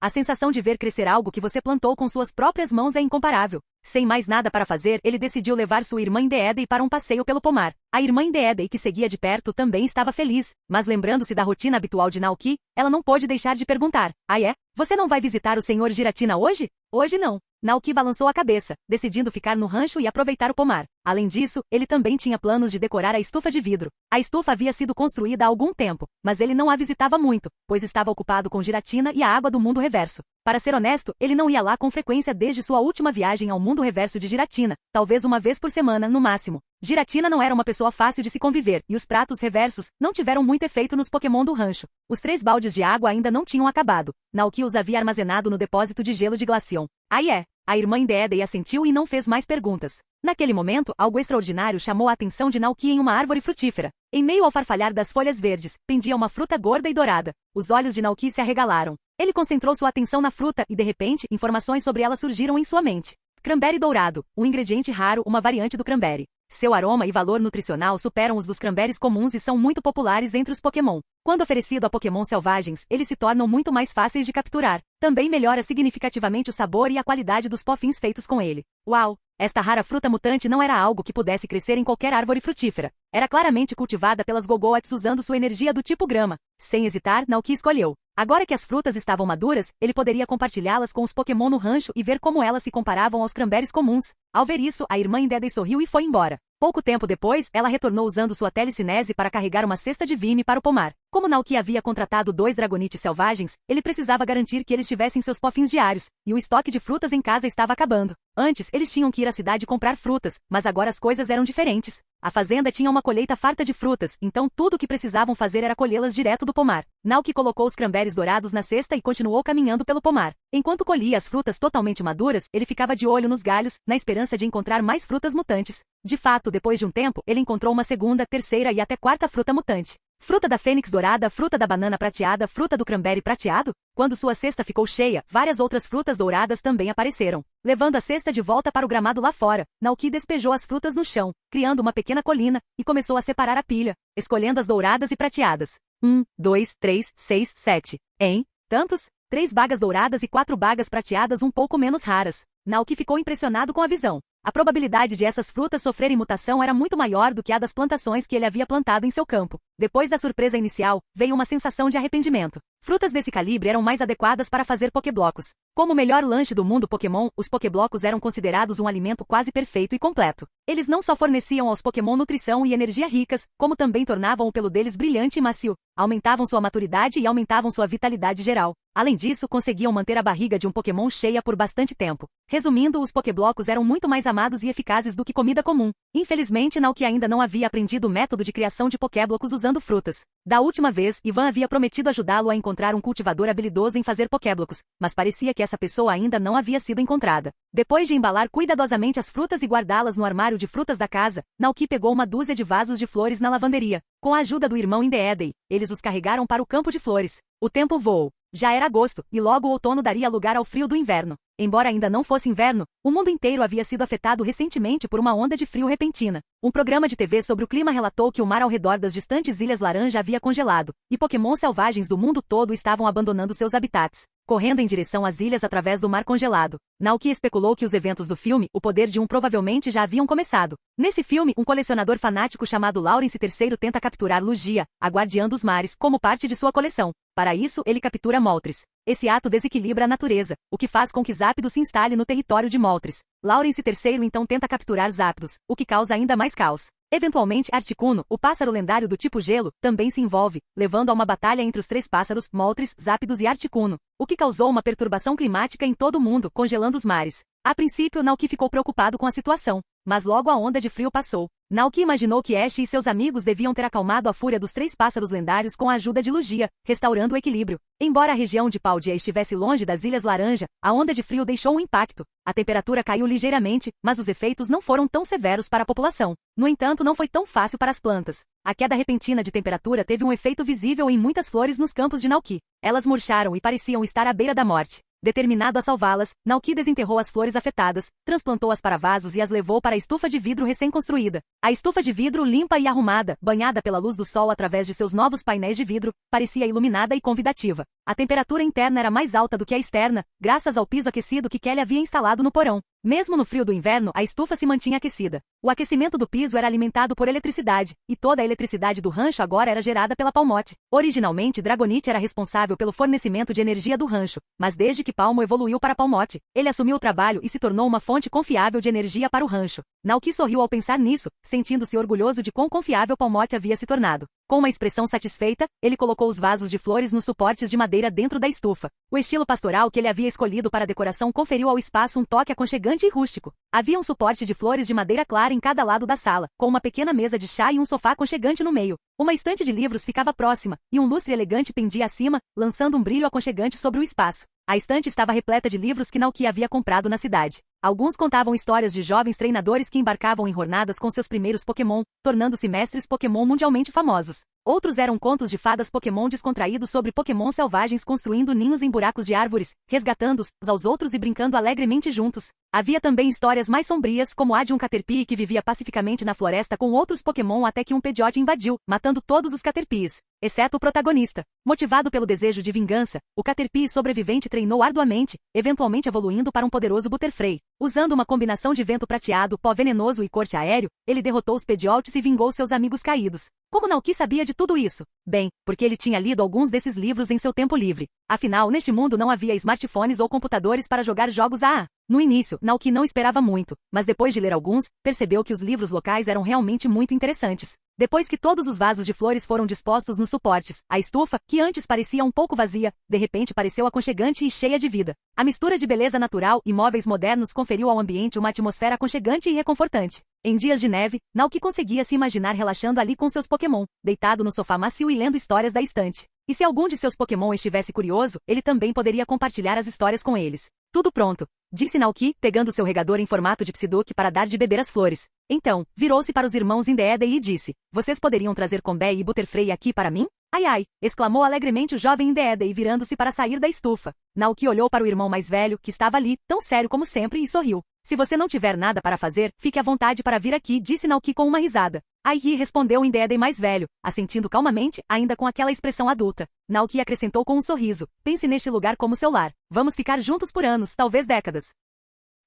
A sensação de ver crescer algo que você plantou com suas próprias mãos é incomparável. Sem mais nada para fazer, ele decidiu levar sua irmã Indeedei para um passeio pelo pomar. A irmã Indeedei, que seguia de perto, também estava feliz, mas lembrando-se da rotina habitual de Naoki, ela não pôde deixar de perguntar. Ah é? Você não vai visitar o Sr. Giratina hoje? Hoje não. Naoki balançou a cabeça, decidindo ficar no rancho e aproveitar o pomar. Além disso, ele também tinha planos de decorar a estufa de vidro. A estufa havia sido construída há algum tempo, mas ele não a visitava muito, pois estava ocupado com Giratina e a água do mundo reverso. Para ser honesto, ele não ia lá com frequência desde sua última viagem ao mundo reverso de Giratina, talvez uma vez por semana, no máximo. Giratina não era uma pessoa fácil de se conviver, e os pratos reversos não tiveram muito efeito nos Pokémon do rancho. Os 3 baldes de água ainda não tinham acabado. Naoki os havia armazenado no depósito de gelo de Glaceon. Aí é. A irmã Indeedei assentiu e não fez mais perguntas. Naquele momento, algo extraordinário chamou a atenção de Naoki em uma árvore frutífera. Em meio ao farfalhar das folhas verdes, pendia uma fruta gorda e dourada. Os olhos de Naoki se arregalaram. Ele concentrou sua atenção na fruta e, de repente, informações sobre ela surgiram em sua mente. Cranberry dourado, um ingrediente raro, uma variante do cranberry. Seu aroma e valor nutricional superam os dos cranberries comuns e são muito populares entre os Pokémon. Quando oferecido a Pokémon selvagens, eles se tornam muito mais fáceis de capturar. Também melhora significativamente o sabor e a qualidade dos puffins feitos com ele. Uau! Esta rara fruta mutante não era algo que pudesse crescer em qualquer árvore frutífera. Era claramente cultivada pelas Gogoats usando sua energia do tipo grama. Sem hesitar, Naoki escolheu. Agora que as frutas estavam maduras, ele poderia compartilhá-las com os Pokémon no rancho e ver como elas se comparavam aos cranberries comuns. Ao ver isso, a irmã Indedei sorriu e foi embora. Pouco tempo depois, ela retornou usando sua telecinese para carregar uma cesta de vime para o pomar. Como Naoki havia contratado 2 dragonites selvagens, ele precisava garantir que eles tivessem seus pofins diários, e o estoque de frutas em casa estava acabando. Antes, eles tinham que ir à cidade comprar frutas, mas agora as coisas eram diferentes. A fazenda tinha uma colheita farta de frutas, então tudo o que precisavam fazer era colhê-las direto do pomar. Naoki colocou os cranberries dourados na cesta e continuou caminhando pelo pomar. Enquanto colhia as frutas totalmente maduras, ele ficava de olho nos galhos, na esperança de encontrar mais frutas mutantes. De fato, depois de um tempo, ele encontrou uma segunda, terceira e até quarta fruta mutante. Fruta da fênix dourada, fruta da banana prateada, fruta do cranberry prateado? Quando sua cesta ficou cheia, várias outras frutas douradas também apareceram. Levando a cesta de volta para o gramado lá fora, Naoki despejou as frutas no chão, criando uma pequena colina, e começou a separar a pilha, escolhendo as douradas e prateadas. 1, 2, 3, 6, 7. Hein? Tantos? 3 bagas douradas e 4 bagas prateadas um pouco menos raras. Naoki ficou impressionado com a visão. A probabilidade de essas frutas sofrerem mutação era muito maior do que a das plantações que ele havia plantado em seu campo. Depois da surpresa inicial, veio uma sensação de arrependimento. Frutas desse calibre eram mais adequadas para fazer pokéblocos. Como o melhor lanche do mundo Pokémon, os pokéblocos eram considerados um alimento quase perfeito e completo. Eles não só forneciam aos Pokémon nutrição e energia ricas, como também tornavam o pelo deles brilhante e macio, aumentavam sua maturidade e aumentavam sua vitalidade geral. Além disso, conseguiam manter a barriga de um Pokémon cheia por bastante tempo. Resumindo, os pokéblocos eram muito mais amados e eficazes do que comida comum. Infelizmente, Naoki ainda não havia aprendido o método de criação de pokéblocos usando frutas. Da última vez, Ivan havia prometido ajudá-lo a encontrar um cultivador habilidoso em fazer pokéblocos, mas parecia que essa pessoa ainda não havia sido encontrada. Depois de embalar cuidadosamente as frutas e guardá-las no armário de frutas da casa, Naoki pegou uma dúzia de vasos de flores na lavanderia. Com a ajuda do irmão Indedei, eles os carregaram para o campo de flores. O tempo voou. Já era agosto, e logo o outono daria lugar ao frio do inverno. Embora ainda não fosse inverno, o mundo inteiro havia sido afetado recentemente por uma onda de frio repentina. Um programa de TV sobre o clima relatou que o mar ao redor das distantes Ilhas Laranja havia congelado, e Pokémon selvagens do mundo todo estavam abandonando seus habitats, correndo em direção às ilhas através do mar congelado. Naoki especulou que os eventos do filme O Poder de Um provavelmente já haviam começado. Nesse filme, um colecionador fanático chamado Lawrence III tenta capturar Lugia, a guardiã dos mares, como parte de sua coleção. Para isso, ele captura Moltres. Esse ato desequilibra a natureza, o que faz com que Zapdos se instale no território de Moltres. Lawrence III então tenta capturar Zapdos, o que causa ainda mais caos. Eventualmente, Articuno, o pássaro lendário do tipo gelo, também se envolve, levando a uma batalha entre os 3 pássaros, Moltres, Zapdos e Articuno, o que causou uma perturbação climática em todo o mundo, congelando os mares. A princípio, Naoki ficou preocupado com a situação, mas logo a onda de frio passou. Naoki imaginou que Ash e seus amigos deviam ter acalmado a fúria dos 3 pássaros lendários com a ajuda de Lugia, restaurando o equilíbrio. Embora a região de Paldea estivesse longe das Ilhas Laranja, a onda de frio deixou um impacto. A temperatura caiu ligeiramente, mas os efeitos não foram tão severos para a população. No entanto, não foi tão fácil para as plantas. A queda repentina de temperatura teve um efeito visível em muitas flores nos campos de Naoki. Elas murcharam e pareciam estar à beira da morte. Determinado a salvá-las, Naoki desenterrou as flores afetadas, transplantou-as para vasos e as levou para a estufa de vidro recém-construída. A estufa de vidro limpa e arrumada, banhada pela luz do sol através de seus novos painéis de vidro, parecia iluminada e convidativa. A temperatura interna era mais alta do que a externa, graças ao piso aquecido que Kelly havia instalado no porão. Mesmo no frio do inverno, a estufa se mantinha aquecida. O aquecimento do piso era alimentado por eletricidade, e toda a eletricidade do rancho agora era gerada pela Palmote. Originalmente, Dragonite era responsável pelo fornecimento de energia do rancho, mas desde que Palmo evoluiu para Palmote, ele assumiu o trabalho e se tornou uma fonte confiável de energia para o rancho. Naoki sorriu ao pensar nisso, sentindo-se orgulhoso de quão confiável Palmote havia se tornado. Com uma expressão satisfeita, ele colocou os vasos de flores nos suportes de madeira dentro da estufa. O estilo pastoral que ele havia escolhido para a decoração conferiu ao espaço um toque aconchegante e rústico. Havia um suporte de flores de madeira clara em cada lado da sala, com uma pequena mesa de chá e um sofá aconchegante no meio. Uma estante de livros ficava próxima, e um lustre elegante pendia acima, lançando um brilho aconchegante sobre o espaço. A estante estava repleta de livros que Naoki havia comprado na cidade. Alguns contavam histórias de jovens treinadores que embarcavam em jornadas com seus primeiros Pokémon, tornando-se mestres Pokémon mundialmente famosos. Outros eram contos de fadas Pokémon descontraídos sobre Pokémon selvagens construindo ninhos em buracos de árvores, resgatando-os aos outros e brincando alegremente juntos. Havia também histórias mais sombrias, como a de um Caterpie que vivia pacificamente na floresta com outros Pokémon até que um Pidgeot invadiu, matando todos os Caterpies, exceto o protagonista. Motivado pelo desejo de vingança, o Caterpie sobrevivente treinou arduamente, eventualmente evoluindo para um poderoso Butterfree. Usando uma combinação de vento prateado, pó venenoso e corte aéreo, ele derrotou os Pidgeots e vingou seus amigos caídos. Como Naoki sabia de tudo isso? Bem, porque ele tinha lido alguns desses livros em seu tempo livre. Afinal, neste mundo não havia smartphones ou computadores para jogar jogos AA. No início, Naoki não esperava muito, mas depois de ler alguns, percebeu que os livros locais eram realmente muito interessantes. Depois que todos os vasos de flores foram dispostos nos suportes, a estufa, que antes parecia um pouco vazia, de repente pareceu aconchegante e cheia de vida. A mistura de beleza natural e móveis modernos conferiu ao ambiente uma atmosfera aconchegante e reconfortante. Em dias de neve, Naoki conseguia se imaginar relaxando ali com seus Pokémon, deitado no sofá macio e lendo histórias da estante. E se algum de seus Pokémon estivesse curioso, ele também poderia compartilhar as histórias com eles. Tudo pronto, disse Naoki, pegando seu regador em formato de Psyduck para dar de beber às flores. Então, virou-se para os irmãos Indeedee e disse, vocês poderiam trazer Combee e Butterfree aqui para mim? Ai ai, exclamou alegremente o jovem Indeedee virando-se para sair da estufa. Naoki olhou para o irmão mais velho, que estava ali, tão sério como sempre, e sorriu. Se você não tiver nada para fazer, fique à vontade para vir aqui, disse Naoki com uma risada. Ai-hi, respondeu o Indeedee mais velho, assentindo calmamente, ainda com aquela expressão adulta. Naoki acrescentou com um sorriso, pense neste lugar como seu lar. Vamos ficar juntos por anos, talvez décadas.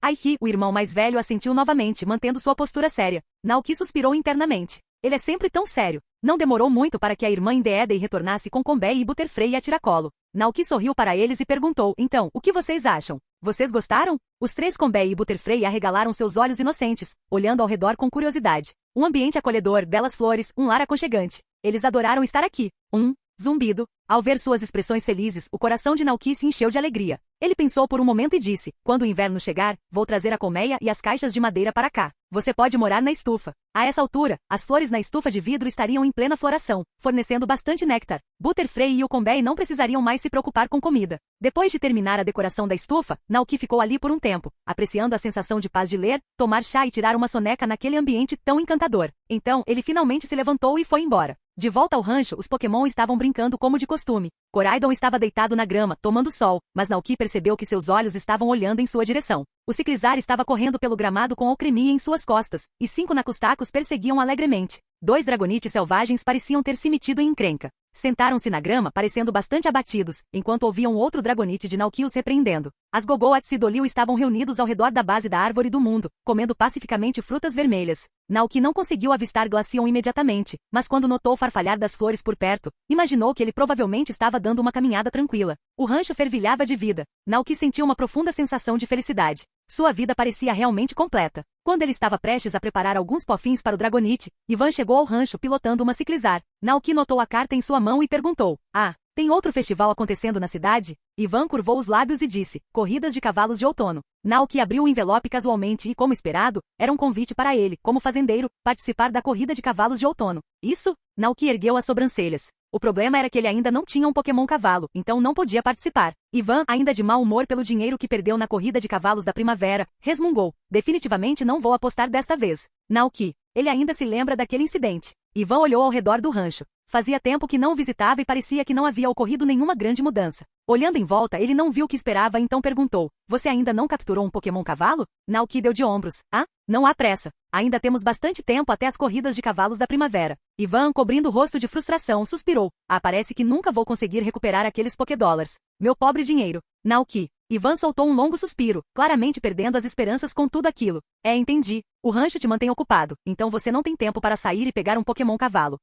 Ai-hi, o irmão mais velho assentiu novamente, mantendo sua postura séria. Naoki suspirou internamente. Ele é sempre tão sério. Não demorou muito para que a irmã Indeedee retornasse com Combee e Butterfree a tiracolo. Naoki sorriu para eles e perguntou, então, o que vocês acham? Vocês gostaram? Os três Combee e Butterfree arregalaram seus olhos inocentes, olhando ao redor com curiosidade. Um ambiente acolhedor, belas flores, um lar aconchegante. Eles adoraram estar aqui. Zumbido. Ao ver suas expressões felizes, o coração de Naoki se encheu de alegria. Ele pensou por um momento e disse, quando o inverno chegar, vou trazer a colmeia e as caixas de madeira para cá. Você pode morar na estufa. A essa altura, as flores na estufa de vidro estariam em plena floração, fornecendo bastante néctar. Butterfree e o Combee não precisariam mais se preocupar com comida. Depois de terminar a decoração da estufa, Naoki ficou ali por um tempo, apreciando a sensação de paz de ler, tomar chá e tirar uma soneca naquele ambiente tão encantador. Então, ele finalmente se levantou e foi embora. De volta ao rancho, os Pokémon estavam brincando como de costume. Koraidon estava deitado na grama, tomando sol, mas Naoki percebeu que seus olhos estavam olhando em sua direção. O Ciclizar estava correndo pelo gramado com Alcremie em suas costas, e 5 Nakustacos perseguiam alegremente. 2 Dragonites selvagens pareciam ter se metido em encrenca. Sentaram-se na grama, parecendo bastante abatidos, enquanto ouviam outro Dragonite de Naoki os repreendendo. As Gogoats e Dolil estavam reunidos ao redor da base da árvore do mundo, comendo pacificamente frutas vermelhas. Naoki não conseguiu avistar Glaceon imediatamente, mas quando notou o farfalhar das flores por perto, imaginou que ele provavelmente estava dando uma caminhada tranquila. O rancho fervilhava de vida. Naoki sentiu uma profunda sensação de felicidade. Sua vida parecia realmente completa. Quando ele estava prestes a preparar alguns pofins para o Dragonite, Ivan chegou ao rancho pilotando uma Ciclizar. Naoki notou a carta em sua mão e perguntou, tem outro festival acontecendo na cidade? Ivan curvou os lábios e disse, corridas de cavalos de outono. Naoki abriu o envelope casualmente e, como esperado, era um convite para ele, como fazendeiro, participar da corrida de cavalos de outono. Isso? Naoki ergueu as sobrancelhas. O problema era que ele ainda não tinha um Pokémon cavalo, então não podia participar. Ivan, ainda de mau humor pelo dinheiro que perdeu na corrida de cavalos da primavera, resmungou. Definitivamente não vou apostar desta vez. Naoki. Ele ainda se lembra daquele incidente. Ivan olhou ao redor do rancho. Fazia tempo que não o visitava e parecia que não havia ocorrido nenhuma grande mudança. Olhando em volta, ele não viu o que esperava, então perguntou, você ainda não capturou um Pokémon cavalo? Naoki deu de ombros. Não há pressa. Ainda temos bastante tempo até as corridas de cavalos da primavera. Ivan, cobrindo o rosto de frustração, suspirou. Parece que nunca vou conseguir recuperar aqueles Pokédólares. Meu pobre dinheiro. Naoki. Ivan soltou um longo suspiro, claramente perdendo as esperanças com tudo aquilo. Entendi. O rancho te mantém ocupado, então você não tem tempo para sair e pegar um Pokémon cavalo.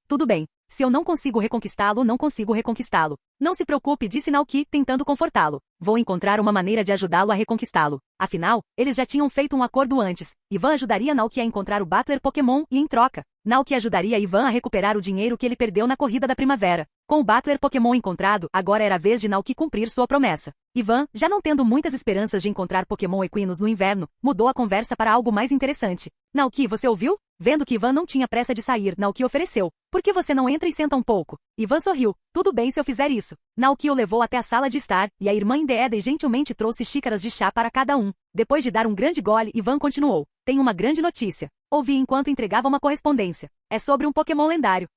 Tudo bem. Se eu não consigo reconquistá-lo, não consigo reconquistá-lo. Não se preocupe, disse Naoki, tentando confortá-lo. Vou encontrar uma maneira de ajudá-lo a reconquistá-lo. Afinal, eles já tinham feito um acordo antes. Ivan ajudaria Naoki a encontrar o Battler Pokémon e, em troca, Naoki ajudaria Ivan a recuperar o dinheiro que ele perdeu na corrida da primavera. Com o Battler Pokémon encontrado, agora era a vez de Naoki cumprir sua promessa. Ivan, já não tendo muitas esperanças de encontrar Pokémon equinos no inverno, mudou a conversa para algo mais interessante. Naoki, você ouviu? Vendo que Ivan não tinha pressa de sair, Naoki ofereceu. Por que você não entra e senta um pouco? Ivan sorriu. Tudo bem se eu fizer isso. Naoki o levou até a sala de estar, e a irmã Indeedee gentilmente trouxe xícaras de chá para cada um. Depois de dar um grande gole, Ivan continuou. Tenho uma grande notícia. Ouvi enquanto entregava uma correspondência. É sobre um Pokémon lendário.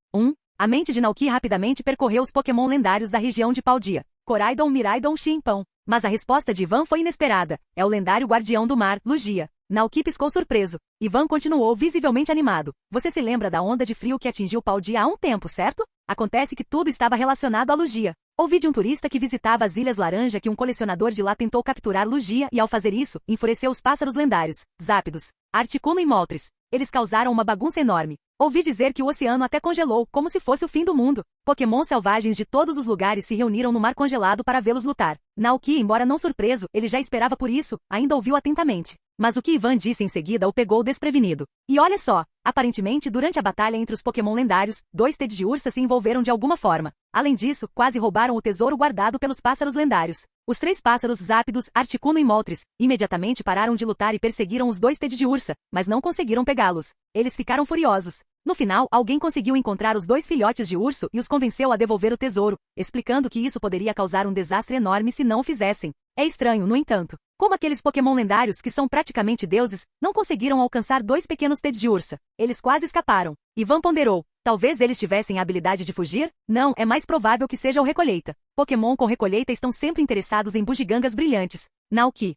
A mente de Naoki rapidamente percorreu os Pokémon lendários da região de Paldea. Koraidon, Miraidon, Ximpão. Mas a resposta de Ivan foi inesperada. É o lendário guardião do mar, Lugia. Naoki piscou surpreso. Ivan continuou visivelmente animado. Você se lembra da onda de frio que atingiu Paldea há um tempo, certo? Acontece que tudo estava relacionado a Lugia. Ouvi de um turista que visitava as Ilhas Laranja que um colecionador de lá tentou capturar Lugia e, ao fazer isso, enfureceu os pássaros lendários, Zápidos, Articuno e Moltres. Eles causaram uma bagunça enorme. Ouvi dizer que o oceano até congelou, como se fosse o fim do mundo. Pokémon selvagens de todos os lugares se reuniram no mar congelado para vê-los lutar. Naoki, embora não surpreso, ele já esperava por isso, ainda ouviu atentamente. Mas o que Ivan disse em seguida o pegou desprevenido. E olha só, aparentemente durante a batalha entre os Pokémon lendários, 2 Teddiursa se envolveram de alguma forma. Além disso, quase roubaram o tesouro guardado pelos pássaros lendários. Os 3 pássaros Zapdos, Articuno e Moltres imediatamente pararam de lutar e perseguiram os 2 Teddiursa, mas não conseguiram pegá-los. Eles ficaram furiosos. No final, alguém conseguiu encontrar os 2 filhotes de urso e os convenceu a devolver o tesouro, explicando que isso poderia causar um desastre enorme se não o fizessem. É estranho, no entanto, como aqueles Pokémon lendários que são praticamente deuses, não conseguiram alcançar 2 pequenos Teddiursa. Eles quase escaparam. Ivan ponderou. Talvez eles tivessem a habilidade de fugir? Não, é mais provável que seja o Recolheita. Pokémon com Recolheita estão sempre interessados em bugigangas brilhantes. Naoki.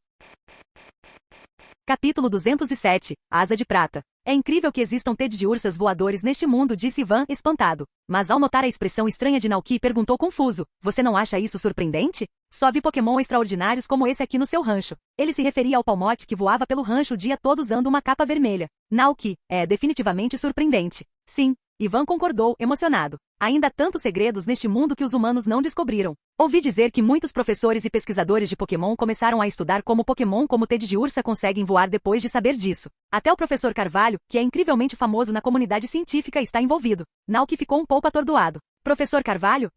Capítulo 207. Asa de Prata. É incrível que existam Teddiursas voadores neste mundo, disse Ivan, espantado. Mas ao notar a expressão estranha de Naoki, perguntou confuso. Você não acha isso surpreendente? Só vi Pokémon extraordinários como esse aqui no seu rancho. Ele se referia ao Palmote que voava pelo rancho o dia todo usando uma capa vermelha. Naoki, é definitivamente surpreendente. Sim. Ivan concordou, emocionado. Ainda há tantos segredos neste mundo que os humanos não descobriram. Ouvi dizer que muitos professores e pesquisadores de Pokémon começaram a estudar como Pokémon como Teddiursa conseguem voar depois de saber disso. Até o professor Carvalho, que é incrivelmente famoso na comunidade científica, está envolvido. Naoki ficou um pouco atordoado. Professor Carvalho?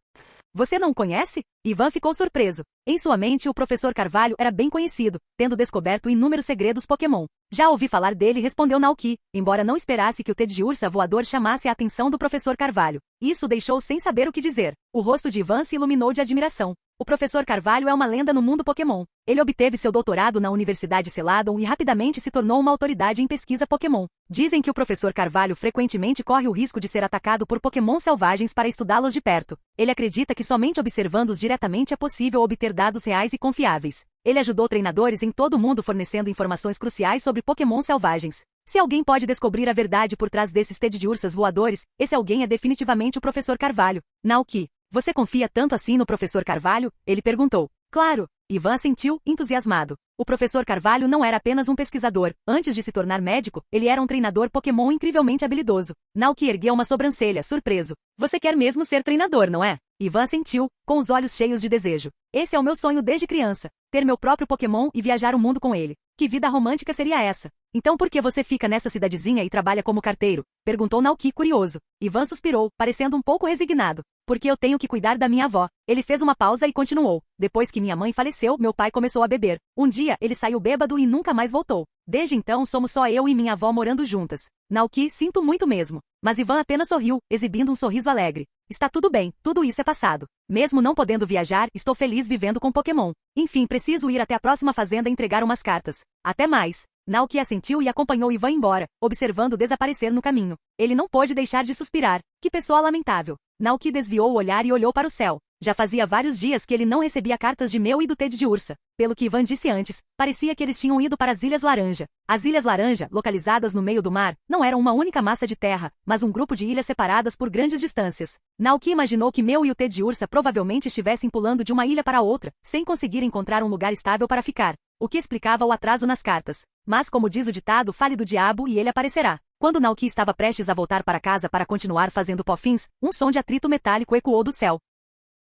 Você não o conhece? Ivan ficou surpreso. Em sua mente, o professor Carvalho era bem conhecido, tendo descoberto inúmeros segredos Pokémon. Já ouvi falar dele, respondeu Naoki, embora não esperasse que o Teddiursa voador chamasse a atenção do professor Carvalho. Isso deixou sem saber o que dizer. O rosto de Ivan se iluminou de admiração. O professor Carvalho é uma lenda no mundo Pokémon. Ele obteve seu doutorado na Universidade Celadon e rapidamente se tornou uma autoridade em pesquisa Pokémon. Dizem que o professor Carvalho frequentemente corre o risco de ser atacado por Pokémon selvagens para estudá-los de perto. Ele acredita que somente observando-os diretamente é possível obter dados reais e confiáveis. Ele ajudou treinadores em todo o mundo fornecendo informações cruciais sobre Pokémon selvagens. Se alguém pode descobrir a verdade por trás desses Teddiursas voadores, esse alguém é definitivamente o professor Carvalho. Naoki, você confia tanto assim no professor Carvalho? Ele perguntou. Claro. Ivan assentiu, entusiasmado. O professor Carvalho não era apenas um pesquisador. Antes de se tornar médico, ele era um treinador Pokémon incrivelmente habilidoso. Naoki ergueu uma sobrancelha, surpreso. Você quer mesmo ser treinador, não é? Ivan assentiu, com os olhos cheios de desejo. Esse é o meu sonho desde criança. Ter meu próprio Pokémon e viajar o mundo com ele. Que vida romântica seria essa? Então por que você fica nessa cidadezinha e trabalha como carteiro? Perguntou Naoki curioso. Ivan suspirou, parecendo um pouco resignado. Porque eu tenho que cuidar da minha avó. Ele fez uma pausa e continuou. Depois que minha mãe faleceu, meu pai começou a beber. Um dia, ele saiu bêbado e nunca mais voltou. Desde então somos só eu e minha avó morando juntas. Naoki, sinto muito mesmo. Mas Ivan apenas sorriu, exibindo um sorriso alegre. Está tudo bem, tudo isso é passado. Mesmo não podendo viajar, estou feliz vivendo com Pokémon. Enfim, preciso ir até a próxima fazenda entregar umas cartas. Até mais. Naoki assentiu e acompanhou Ivan embora, observando desaparecer no caminho. Ele não pôde deixar de suspirar. Que pessoa lamentável. Naoki desviou o olhar e olhou para o céu. Já fazia vários dias que ele não recebia cartas de Meu e do Teddiursa. Pelo que Ivan disse antes, parecia que eles tinham ido para as Ilhas Laranja. As Ilhas Laranja, localizadas no meio do mar, não eram uma única massa de terra, mas um grupo de ilhas separadas por grandes distâncias. Naoki imaginou que Meu e o Teddiursa provavelmente estivessem pulando de uma ilha para outra, sem conseguir encontrar um lugar estável para ficar. O que explicava o atraso nas cartas. Mas como diz o ditado, fale do diabo e ele aparecerá. Quando Naoki estava prestes a voltar para casa para continuar fazendo pofins, um som de atrito metálico ecoou do céu.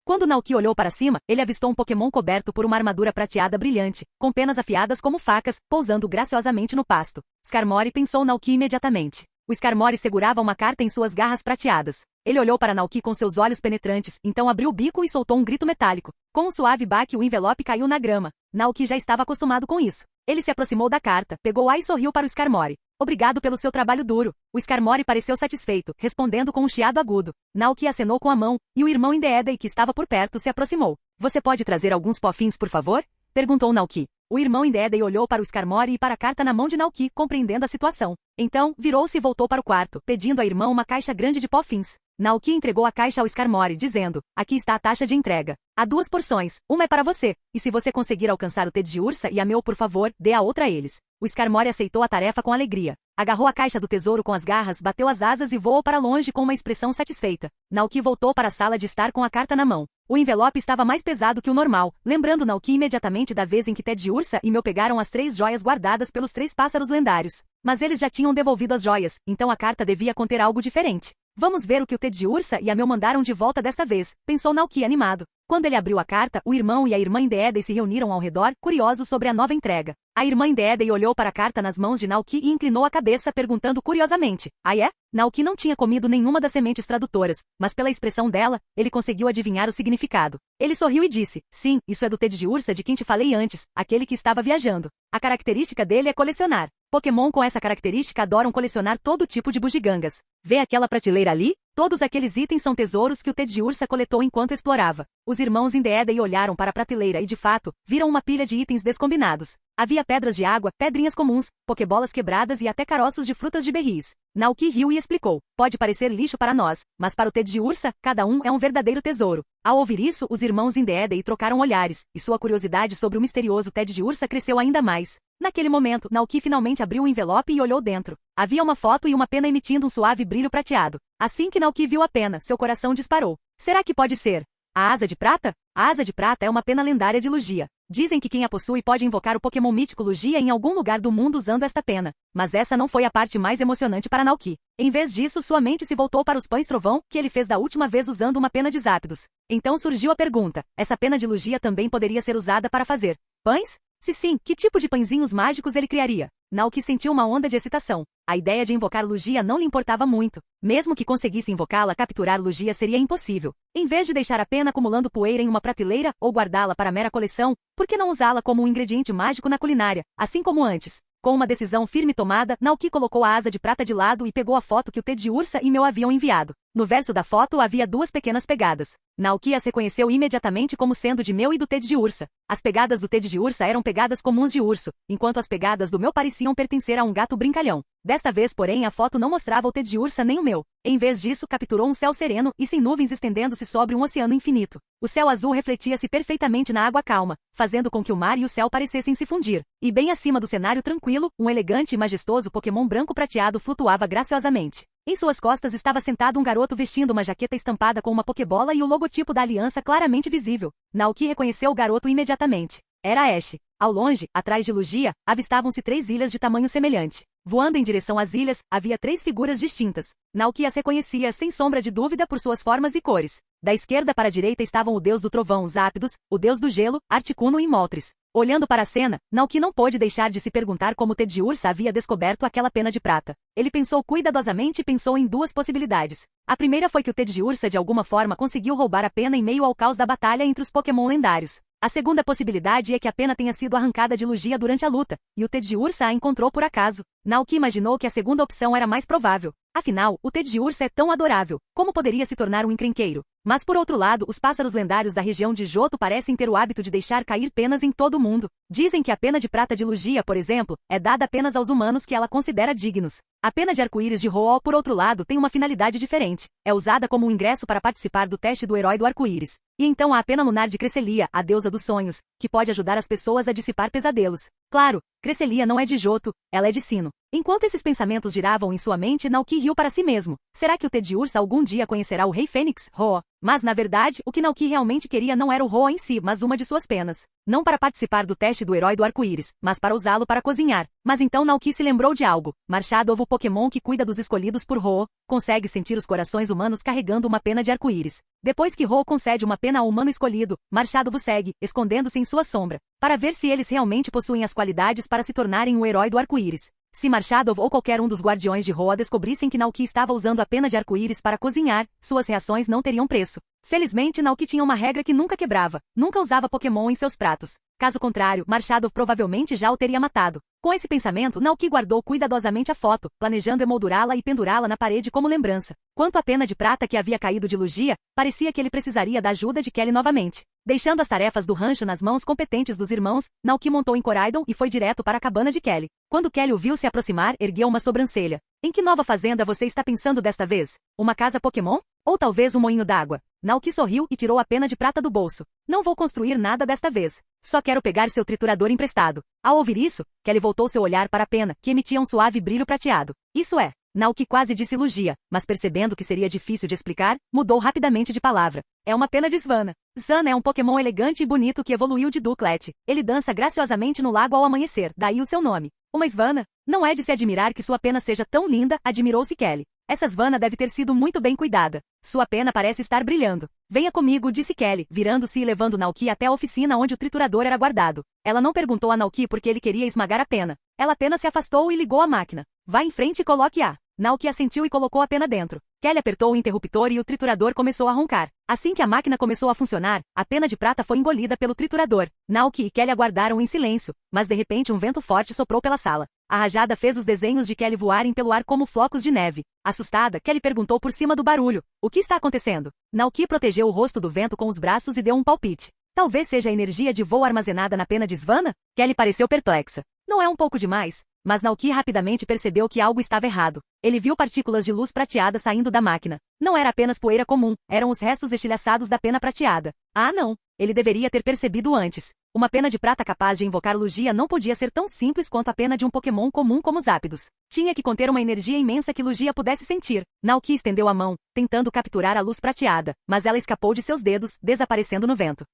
Quando Naoki olhou para cima, ele avistou um Pokémon coberto por uma armadura prateada brilhante, com penas afiadas como facas, pousando graciosamente no pasto. Skarmory, pensou Naoki imediatamente. O Skarmory segurava uma carta em suas garras prateadas. Ele olhou para Naoki com seus olhos penetrantes, então abriu o bico e soltou um grito metálico. Com um suave baque, o envelope caiu na grama. Naoki já estava acostumado com isso. Ele se aproximou da carta, pegou-a e sorriu para o Skarmory. Obrigado pelo seu trabalho duro. O Skarmory pareceu satisfeito, respondendo com um chiado agudo. Naoki acenou com a mão, e o irmão Indeedee, que estava por perto, se aproximou. Você pode trazer alguns pofins, por favor? Perguntou Naoki. O irmão Indeedee olhou para o Skarmory e para a carta na mão de Naoki, compreendendo a situação. Então, virou-se e voltou para o quarto, pedindo à irmã uma caixa grande de pofins. Naoki entregou a caixa ao Skarmory, dizendo, aqui está a taxa de entrega. Há 2 porções, uma é para você, e se você conseguir alcançar o Ted de Ursa e a meu, por favor, dê a outra a eles. O Skarmory aceitou a tarefa com alegria. Agarrou a caixa do tesouro com as garras, bateu as asas e voou para longe com uma expressão satisfeita. Naoki voltou para a sala de estar com a carta na mão. O envelope estava mais pesado que o normal, lembrando Naoki imediatamente da vez em que Ted de Ursa e meu pegaram as 3 joias guardadas pelos 3 pássaros lendários. Mas eles já tinham devolvido as joias, então a carta devia conter algo diferente. Vamos ver o que o Ted de Ursa e a meu mandaram de volta desta vez, pensou Naoki animado. Quando ele abriu a carta, o irmão e a irmã Indeedei se reuniram ao redor, curiosos sobre a nova entrega. A irmã Indeedei olhou para a carta nas mãos de Naoki e inclinou a cabeça, perguntando curiosamente, ah é? Naoki não tinha comido nenhuma das sementes tradutoras, mas pela expressão dela, ele conseguiu adivinhar o significado. Ele sorriu e disse, sim, isso é do Ted de Ursa de quem te falei antes, aquele que estava viajando. A característica dele é colecionar. Pokémon com essa característica adoram colecionar todo tipo de bugigangas. Vê aquela prateleira ali? Todos aqueles itens são tesouros que o Ted de Ursa coletou enquanto explorava. Os irmãos Indeedei olharam para a prateleira e, de fato, viram uma pilha de itens descombinados. Havia pedras de água, pedrinhas comuns, pokebolas quebradas e até caroços de frutas de berris. Naoki riu e explicou, pode parecer lixo para nós, mas para o Ted de Ursa, cada um é um verdadeiro tesouro. Ao ouvir isso, os irmãos Indeedei trocaram olhares, e sua curiosidade sobre o misterioso Ted de Ursa cresceu ainda mais. Naquele momento, Naoki finalmente abriu o envelope e olhou dentro. Havia uma foto e uma pena emitindo um suave brilho prateado. Assim que Naoki viu a pena, seu coração disparou. Será que pode ser a Asa de Prata? A Asa de Prata é uma pena lendária de Lugia. Dizem que quem a possui pode invocar o Pokémon mítico Lugia em algum lugar do mundo usando esta pena. Mas essa não foi a parte mais emocionante para Naoki. Em vez disso, sua mente se voltou para os pães trovão, que ele fez da última vez usando uma pena de Zapdos. Então surgiu a pergunta, essa pena de Lugia também poderia ser usada para fazer pães? Se sim, que tipo de pãezinhos mágicos ele criaria? Naoki sentiu uma onda de excitação. A ideia de invocar Lugia não lhe importava muito. Mesmo que conseguisse invocá-la, capturar Lugia seria impossível. Em vez de deixar a pena acumulando poeira em uma prateleira ou guardá-la para mera coleção, por que não usá-la como um ingrediente mágico na culinária, assim como antes? Com uma decisão firme tomada, Naoki colocou a Asa de Prata de lado e pegou a foto que o Ted de Ursa e meu haviam enviado. No verso da foto havia 2 pequenas pegadas. Naoki as reconheceu imediatamente como sendo de meu e do Ted de Ursa. As pegadas do Ted de Ursa eram pegadas comuns de urso, enquanto as pegadas do meu pareciam pertencer a um gato brincalhão. Desta vez, porém, a foto não mostrava o Ted de Ursa nem o meu. Em vez disso, capturou um céu sereno e sem nuvens estendendo-se sobre um oceano infinito. O céu azul refletia-se perfeitamente na água calma, fazendo com que o mar e o céu parecessem se fundir. E bem acima do cenário tranquilo, um elegante e majestoso Pokémon branco prateado flutuava graciosamente. Em suas costas estava sentado um garoto vestindo uma jaqueta estampada com uma pokebola e o logotipo da aliança claramente visível. Naoki reconheceu o garoto imediatamente. Era Ash. Ao longe, atrás de Lugia, avistavam-se 3 ilhas de tamanho semelhante. Voando em direção às ilhas, havia 3 figuras distintas. Naoki as reconhecia sem sombra de dúvida por suas formas e cores. Da esquerda para a direita estavam o deus do trovão, Zapdos, o deus do gelo, Articuno e Moltres. Olhando para a cena, Naoki não pôde deixar de se perguntar como Ted de Ursa havia descoberto aquela pena de prata. Ele pensou cuidadosamente e pensou em 2 possibilidades. A primeira foi que o Ted de Ursa de alguma forma conseguiu roubar a pena em meio ao caos da batalha entre os Pokémon lendários. A segunda possibilidade é que a pena tenha sido arrancada de Lugia durante a luta, e o Ted de Ursa a encontrou por acaso. Naoki imaginou que a segunda opção era mais provável. Afinal, o Ted de Ursa é tão adorável, como poderia se tornar um encrenqueiro? Mas por outro lado, os pássaros lendários da região de Johto parecem ter o hábito de deixar cair penas em todo o mundo. Dizem que a pena de prata de Lugia, por exemplo, é dada apenas aos humanos que ela considera dignos. A pena de arco-íris de Ho-Oh, por outro lado, tem uma finalidade diferente. É usada como um ingresso para participar do teste do herói do arco-íris. E então há a pena lunar de Cresselia, a deusa dos sonhos, que pode ajudar as pessoas a dissipar pesadelos. Claro, Cresselia não é de Johto, ela é de Sinnoh. Enquanto esses pensamentos giravam em sua mente, Naoki riu para si mesmo. Será que o Ted de Ursa algum dia conhecerá o Rei Fênix, Ho-Oh? Mas, na verdade, o que Naoki realmente queria não era o Ho-Oh em si, mas uma de suas penas. Não para participar do teste do herói do arco-íris, mas para usá-lo para cozinhar. Mas então Naoki se lembrou de algo. Marshadov, o Pokémon que cuida dos escolhidos por Ho-Oh, consegue sentir os corações humanos carregando uma pena de arco-íris. Depois que Ho-Oh concede uma pena ao humano escolhido, Marshadov segue, escondendo-se em sua sombra, para ver se eles realmente possuem as qualidades para se tornarem o herói do arco-íris. Se Marshadov ou qualquer um dos guardiões de Ho-Oh descobrissem que Naoki estava usando a pena de arco-íris para cozinhar, suas reações não teriam preço. Felizmente, Naoki tinha uma regra que nunca quebrava. Nunca usava Pokémon em seus pratos. Caso contrário, Machado provavelmente já o teria matado. Com esse pensamento, Naoki guardou cuidadosamente a foto, planejando emoldurá-la e pendurá-la na parede como lembrança. Quanto à pena de prata que havia caído de Lugia, parecia que ele precisaria da ajuda de Kelly novamente. Deixando as tarefas do rancho nas mãos competentes dos irmãos, Naoki montou em Coraidon e foi direto para a cabana de Kelly. Quando Kelly o viu se aproximar, ergueu uma sobrancelha. Em que nova fazenda você está pensando desta vez? Uma casa Pokémon? Ou talvez um moinho d'água? Naoki sorriu e tirou a pena de prata do bolso. Não vou construir nada desta vez. Só quero pegar seu triturador emprestado. Ao ouvir isso, Kelly voltou seu olhar para a pena, que emitia um suave brilho prateado. Isso é. Naoki quase disse Lugia, mas percebendo que seria difícil de explicar, mudou rapidamente de palavra. É uma pena de Svana. Svana é um Pokémon elegante e bonito que evoluiu de Duclet. Ele dança graciosamente no lago ao amanhecer, daí o seu nome. Uma Svana? Não é de se admirar que sua pena seja tão linda, admirou-se Kelly. Essa Svana deve ter sido muito bem cuidada. Sua pena parece estar brilhando. Venha comigo, disse Kelly, virando-se e levando Naoki até a oficina onde o triturador era guardado. Ela não perguntou a Naoki por que ele queria esmagar a pena. Ela apenas se afastou e ligou a máquina. Vá em frente e coloque-a. Naoki assentiu e colocou a pena dentro. Kelly apertou o interruptor e o triturador começou a roncar. Assim que a máquina começou a funcionar, a pena de prata foi engolida pelo triturador. Naoki e Kelly aguardaram em silêncio, mas de repente um vento forte soprou pela sala. A rajada fez os desenhos de Kelly voarem pelo ar como flocos de neve. Assustada, Kelly perguntou por cima do barulho. O que está acontecendo? Naoki protegeu o rosto do vento com os braços e deu um palpite. Talvez seja a energia de voo armazenada na pena de Svana? Kelly pareceu perplexa. Não é um pouco demais? Mas Naoki rapidamente percebeu que algo estava errado. Ele viu partículas de luz prateada saindo da máquina. Não era apenas poeira comum, eram os restos estilhaçados da pena prateada. Ah, não! Ele deveria ter percebido antes. Uma pena de prata capaz de invocar Lugia não podia ser tão simples quanto a pena de um Pokémon comum como Zapdos. Tinha que conter uma energia imensa que Lugia pudesse sentir. Naoki estendeu a mão, tentando capturar a luz prateada, mas ela escapou de seus dedos, desaparecendo no vento.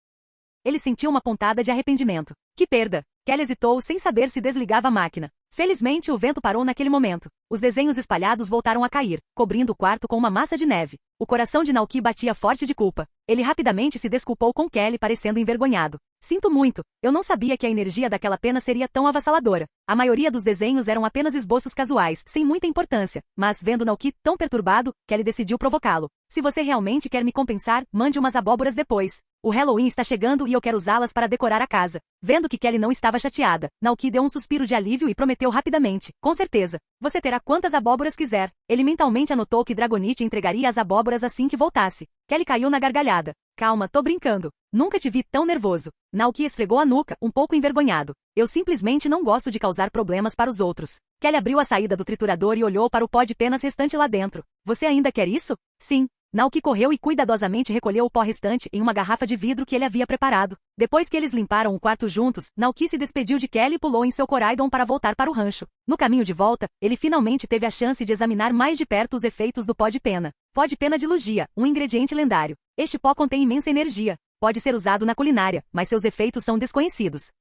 Ele sentiu uma pontada de arrependimento. Que perda! Kelly hesitou sem saber se desligava a máquina. Felizmente, o vento parou naquele momento. Os desenhos espalhados voltaram a cair, cobrindo o quarto com uma massa de neve. O coração de Naoki batia forte de culpa. Ele rapidamente se desculpou com Kelly, parecendo envergonhado. Sinto muito, eu não sabia que a energia daquela pena seria tão avassaladora. A maioria dos desenhos eram apenas esboços casuais, sem muita importância. Mas, vendo Naoki tão perturbado, Kelly decidiu provocá-lo. Se você realmente quer me compensar, mande umas abóboras depois. O Halloween está chegando e eu quero usá-las para decorar a casa. Vendo que Kelly não estava chateada, Naoki deu um suspiro de alívio e prometeu rapidamente. Com certeza. Você terá quantas abóboras quiser. Ele mentalmente anotou que Dragonite entregaria as abóboras assim que voltasse. Kelly caiu na gargalhada. Calma, tô brincando. Nunca te vi tão nervoso. Naoki esfregou a nuca, um pouco envergonhado. Eu simplesmente não gosto de causar problemas para os outros. Kelly abriu a saída do triturador e olhou para o pó de penas restante lá dentro. Você ainda quer isso? Sim. Naoki correu e cuidadosamente recolheu o pó restante em uma garrafa de vidro que ele havia preparado. Depois que eles limparam o quarto juntos, Naoki se despediu de Kelly e pulou em seu Coraidon para voltar para o rancho. No caminho de volta, ele finalmente teve a chance de examinar mais de perto os efeitos do pó de pena. Pó de pena de Lugia, um ingrediente lendário. Este pó contém imensa energia. Pode ser usado na culinária, mas seus efeitos são desconhecidos.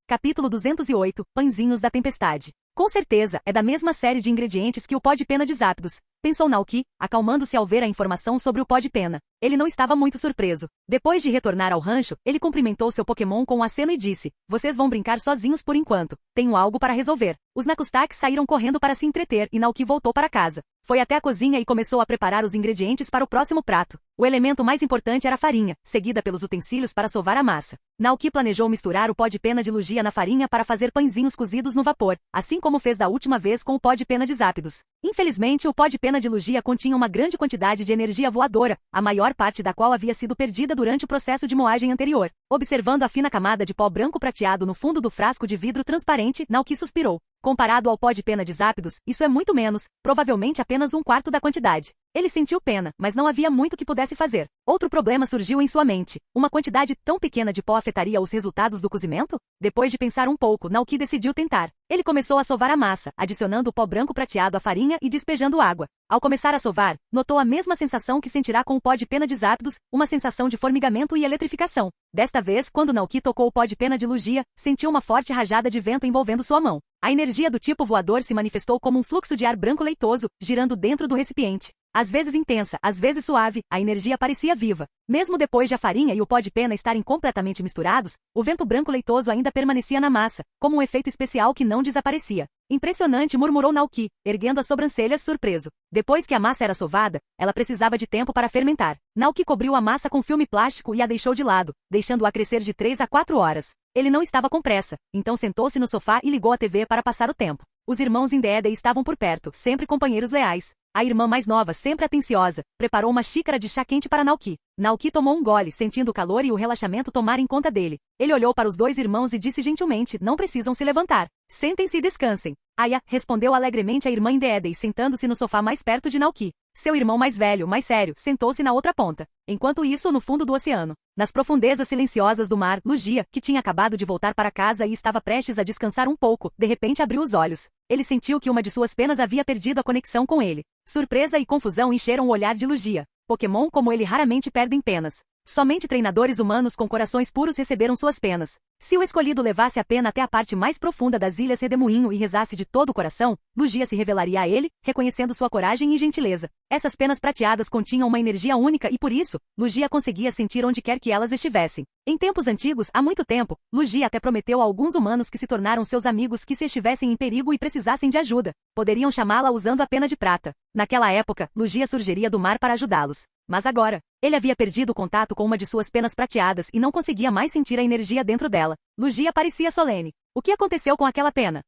Capítulo 208, Pãezinhos da Tempestade. Com certeza, é da mesma série de ingredientes que o pó de pena de Zapdos, pensou Naoki, acalmando-se ao ver a informação sobre o pó de pena. Ele não estava muito surpreso. Depois de retornar ao rancho, ele cumprimentou seu Pokémon com um aceno e disse, vocês vão brincar sozinhos por enquanto. Tenho algo para resolver. Os Nakustak saíram correndo para se entreter e Naoki voltou para casa. Foi até a cozinha e começou a preparar os ingredientes para o próximo prato. O elemento mais importante era a farinha, seguida pelos utensílios para sovar a massa. Naoki planejou misturar o pó de pena de Lugia na farinha para fazer pãezinhos cozidos no vapor, assim como fez da última vez com o pó de pena de Zapdos. Infelizmente, o pó de pena de Lugia continha uma grande quantidade de energia voadora, a maior parte da qual havia sido perdida durante o processo de moagem anterior. Observando a fina camada de pó branco prateado no fundo do frasco de vidro transparente, Naoki suspirou. Comparado ao pó de pena de Zapdos, isso é muito menos, provavelmente apenas um quarto da quantidade. Ele sentiu pena, mas não havia muito que pudesse fazer. Outro problema surgiu em sua mente. Uma quantidade tão pequena de pó afetaria os resultados do cozimento? Depois de pensar um pouco, Naoki decidiu tentar. Ele começou a sovar a massa, adicionando o pó branco prateado à farinha e despejando água. Ao começar a sovar, notou a mesma sensação que sentirá com o pó de pena de Zapdos, uma sensação de formigamento e eletrificação. Desta vez, quando Naoki tocou o pó de pena de Lugia, sentiu uma forte rajada de vento envolvendo sua mão. A energia do tipo voador se manifestou como um fluxo de ar branco leitoso, girando dentro do recipiente. Às vezes intensa, às vezes suave, a energia parecia viva. Mesmo depois de a farinha e o pó de pena estarem completamente misturados, o vento branco leitoso ainda permanecia na massa, como um efeito especial que não desaparecia. Impressionante, murmurou Naoki, erguendo as sobrancelhas surpreso. Depois que a massa era sovada, ela precisava de tempo para fermentar. Naoki cobriu a massa com filme plástico e a deixou de lado, deixando-a crescer de 3 a 4 horas. Ele não estava com pressa, então sentou-se no sofá e ligou a TV para passar o tempo. Os irmãos Indeedee estavam por perto, sempre companheiros leais. A irmã mais nova, sempre atenciosa, preparou uma xícara de chá quente para Naoki. Naoki tomou um gole, sentindo o calor e o relaxamento tomarem conta dele. Ele olhou para os dois irmãos e disse gentilmente, não precisam se levantar. Sentem-se e descansem. Aya, respondeu alegremente a irmã Indeedee, sentando-se no sofá mais perto de Naoki. Seu irmão mais velho, mais sério, sentou-se na outra ponta. Enquanto isso, no fundo do oceano, nas profundezas silenciosas do mar, Lugia, que tinha acabado de voltar para casa e estava prestes a descansar um pouco, de repente abriu os olhos. Ele sentiu que uma de suas penas havia perdido a conexão com ele. Surpresa e confusão encheram o olhar de Lugia. Pokémon como ele raramente perdem penas. Somente treinadores humanos com corações puros receberam suas penas. Se o escolhido levasse a pena até a parte mais profunda das Ilhas Redemoinho e rezasse de todo o coração, Lugia se revelaria a ele, reconhecendo sua coragem e gentileza. Essas penas prateadas continham uma energia única e por isso, Lugia conseguia sentir onde quer que elas estivessem. Em tempos antigos, há muito tempo, Lugia até prometeu a alguns humanos que se tornaram seus amigos que se estivessem em perigo e precisassem de ajuda, poderiam chamá-la usando a pena de prata. Naquela época, Lugia surgiria do mar para ajudá-los. Mas agora, ele havia perdido o contato com uma de suas penas prateadas e não conseguia mais sentir a energia dentro dela. Lugia parecia solene. O que aconteceu com aquela pena?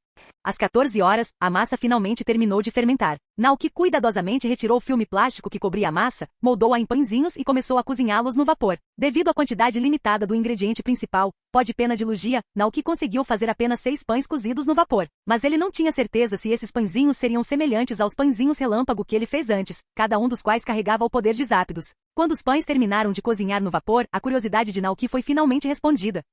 Às 14 horas, a massa finalmente terminou de fermentar. Naoki cuidadosamente retirou o filme plástico que cobria a massa, moldou-a em pãezinhos e começou a cozinhá-los no vapor. Devido à quantidade limitada do ingrediente principal, pó de pena de Lugia, Naoki conseguiu fazer apenas 6 pães cozidos no vapor. Mas ele não tinha certeza se esses pãezinhos seriam semelhantes aos pãezinhos relâmpago que ele fez antes, cada um dos quais carregava o poder de Zapdos. Quando os pães terminaram de cozinhar no vapor, a curiosidade de Naoki foi finalmente respondida.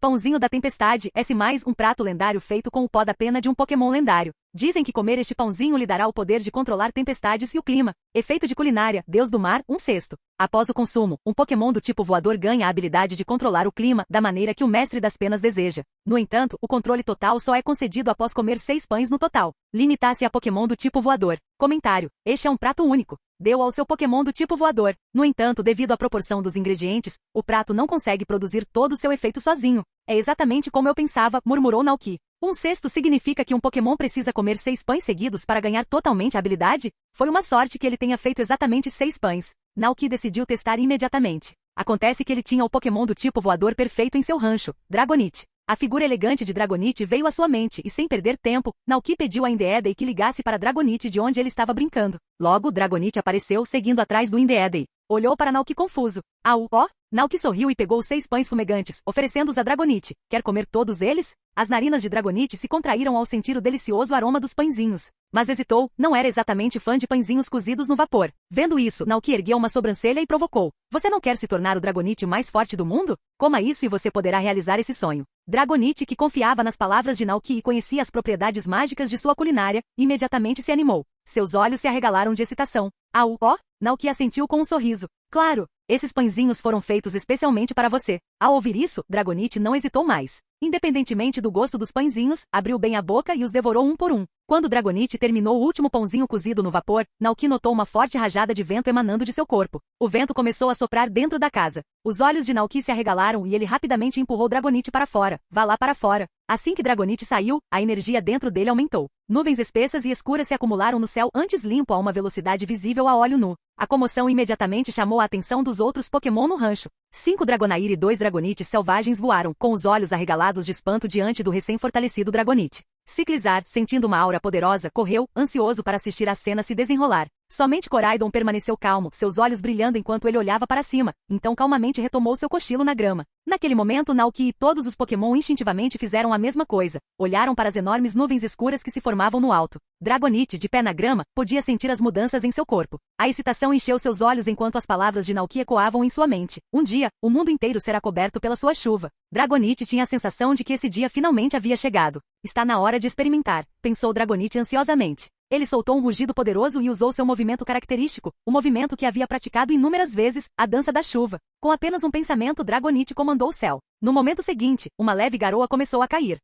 Pãozinho da tempestade, esse mais um prato lendário feito com o pó da pena de um Pokémon lendário. Dizem que comer este pãozinho lhe dará o poder de controlar tempestades e o clima. Efeito de culinária, Deus do Mar, 1/6. Após o consumo, um Pokémon do tipo voador ganha a habilidade de controlar o clima da maneira que o mestre das penas deseja. No entanto, o controle total só é concedido após comer 6 pães no total. Limita-se a Pokémon do tipo voador. Comentário. Este é um prato único. Deu ao seu Pokémon do tipo voador. No entanto, devido à proporção dos ingredientes, o prato não consegue produzir todo o seu efeito sozinho. É exatamente como eu pensava, murmurou Naoki. 1/6 significa que um Pokémon precisa comer 6 pães seguidos para ganhar totalmente a habilidade? Foi uma sorte que ele tenha feito exatamente 6 pães. Naoki decidiu testar imediatamente. Acontece que ele tinha o Pokémon do tipo voador perfeito em seu rancho, Dragonite. A figura elegante de Dragonite veio à sua mente e sem perder tempo, Naoki pediu a Indeedee que ligasse para Dragonite de onde ele estava brincando. Logo, Dragonite apareceu seguindo atrás do Indeedee. Olhou para Naoki confuso. Au, ó? Naoki sorriu e pegou 6 pães fumegantes, oferecendo-os a Dragonite. Quer comer todos eles? As narinas de Dragonite se contraíram ao sentir o delicioso aroma dos pãezinhos. Mas hesitou, não era exatamente fã de pãezinhos cozidos no vapor. Vendo isso, Naoki ergueu uma sobrancelha e provocou. Você não quer se tornar o Dragonite mais forte do mundo? Coma isso e você poderá realizar esse sonho. Dragonite, que confiava nas palavras de Naoki e conhecia as propriedades mágicas de sua culinária, imediatamente se animou. Seus olhos se arregalaram de excitação. Au, ó? Naoki assentiu com um sorriso. Claro, esses pãezinhos foram feitos especialmente para você. Ao ouvir isso, Dragonite não hesitou mais. Independentemente do gosto dos pãezinhos, abriu bem a boca e os devorou um por um. Quando Dragonite terminou o último pãozinho cozido no vapor, Naoki notou uma forte rajada de vento emanando de seu corpo. O vento começou a soprar dentro da casa. Os olhos de Naoki se arregalaram e ele rapidamente empurrou Dragonite para fora. Vá lá para fora. Assim que Dragonite saiu, a energia dentro dele aumentou. Nuvens espessas e escuras se acumularam no céu antes limpo a uma velocidade visível a olho nu. A comoção imediatamente chamou a atenção dos outros Pokémon no rancho. 5 Dragonair e 2 Dragonites selvagens voaram, com os olhos arregalados de espanto diante do recém-fortalecido Dragonite. Ciclizar, sentindo uma aura poderosa, correu, ansioso para assistir a cena se desenrolar. Somente Coraidon permaneceu calmo, seus olhos brilhando enquanto ele olhava para cima, então calmamente retomou seu cochilo na grama. Naquele momento, Naoki e todos os Pokémon instintivamente fizeram a mesma coisa. Olharam para as enormes nuvens escuras que se formavam no alto. Dragonite, de pé na grama, podia sentir as mudanças em seu corpo. A excitação encheu seus olhos enquanto as palavras de Naoki ecoavam em sua mente. Um dia, o mundo inteiro será coberto pela sua chuva. Dragonite tinha a sensação de que esse dia finalmente havia chegado. Está na hora de experimentar, pensou Dragonite ansiosamente. Ele soltou um rugido poderoso e usou seu movimento característico, o movimento que havia praticado inúmeras vezes, a dança da chuva. Com apenas um pensamento, Dragonite comandou o céu. No momento seguinte, uma leve garoa começou a cair.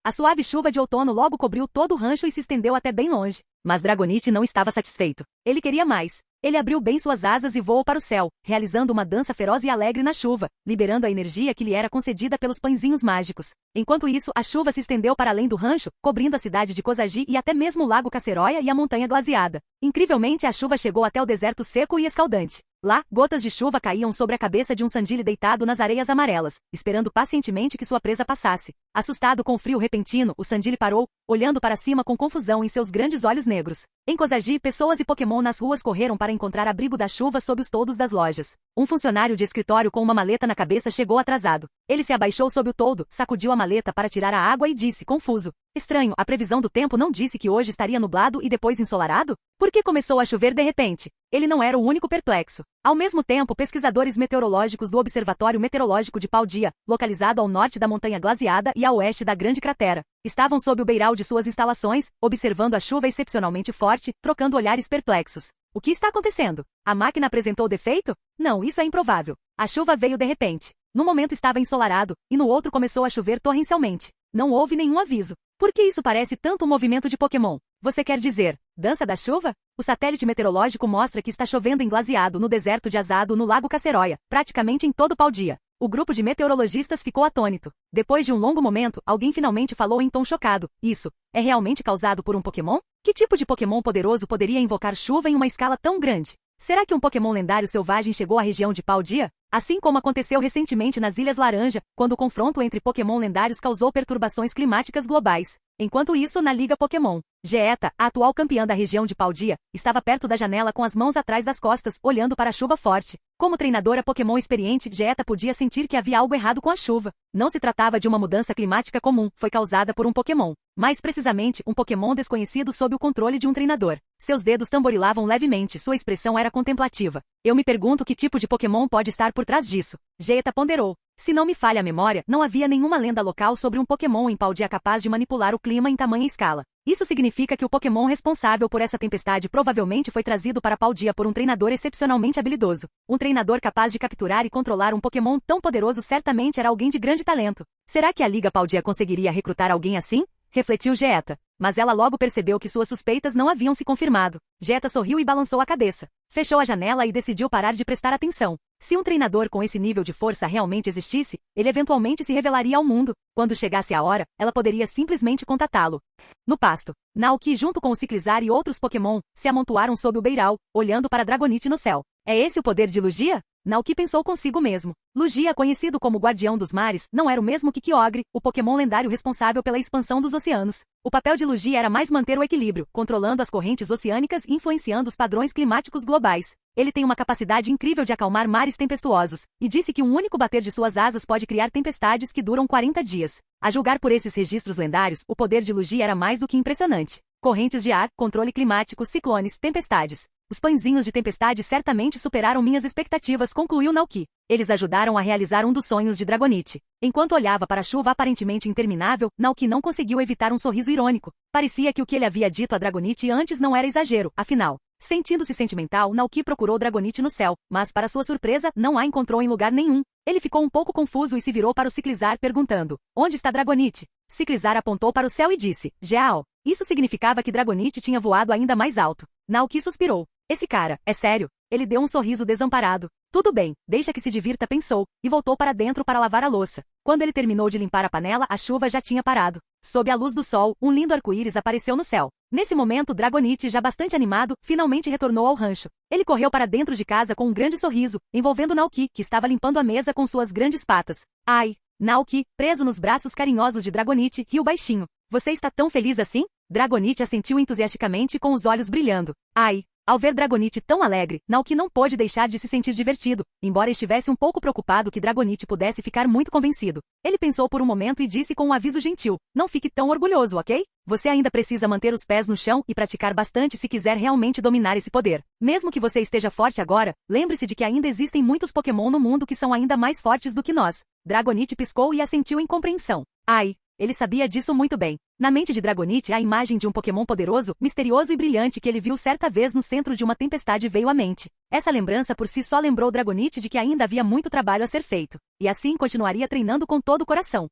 A suave chuva de outono logo cobriu todo o rancho e se estendeu até bem longe. Mas Dragonite não estava satisfeito. Ele queria mais. Ele abriu bem suas asas e voou para o céu, realizando uma dança feroz e alegre na chuva, liberando a energia que lhe era concedida pelos pãezinhos mágicos. Enquanto isso, a chuva se estendeu para além do rancho, cobrindo a cidade de Kozagi e até mesmo o lago Caceroia e a montanha glaciada. Incrivelmente, a chuva chegou até o deserto seco e escaldante. Lá, gotas de chuva caíam sobre a cabeça de um sandile deitado nas areias amarelas, esperando pacientemente que sua presa passasse. Assustado com o frio repentino, o sandile parou, olhando para cima com confusão em seus grandes olhos negros. Em Kozagi, pessoas e Pokémon nas ruas correram para encontrar abrigo da chuva sob os toldos das lojas. Um funcionário de escritório com uma maleta na cabeça chegou atrasado. Ele se abaixou sob o toldo, sacudiu a maleta para tirar a água e disse, confuso: estranho, a previsão do tempo não disse que hoje estaria nublado e depois ensolarado? Por que começou a chover de repente? Ele não era o único perplexo. Ao mesmo tempo, pesquisadores meteorológicos do Observatório Meteorológico de Paldea, localizado ao norte da montanha glaciada e a oeste da grande cratera, estavam sob o beiral de suas instalações, observando a chuva excepcionalmente forte, trocando olhares perplexos. O que está acontecendo? A máquina apresentou defeito? Não, isso é improvável. A chuva veio de repente. No momento estava ensolarado, e no outro começou a chover torrencialmente. Não houve nenhum aviso. Por que isso parece tanto um movimento de Pokémon? Você quer dizer, dança da chuva? O satélite meteorológico mostra que está chovendo em glaciado no deserto de Azado no lago Caceroia, praticamente em todo Paldea. O grupo de meteorologistas ficou atônito. Depois de um longo momento, alguém finalmente falou em tom chocado. Isso é realmente causado por um Pokémon? Que tipo de Pokémon poderoso poderia invocar chuva em uma escala tão grande? Será que um Pokémon lendário selvagem chegou à região de Paldea? Assim como aconteceu recentemente nas Ilhas Laranja, quando o confronto entre Pokémon lendários causou perturbações climáticas globais. Enquanto isso, na Liga Pokémon, Geeta, a atual campeã da região de Paldea, estava perto da janela com as mãos atrás das costas, olhando para a chuva forte. Como treinadora Pokémon experiente, Geeta podia sentir que havia algo errado com a chuva. Não se tratava de uma mudança climática comum, foi causada por um Pokémon. Mais precisamente, um Pokémon desconhecido sob o controle de um treinador. Seus dedos tamborilavam levemente, sua expressão era contemplativa. Eu me pergunto que tipo de Pokémon pode estar por trás disso. Geeta ponderou. Se não me falha a memória, não havia nenhuma lenda local sobre um Pokémon em Paldea capaz de manipular o clima em tamanha escala. Isso significa que o Pokémon responsável por essa tempestade provavelmente foi trazido para Paldea por um treinador excepcionalmente habilidoso. Um treinador capaz de capturar e controlar um Pokémon tão poderoso certamente era alguém de grande talento. Será que a Liga Paldea conseguiria recrutar alguém assim? Refletiu Geeta. Mas ela logo percebeu que suas suspeitas não haviam se confirmado. Geeta sorriu e balançou a cabeça. Fechou a janela e decidiu parar de prestar atenção. Se um treinador com esse nível de força realmente existisse, ele eventualmente se revelaria ao mundo. Quando chegasse a hora, ela poderia simplesmente contatá-lo. No pasto, Naoki junto com o Ciclizar e outros Pokémon, se amontoaram sob o beiral, olhando para Dragonite no céu. É esse o poder de Lugia? Naoki pensou consigo mesmo. Lugia, conhecido como Guardião dos Mares, não era o mesmo que Kyogre, o Pokémon lendário responsável pela expansão dos oceanos. O papel de Lugia era mais manter o equilíbrio, controlando as correntes oceânicas e influenciando os padrões climáticos globais. Ele tem uma capacidade incrível de acalmar mares tempestuosos, e disse que um único bater de suas asas pode criar tempestades que duram 40 dias. A julgar por esses registros lendários, o poder de Lugia era mais do que impressionante. Correntes de ar, controle climático, ciclones, tempestades. Os pãezinhos de tempestade certamente superaram minhas expectativas, concluiu Naoki. Eles ajudaram a realizar um dos sonhos de Dragonite. Enquanto olhava para a chuva aparentemente interminável, Naoki não conseguiu evitar um sorriso irônico. Parecia que o que ele havia dito a Dragonite antes não era exagero, afinal. Sentindo-se sentimental, Naoki procurou Dragonite no céu, mas para sua surpresa, não a encontrou em lugar nenhum. Ele ficou um pouco confuso e se virou para o Ciclizar perguntando: onde está Dragonite? Ciclizar apontou para o céu e disse: Geal. Isso significava que Dragonite tinha voado ainda mais alto. Naoki suspirou. Esse cara, é sério? Ele deu um sorriso desamparado. Tudo bem, deixa que se divirta, pensou, e voltou para dentro para lavar a louça. Quando ele terminou de limpar a panela, a chuva já tinha parado. Sob a luz do sol, um lindo arco-íris apareceu no céu. Nesse momento, Dragonite, já bastante animado, finalmente retornou ao rancho. Ele correu para dentro de casa com um grande sorriso, envolvendo Naoki, que estava limpando a mesa com suas grandes patas. Ai! Naoki, preso nos braços carinhosos de Dragonite, riu baixinho. Você está tão feliz assim? Dragonite assentiu entusiasticamente com os olhos brilhando. Ai! Ao ver Dragonite tão alegre, Naoki não pôde deixar de se sentir divertido, embora estivesse um pouco preocupado que Dragonite pudesse ficar muito convencido. Ele pensou por um momento e disse com um aviso gentil: não fique tão orgulhoso, ok? Você ainda precisa manter os pés no chão e praticar bastante se quiser realmente dominar esse poder. Mesmo que você esteja forte agora, lembre-se de que ainda existem muitos Pokémon no mundo que são ainda mais fortes do que nós. Dragonite piscou e assentiu em compreensão. Ai! Ele sabia disso muito bem. Na mente de Dragonite, a imagem de um Pokémon poderoso, misterioso e brilhante que ele viu certa vez no centro de uma tempestade veio à mente. Essa lembrança por si só lembrou Dragonite de que ainda havia muito trabalho a ser feito. E assim continuaria treinando com todo o coração.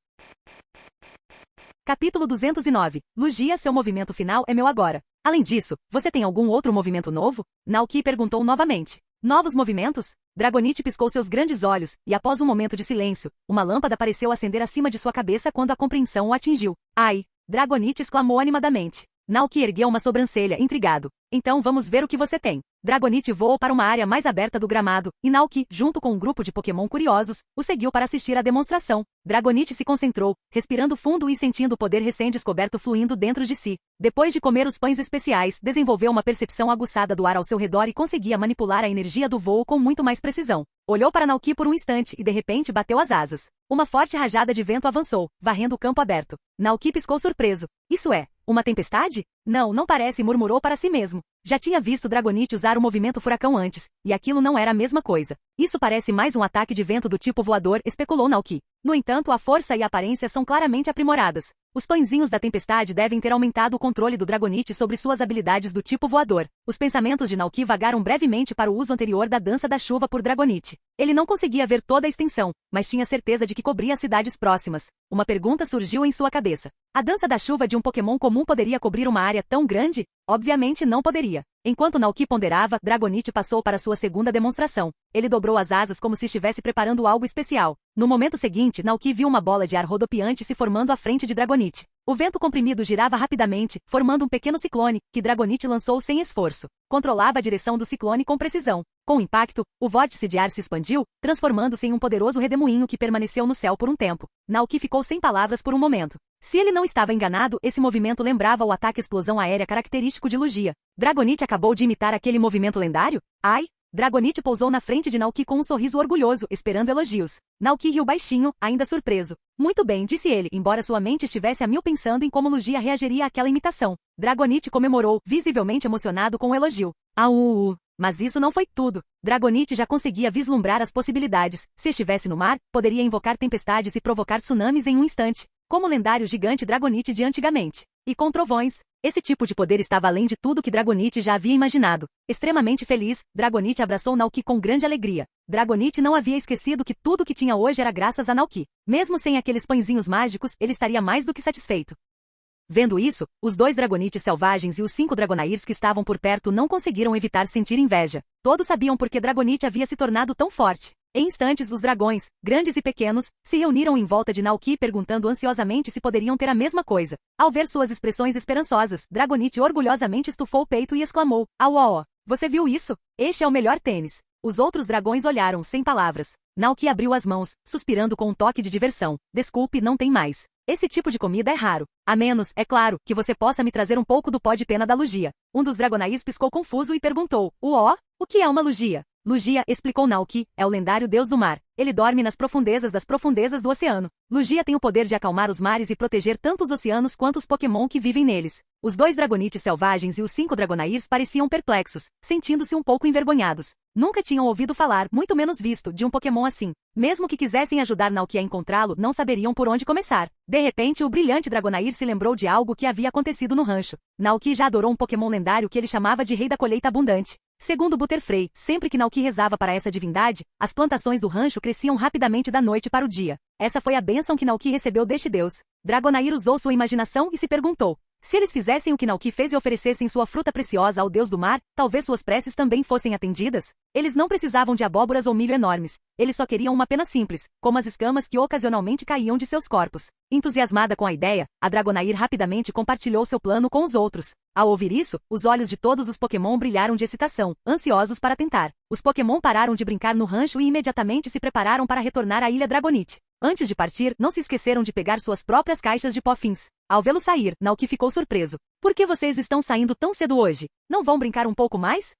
Capítulo 209. Lugia, seu movimento final é meu agora. Além disso, você tem algum outro movimento novo? Naoki perguntou novamente. Novos movimentos? Dragonite piscou seus grandes olhos, e após um momento de silêncio, uma lâmpada pareceu acender acima de sua cabeça quando a compreensão o atingiu. Ai! Dragonite exclamou animadamente. Naoki ergueu uma sobrancelha, intrigado. Então vamos ver o que você tem. Dragonite voou para uma área mais aberta do gramado, e Naoki, junto com um grupo de Pokémon curiosos, o seguiu para assistir à demonstração. Dragonite se concentrou, respirando fundo e sentindo o poder recém-descoberto fluindo dentro de si. Depois de comer os pães especiais, desenvolveu uma percepção aguçada do ar ao seu redor e conseguia manipular a energia do voo com muito mais precisão. Olhou para Naoki por um instante e de repente bateu as asas. Uma forte rajada de vento avançou, varrendo o campo aberto. Naoki piscou surpreso. Isso é uma tempestade? Não, não parece, murmurou para si mesmo. Já tinha visto Dragonite usar o movimento furacão antes, e aquilo não era a mesma coisa. Isso parece mais um ataque de vento do tipo voador, especulou Naoki. No entanto, a força e a aparência são claramente aprimoradas. Os pãezinhos da tempestade devem ter aumentado o controle do Dragonite sobre suas habilidades do tipo voador. Os pensamentos de Naoki vagaram brevemente para o uso anterior da dança da chuva por Dragonite. Ele não conseguia ver toda a extensão, mas tinha certeza de que cobria as cidades próximas. Uma pergunta surgiu em sua cabeça. A dança da chuva de um Pokémon comum poderia cobrir uma área tão grande? Obviamente não poderia. Enquanto Naoki ponderava, Dragonite passou para sua segunda demonstração. Ele dobrou as asas como se estivesse preparando algo especial. No momento seguinte, Naoki viu uma bola de ar rodopiante se formando à frente de Dragonite. O vento comprimido girava rapidamente, formando um pequeno ciclone, que Dragonite lançou sem esforço. Controlava a direção do ciclone com precisão. Com o impacto, o vórtice de ar se expandiu, transformando-se em um poderoso redemoinho que permaneceu no céu por um tempo. Naoki ficou sem palavras por um momento. Se ele não estava enganado, esse movimento lembrava o ataque explosão aérea característico de Lugia. Dragonite acabou de imitar aquele movimento lendário? Ai! Dragonite pousou na frente de Naoki com um sorriso orgulhoso, esperando elogios. Naoki riu baixinho, ainda surpreso. Muito bem, disse ele, embora sua mente estivesse a mil pensando em como Lugia reagiria àquela imitação. Dragonite comemorou, visivelmente emocionado com o elogio. Mas isso não foi tudo. Dragonite já conseguia vislumbrar as possibilidades. Se estivesse no mar, poderia invocar tempestades e provocar tsunamis em um instante, como o lendário gigante Dragonite de antigamente. E com trovões. Esse tipo de poder estava além de tudo que Dragonite já havia imaginado. Extremamente feliz, Dragonite abraçou Naoki com grande alegria. Dragonite não havia esquecido que tudo que tinha hoje era graças a Naoki. Mesmo sem aqueles pãezinhos mágicos, ele estaria mais do que satisfeito. Vendo isso, os 2 Dragonites selvagens e os 5 Dragonairs que estavam por perto não conseguiram evitar sentir inveja. Todos sabiam por que Dragonite havia se tornado tão forte. Em instantes, os dragões, grandes e pequenos, se reuniram em volta de Naoki perguntando ansiosamente se poderiam ter a mesma coisa. Ao ver suas expressões esperançosas, Dragonite orgulhosamente estufou o peito e exclamou: "Au! Você viu isso? Este é o melhor tênis." Os outros dragões olharam, sem palavras. Naoki abriu as mãos, suspirando com um toque de diversão. "Desculpe, não tem mais. Esse tipo de comida é raro. A menos, é claro, que você possa me trazer um pouco do pó de pena da Lugia." Um dos Dragonais piscou confuso e perguntou: O que é uma Lugia?" Lugia, explicou Naoki, é o lendário deus do mar. Ele dorme nas profundezas das profundezas do oceano. Lugia tem o poder de acalmar os mares e proteger tanto os oceanos quanto os Pokémon que vivem neles. Os 2 Dragonites selvagens e os 5 Dragonairs pareciam perplexos, sentindo-se um pouco envergonhados. Nunca tinham ouvido falar, muito menos visto, de um Pokémon assim. Mesmo que quisessem ajudar Naoki a encontrá-lo, não saberiam por onde começar. De repente, o brilhante Dragonair se lembrou de algo que havia acontecido no rancho. Naoki já adorou um Pokémon lendário que ele chamava de Rei da Colheita Abundante. Segundo Butterfree, sempre que Naoki rezava para essa divindade, as plantações do rancho cresciam rapidamente da noite para o dia. Essa foi a bênção que Naoki recebeu deste deus. Dragonair usou sua imaginação e se perguntou: se eles fizessem o que Naoki fez e oferecessem sua fruta preciosa ao deus do mar, talvez suas preces também fossem atendidas? Eles não precisavam de abóboras ou milho enormes. Eles só queriam uma pena simples, como as escamas que ocasionalmente caíam de seus corpos. Entusiasmada com a ideia, a Dragonair rapidamente compartilhou seu plano com os outros. Ao ouvir isso, os olhos de todos os Pokémon brilharam de excitação, ansiosos para tentar. Os Pokémon pararam de brincar no rancho e imediatamente se prepararam para retornar à Ilha Dragonite. Antes de partir, não se esqueceram de pegar suas próprias caixas de pó-fins. Ao vê-lo sair, Naoki ficou surpreso. "Por que vocês estão saindo tão cedo hoje? Não vão brincar um pouco mais?"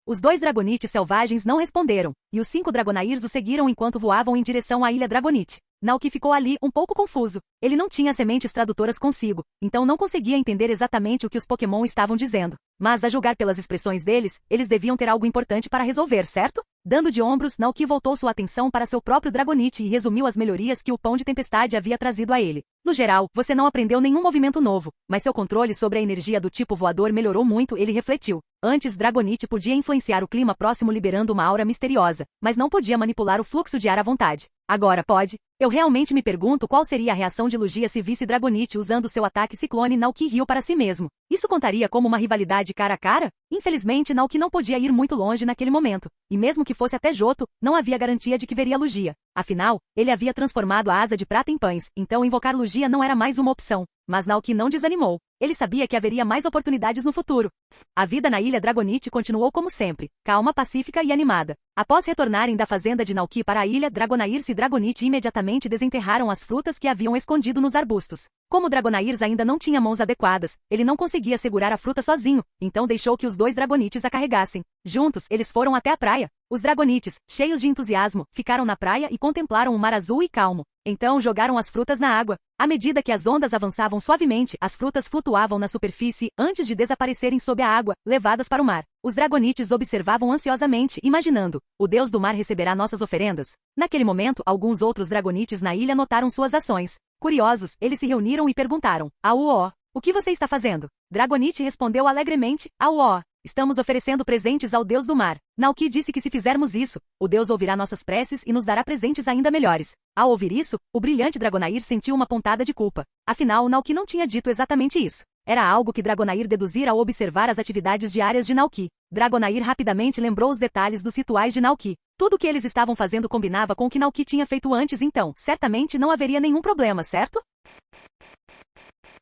Os 2 Dragonites selvagens não responderam, e os 5 Dragonairs o seguiram enquanto voavam em direção à Ilha Dragonite. Naoki ficou ali, um pouco confuso. Ele não tinha sementes tradutoras consigo, então não conseguia entender exatamente o que os Pokémon estavam dizendo. Mas, a julgar pelas expressões deles, eles deviam ter algo importante para resolver, certo? Dando de ombros, Naoki voltou sua atenção para seu próprio Dragonite e resumiu as melhorias que o pão de tempestade havia trazido a ele. No geral, você não aprendeu nenhum movimento novo, mas seu controle sobre a energia do tipo voador melhorou muito, ele refletiu. Antes, Dragonite podia influenciar o clima próximo liberando uma aura misteriosa, mas não podia manipular o fluxo de ar à vontade. Agora pode. Eu realmente me pergunto qual seria a reação de Lugia se visse Dragonite usando seu ataque Ciclone Naoki Ryu para si mesmo. Isso contaria como uma rivalidade cara a cara? Infelizmente, Naoki não podia ir muito longe naquele momento. E mesmo que fosse até Johto, não havia garantia de que veria Lugia. Afinal, ele havia transformado a asa de prata em pães, então invocar Lugia não era mais uma opção. Mas Naoki não desanimou. Ele sabia que haveria mais oportunidades no futuro. A vida na Ilha Dragonite continuou como sempre, calma, pacífica e animada. Após retornarem da fazenda de Naoki para a ilha, Dragonairs e Dragonite imediatamente desenterraram as frutas que haviam escondido nos arbustos. Como Dragonairs ainda não tinha mãos adequadas, ele não conseguia segurar a fruta sozinho, então deixou que os dois Dragonites a carregassem. Juntos, eles foram até a praia. Os Dragonites, cheios de entusiasmo, ficaram na praia e contemplaram o mar azul e calmo. Então jogaram as frutas na água. À medida que as ondas avançavam suavemente, as frutas flutuavam na superfície antes de desaparecerem sob a água, levadas para o mar. Os Dragonites observavam ansiosamente, imaginando: o deus do mar receberá nossas oferendas? Naquele momento, alguns outros Dragonites na ilha notaram suas ações. Curiosos, eles se reuniram e perguntaram: Auó, o que você está fazendo? Dragonite respondeu alegremente: Auó, estamos oferecendo presentes ao deus do mar. Naoki disse que se fizermos isso, o deus ouvirá nossas preces e nos dará presentes ainda melhores. Ao ouvir isso, o brilhante Dragonair sentiu uma pontada de culpa. Afinal, Naoki não tinha dito exatamente isso. Era algo que Dragonair deduzira ao observar as atividades diárias de Naoki. Dragonair rapidamente lembrou os detalhes dos rituais de Naoki. Tudo o que eles estavam fazendo combinava com o que Naoki tinha feito antes, então certamente não haveria nenhum problema, certo?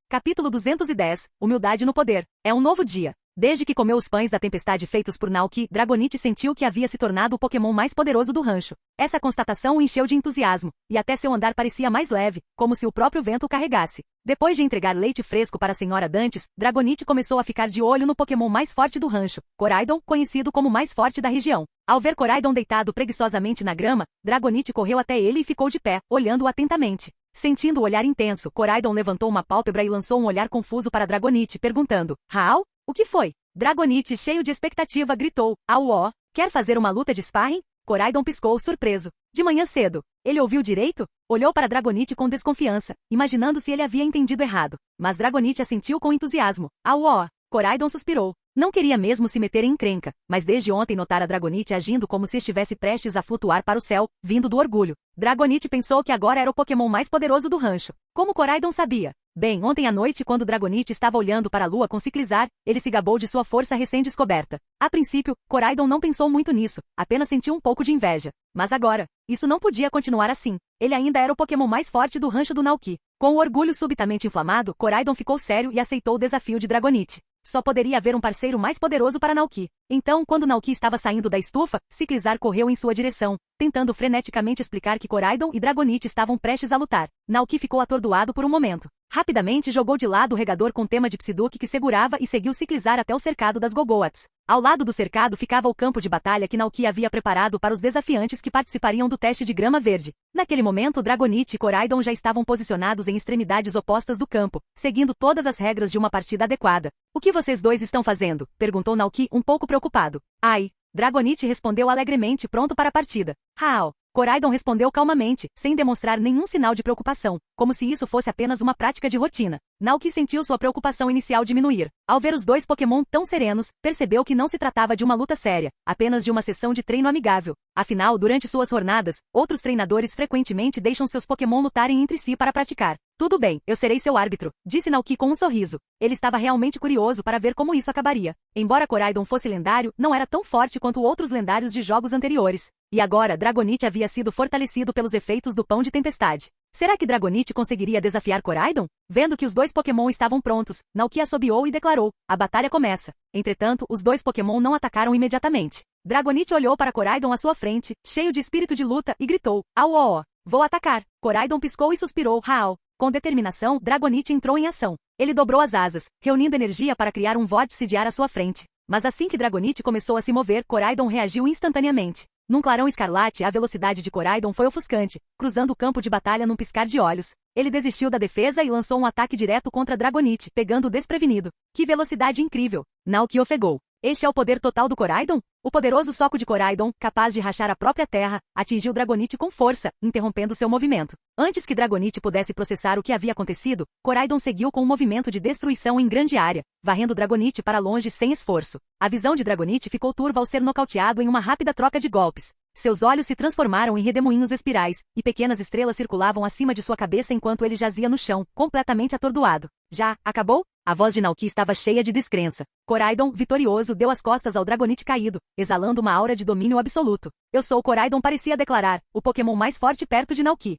Capítulo 210. Humildade no poder. É um novo dia. Desde que comeu os pães da tempestade feitos por Naoki, Dragonite sentiu que havia se tornado o Pokémon mais poderoso do rancho. Essa constatação o encheu de entusiasmo, e até seu andar parecia mais leve, como se o próprio vento o carregasse. Depois de entregar leite fresco para a senhora Dantes, Dragonite começou a ficar de olho no Pokémon mais forte do rancho, Koraidon, conhecido como o mais forte da região. Ao ver Koraidon deitado preguiçosamente na grama, Dragonite correu até ele e ficou de pé, olhando-o atentamente. Sentindo o olhar intenso, Koraidon levantou uma pálpebra e lançou um olhar confuso para Dragonite, perguntando: Hao? O que foi? Dragonite, cheio de expectativa, gritou: Auó, quer fazer uma luta de sparring? Koraidon piscou, surpreso. De manhã cedo. Ele ouviu direito? Olhou para Dragonite com desconfiança, imaginando se ele havia entendido errado. Mas Dragonite assentiu com entusiasmo. Auó! Koraidon suspirou. Não queria mesmo se meter em encrenca, mas desde ontem notara Dragonite agindo como se estivesse prestes a flutuar para o céu, vindo do orgulho. Dragonite pensou que agora era o Pokémon mais poderoso do rancho. Como Koraidon sabia? Bem, ontem à noite, quando Dragonite estava olhando para a lua com Ciclizar, ele se gabou de sua força recém-descoberta. A princípio, Koraidon não pensou muito nisso, apenas sentiu um pouco de inveja. Mas agora, isso não podia continuar assim. Ele ainda era o Pokémon mais forte do rancho do Naoki. Com o orgulho subitamente inflamado, Koraidon ficou sério e aceitou o desafio de Dragonite. Só poderia haver um parceiro mais poderoso para Naoki. Então, quando Naoki estava saindo da estufa, Ciclizar correu em sua direção, tentando freneticamente explicar que Koraidon e Dragonite estavam prestes a lutar. Naoki ficou atordoado por um momento. Rapidamente jogou de lado o regador com tema de Psyduck que segurava e seguiu Ciclizar até o cercado das Gogoats. Ao lado do cercado ficava o campo de batalha que Naoki havia preparado para os desafiantes que participariam do teste de grama verde. Naquele momento, Dragonite e Koraidon já estavam posicionados em extremidades opostas do campo, seguindo todas as regras de uma partida adequada. O que vocês dois estão fazendo? Perguntou Naoki, um pouco preocupado. Ai! Dragonite respondeu alegremente, pronto para a partida. Hao! Koraidon respondeu calmamente, sem demonstrar nenhum sinal de preocupação, como se isso fosse apenas uma prática de rotina. Naoki sentiu sua preocupação inicial diminuir. Ao ver os dois Pokémon tão serenos, percebeu que não se tratava de uma luta séria, apenas de uma sessão de treino amigável. Afinal, durante suas jornadas, outros treinadores frequentemente deixam seus Pokémon lutarem entre si para praticar. Tudo bem, eu serei seu árbitro, disse Naoki com um sorriso. Ele estava realmente curioso para ver como isso acabaria. Embora Koraidon fosse lendário, não era tão forte quanto outros lendários de jogos anteriores. E agora, Dragonite havia sido fortalecido pelos efeitos do Pão de Tempestade. Será que Dragonite conseguiria desafiar Koraidon? Vendo que os dois Pokémon estavam prontos, Naoki assobiou e declarou: a batalha começa. Entretanto, os dois Pokémon não atacaram imediatamente. Dragonite olhou para Koraidon à sua frente, cheio de espírito de luta, e gritou: Auó! Vou atacar! Koraidon piscou e suspirou: Hao! Com determinação, Dragonite entrou em ação. Ele dobrou as asas, reunindo energia para criar um vórtice de ar à sua frente. Mas assim que Dragonite começou a se mover, Koraidon reagiu instantaneamente. Num clarão escarlate, a velocidade de Koraidon foi ofuscante, cruzando o campo de batalha num piscar de olhos. Ele desistiu da defesa e lançou um ataque direto contra Dragonite, pegando-o desprevenido. Que velocidade incrível! Naoki ofegou. Este é o poder total do Koraidon? O poderoso soco de Koraidon, capaz de rachar a própria terra, atingiu Dragonite com força, interrompendo seu movimento. Antes que Dragonite pudesse processar o que havia acontecido, Koraidon seguiu com um movimento de destruição em grande área, varrendo Dragonite para longe sem esforço. A visão de Dragonite ficou turva ao ser nocauteado em uma rápida troca de golpes. Seus olhos se transformaram em redemoinhos espirais, e pequenas estrelas circulavam acima de sua cabeça enquanto ele jazia no chão, completamente atordoado. Já, acabou? A voz de Naoki estava cheia de descrença. Koraidon, vitorioso, deu as costas ao Dragonite caído, exalando uma aura de domínio absoluto. Eu sou o Koraidon, parecia declarar, o Pokémon mais forte perto de Naoki.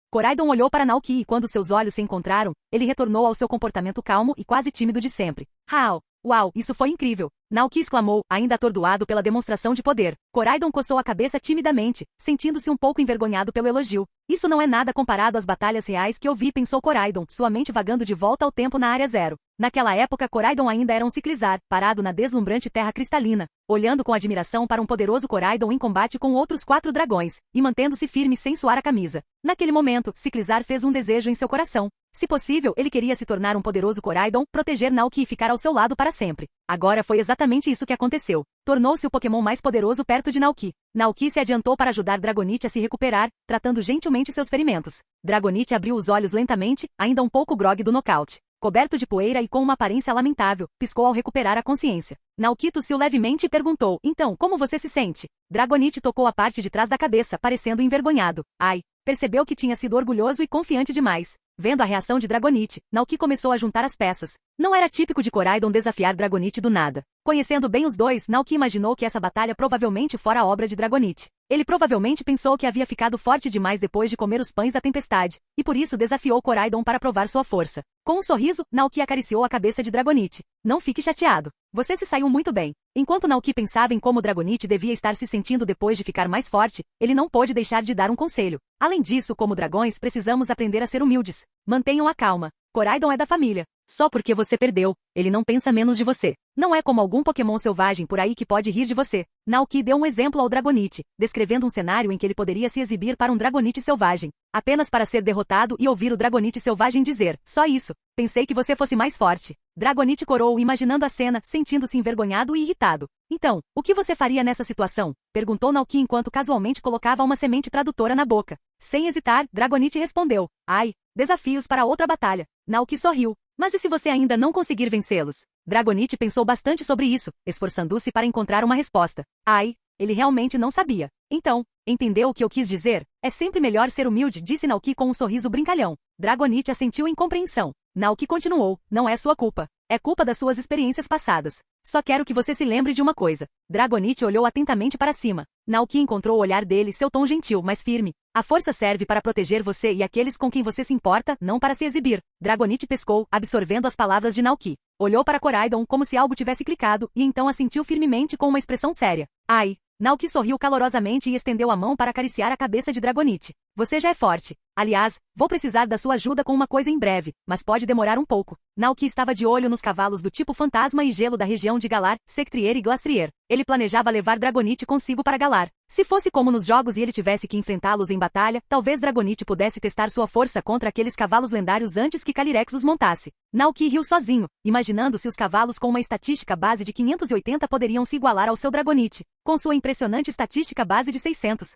Koraidon olhou para Naoki e quando seus olhos se encontraram, ele retornou ao seu comportamento calmo e quase tímido de sempre. Hau! Uau, isso foi incrível! Naoki exclamou, ainda atordoado pela demonstração de poder. Koraidon coçou a cabeça timidamente, sentindo-se um pouco envergonhado pelo elogio. Isso não é nada comparado às batalhas reais que eu vi, pensou Koraidon, sua mente vagando de volta ao tempo na Área Zero. Naquela época Koraidon ainda era um ciclizar, parado na deslumbrante terra cristalina, olhando com admiração para um poderoso Koraidon em combate com outros 4 dragões, e mantendo-se firme sem suar a camisa. Naquele momento, Ciclizar fez um desejo em seu coração. Se possível, ele queria se tornar um poderoso Koraidon, proteger Naoki e ficar ao seu lado para sempre. Agora foi exatamente isso que aconteceu. Tornou-se o Pokémon mais poderoso perto de Naoki. Naoki se adiantou para ajudar Dragonite a se recuperar, tratando gentilmente seus ferimentos. Dragonite abriu os olhos lentamente, ainda um pouco grogue do nocaute. Coberto de poeira e com uma aparência lamentável, piscou ao recuperar a consciência. Naoki tossiu levemente e perguntou, então, como você se sente? Dragonite tocou a parte de trás da cabeça, parecendo envergonhado. Ai! Percebeu que tinha sido orgulhoso e confiante demais. Vendo a reação de Dragonite, Naoki começou a juntar as peças. Não era típico de Koraidon desafiar Dragonite do nada. Conhecendo bem os dois, Naoki imaginou que essa batalha provavelmente fora obra de Dragonite. Ele provavelmente pensou que havia ficado forte demais depois de comer os pães da tempestade, e por isso desafiou Koraidon para provar sua força. Com um sorriso, Naoki acariciou a cabeça de Dragonite. Não fique chateado. Você se saiu muito bem. Enquanto Naoki pensava em como Dragonite devia estar se sentindo depois de ficar mais forte, ele não pôde deixar de dar um conselho. Além disso, como dragões, precisamos aprender a ser humildes. Mantenham a calma. Koraidon é da família. Só porque você perdeu, ele não pensa menos de você. Não é como algum Pokémon selvagem por aí que pode rir de você. Naoki deu um exemplo ao Dragonite, descrevendo um cenário em que ele poderia se exibir para um Dragonite selvagem, apenas para ser derrotado e ouvir o Dragonite selvagem dizer, só isso, pensei que você fosse mais forte. Dragonite corou imaginando a cena, sentindo-se envergonhado e irritado. Então, o que você faria nessa situação? Perguntou Naoki enquanto casualmente colocava uma semente tradutora na boca. Sem hesitar, Dragonite respondeu, ai, desafios para outra batalha. Naoki sorriu. Mas e se você ainda não conseguir vencê-los? Dragonite pensou bastante sobre isso, esforçando-se para encontrar uma resposta. Ai, ele realmente não sabia. Então, entendeu o que eu quis dizer? É sempre melhor ser humilde, disse Naoki com um sorriso brincalhão. Dragonite assentiu em compreensão. Naoki continuou, não é sua culpa. É culpa das suas experiências passadas. Só quero que você se lembre de uma coisa. Dragonite olhou atentamente para cima. Naoki encontrou o olhar dele, seu tom gentil, mas firme. A força serve para proteger você e aqueles com quem você se importa, não para se exibir. Dragonite pescou, absorvendo as palavras de Naoki. Olhou para Koraidon como se algo tivesse clicado, e então assentiu firmemente com uma expressão séria. Ai! Naoki sorriu calorosamente e estendeu a mão para acariciar a cabeça de Dragonite. Você já é forte. Aliás, vou precisar da sua ajuda com uma coisa em breve, mas pode demorar um pouco. Naoki estava de olho nos cavalos do tipo fantasma e gelo da região de Galar, Sectrier e Glastrier. Ele planejava levar Dragonite consigo para Galar. Se fosse como nos jogos e ele tivesse que enfrentá-los em batalha, talvez Dragonite pudesse testar sua força contra aqueles cavalos lendários antes que Calyrex os montasse. Naoki riu sozinho, imaginando se os cavalos com uma estatística base de 580 poderiam se igualar ao seu Dragonite, com sua impressionante estatística base de 600.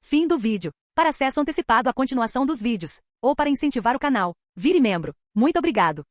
Fim do vídeo. Para acesso antecipado à continuação dos vídeos, ou para incentivar o canal, vire membro. Muito obrigado.